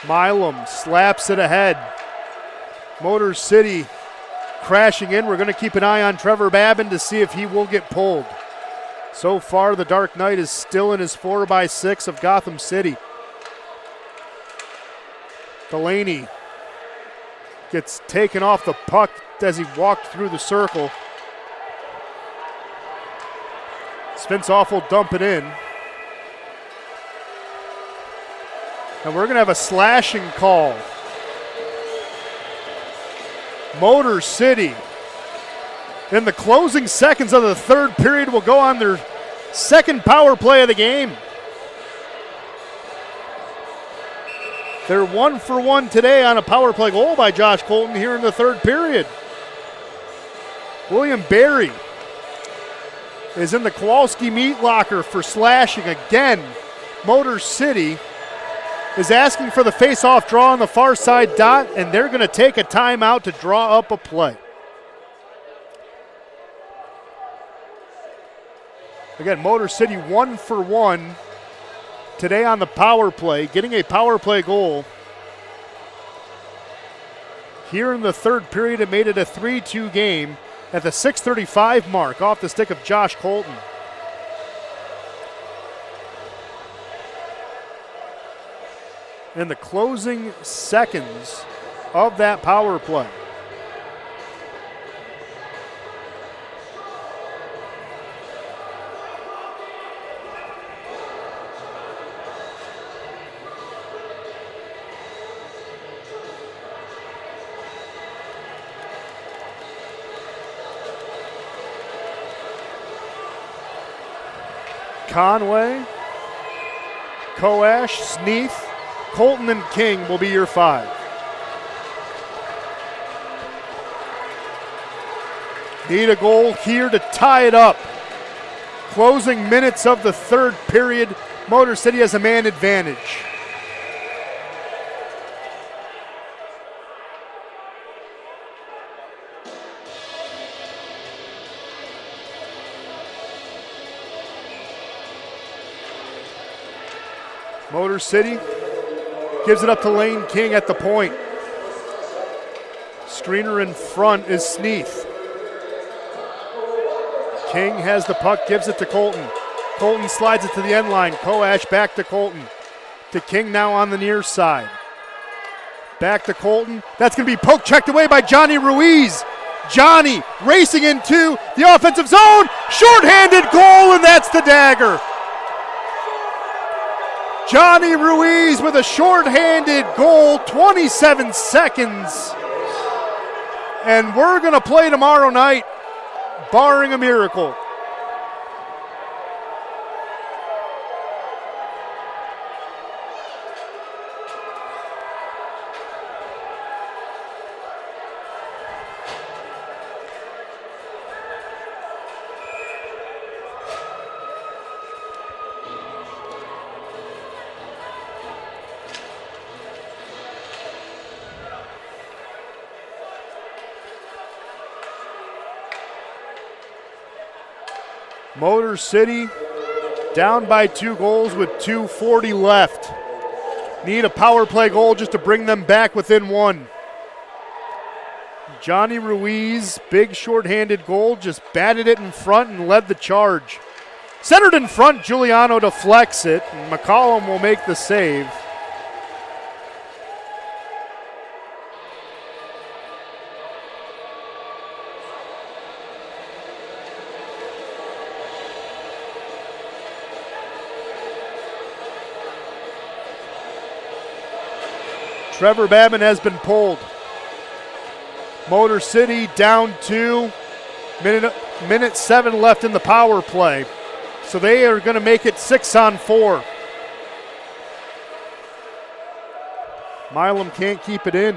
Milam slaps it ahead. Motor City crashing in. We're going to keep an eye on Trevor Babin to see if he will get pulled. So far, the Dark Knight is still in his 4x6 of Gotham City. Delaney gets taken off the puck as he walked through the circle. Spinsoff will dump it in. And we're going to have a slashing call. Motor City, in the closing seconds of the third period, will go on their second power play of the game. They're 1 for 1 today on a power play goal by Josh Colton here in the third period. William Berry is in the Kowalski meat locker for slashing again. Motor City is asking for the face-off draw on the far side dot, and they're going to take a timeout to draw up a play. Again, Motor City 1 for 1 today on the power play, getting a power play goal. Here in the third period, it made it a 3-2 game at the 6:35 mark off the stick of Josh Colton. In the closing seconds of that power play. Conway, Koash, Sneath, Colton, and King will be your 5. Need a goal here to tie it up. Closing minutes of the third period. Motor City has a man advantage. Motor City gives it up to Lane King at the point. Screener in front is Sneath. King has the puck, gives it to Colton. Colton slides it to the end line. Koash back to Colton. To King now on the near side. Back to Colton. That's going to be poke checked away by Johnny Ruiz. Johnny racing into the offensive zone. Shorthanded goal, and that's the dagger. Johnny Ruiz with a shorthanded goal, 27 seconds. And we're going to play tomorrow night, barring a miracle. Motor City down by 2 goals with 2:40 left. Need a power play goal just to bring them back within 1. Johnny Ruiz, big shorthanded goal, just batted it in front and led the charge. Centered in front, Giuliano deflects it, and McCollum will make the save. Trevor Babin has been pulled. Motor City down 2. Minute 7 left in the power play. So they are going to make it 6-on-4. Milam can't keep it in.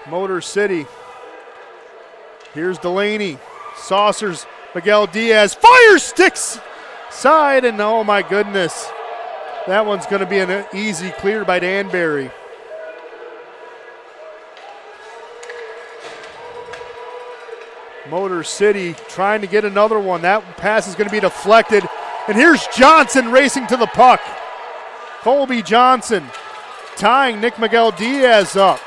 Motor City. Here's Delaney. Saucers. Miguel Diaz. Fire sticks side, and oh my goodness. That one's going to be an easy clear by Danbury. Motor City trying to get another one. That pass is going to be deflected. And here's Johnson racing to the puck. Colby Johnson tying Nick Miguel Diaz up.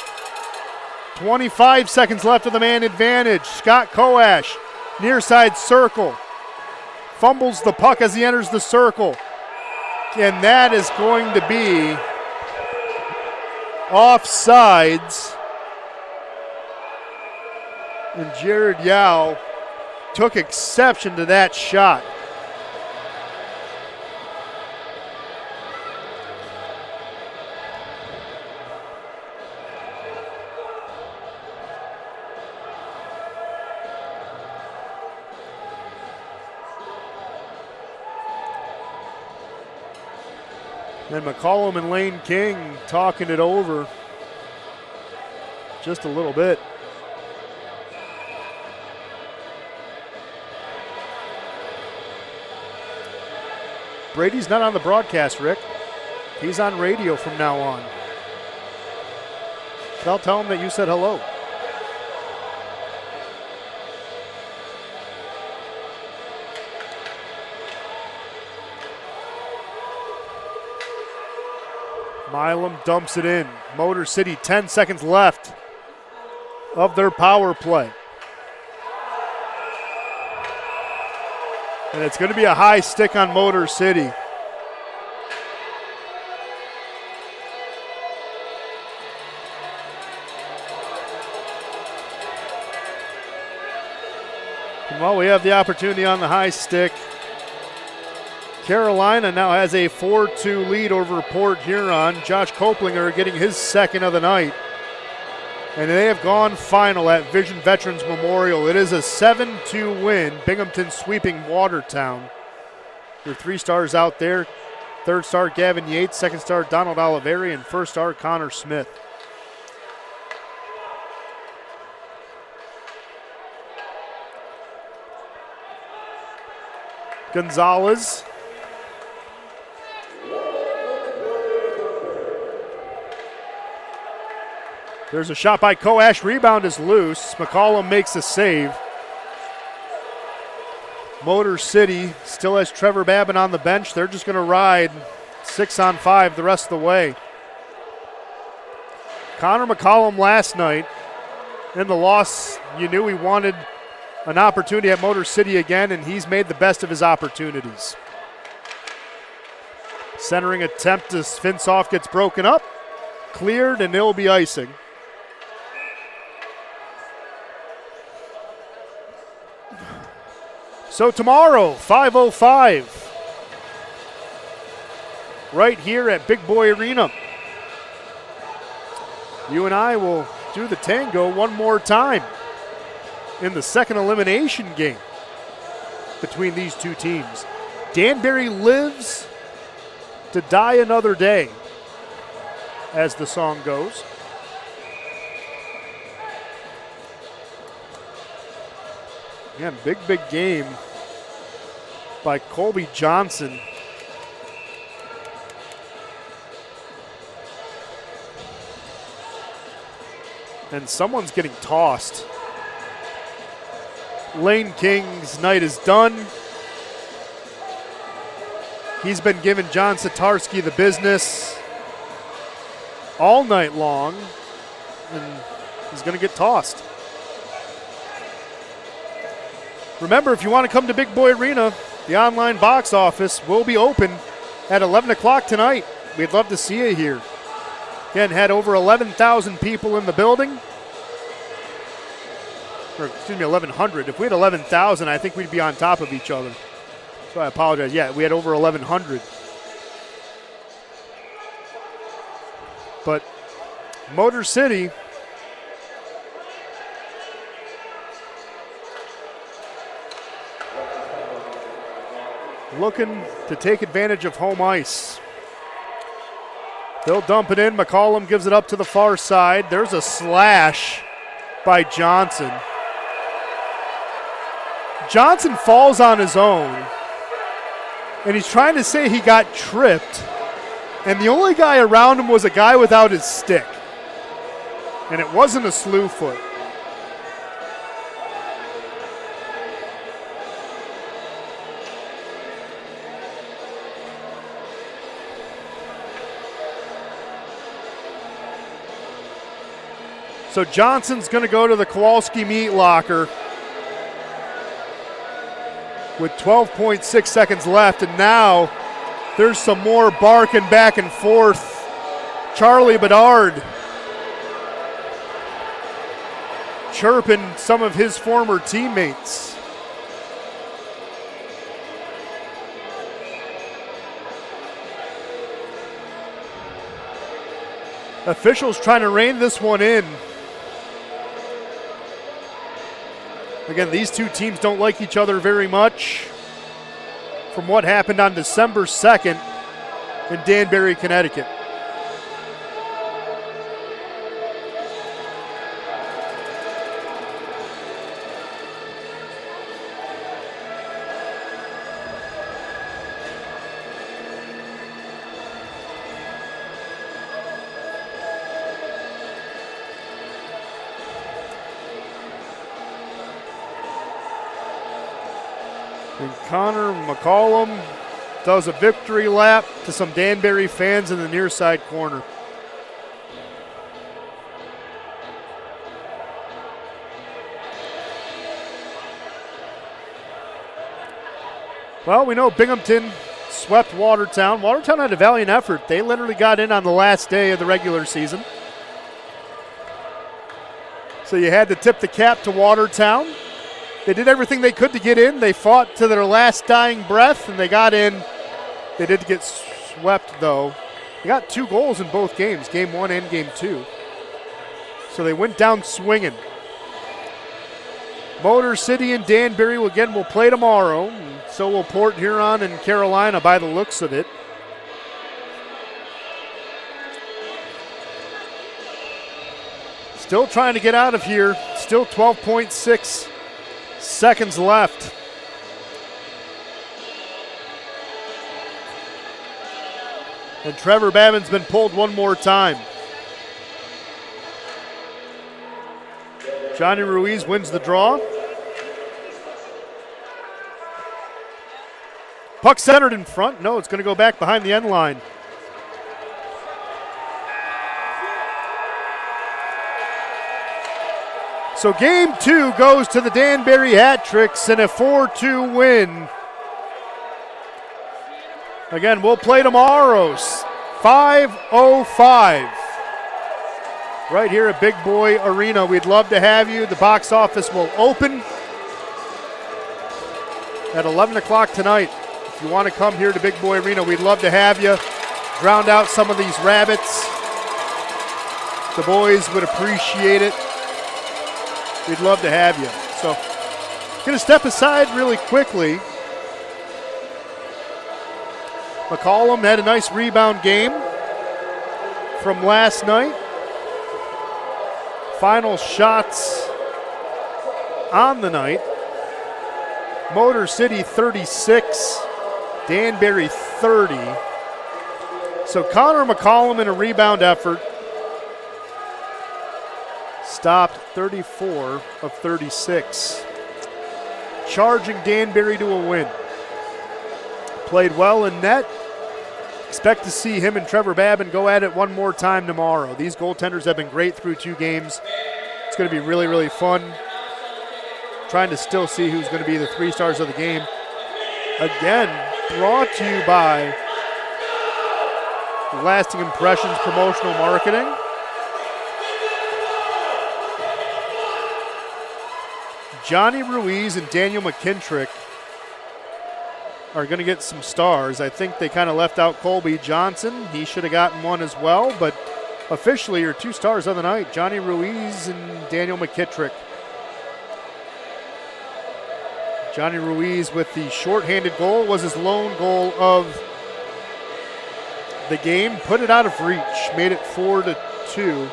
25 seconds left of the man advantage. Scott Koash, near side circle. Fumbles the puck as he enters the circle. And that is going to be offsides. And Jared Yao took exception to that shot. And McCollum and Lane King talking it over just a little bit. Brady's not on the broadcast, Rick. He's on radio from now on. But I'll tell him that you said hello. Milam dumps it in. Motor City, 10 seconds left of their power play. And it's going to be a high stick on Motor City. And while we have the opportunity on the high stick, Carolina now has a 4-2 lead over Port Huron. Josh Koplinger getting his second of the night. And they have gone final at Vision Veterans Memorial. It is a 7-2 win. Binghamton sweeping Watertown. Your 3 stars out there. 3rd star Gavin Yates, 2nd star Donald Oliveri, and 1st star Connor Smith. Gonzalez. There's a shot by Koash. Rebound is loose. McCollum makes a save. Motor City still has Trevor Babin on the bench. They're just going to ride 6-on-5 the rest of the way. Connor McCollum last night in the loss, you knew he wanted an opportunity at Motor City again, and he's made the best of his opportunities. Centering attempt to Finsoff gets broken up, cleared, and it'll be icing. So tomorrow, 5:05, right here at Big Boy Arena. You and I will do the tango one more time in the second elimination game between these two teams. Danbury lives to die another day, as the song goes. Again, big game by Colby Johnson. And someone's getting tossed. Lane King's night is done. He's been giving John Satarski the business all night long, and he's going to get tossed. Remember, if you want to come to Big Boy Arena, the online box office will be open at 11 o'clock tonight. We'd love to see you here. Again, had over 11,000 people in the building. Or, excuse me, 1,100. If we had 11,000, I think we'd be on top of each other. So I apologize. Yeah, we had over 1,100. But Motor City looking to take advantage of home ice. They'll dump it in. McCollum gives it up to the far side. There's a slash by Johnson. Johnson falls on his own, and he's trying to say he got tripped, and the only guy around him was a guy without his stick, and it wasn't a slew foot. So Johnson's going to go to the Kowalski meat locker with 12.6 seconds left, and now there's some more barking back and forth. Charlie Bedard chirping some of his former teammates. Officials trying to rein this one in. Again, these two teams don't like each other very much from what happened on December 2nd in Danbury, Connecticut. And Connor McCollum does a victory lap to some Danbury fans in the near side corner. Well, we know Binghamton swept Watertown. Watertown had a valiant effort. They literally got in on the last day of the regular season. So you had to tip the cap to Watertown. They did everything they could to get in. They fought to their last dying breath, and they got in. They did get swept, though. They got 2 goals in both games, Game 1 and Game 2. So they went down swinging. Motor City and Danbury will play tomorrow, and so will Port Huron and Carolina by the looks of it. Still trying to get out of here. Still 12.6 seconds left. And Trevor Babin's been pulled one more time. Johnny Ruiz wins the draw. Puck centered in front. No, it's going to go back behind the end line. So game 2 goes to the Danbury Hat Tricks in a 4-2 win. Again, we'll play tomorrow, 5:05. Right here at Big Boy Arena. We'd love to have you. The box office will open at 11 o'clock tonight. If you want to come here to Big Boy Arena, we'd love to have you. Drown out some of these rabbits. The boys would appreciate it. We'd love to have you. So, going to step aside really quickly. McCollum had a nice rebound game from last night. Final shots on the night. Motor City 36, Danbury 30. So Connor McCollum in a rebound effort stopped 34 of 36. Charging Danbury to a win. Played well in net. Expect to see him and Trevor Babin go at it one more time tomorrow. These goaltenders have been great through 2 games. It's going to be really, really fun. Trying to still see who's going to be the 3 stars of the game. Again, brought to you by Lasting Impressions Promotional Marketing. Johnny Ruiz and Daniel McKintrick are going to get some stars. I think they kind of left out Colby Johnson. He should have gotten one as well, but officially your 2 stars of the night, Johnny Ruiz and Daniel McKittrick. Johnny Ruiz with the shorthanded goal was his lone goal of the game. Put it out of reach, made it 4-2.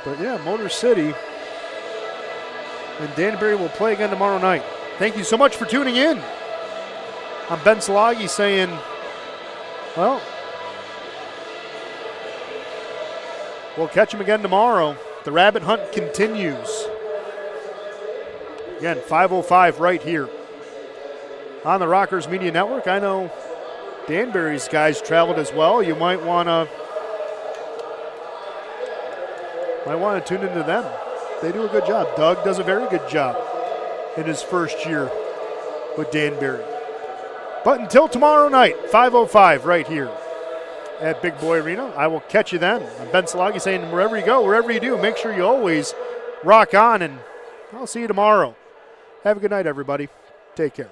But yeah, Motor City and Danbury will play again tomorrow night. Thank you so much for tuning in. I'm Ben Salagi saying, well, we'll catch him again tomorrow. The rabbit hunt continues. Again, 5:05 right here on the Rockers Media Network. I know Danbury's guys traveled as well. You might want to tune into them. They do a good job. Doug does a very good job in his first year with Danbury. But until tomorrow night, 5:05 right here at Big Boy Arena. I will catch you then. I'm Ben Salagi saying wherever you go, wherever you do, make sure you always rock on, and I'll see you tomorrow. Have a good night, everybody. Take care.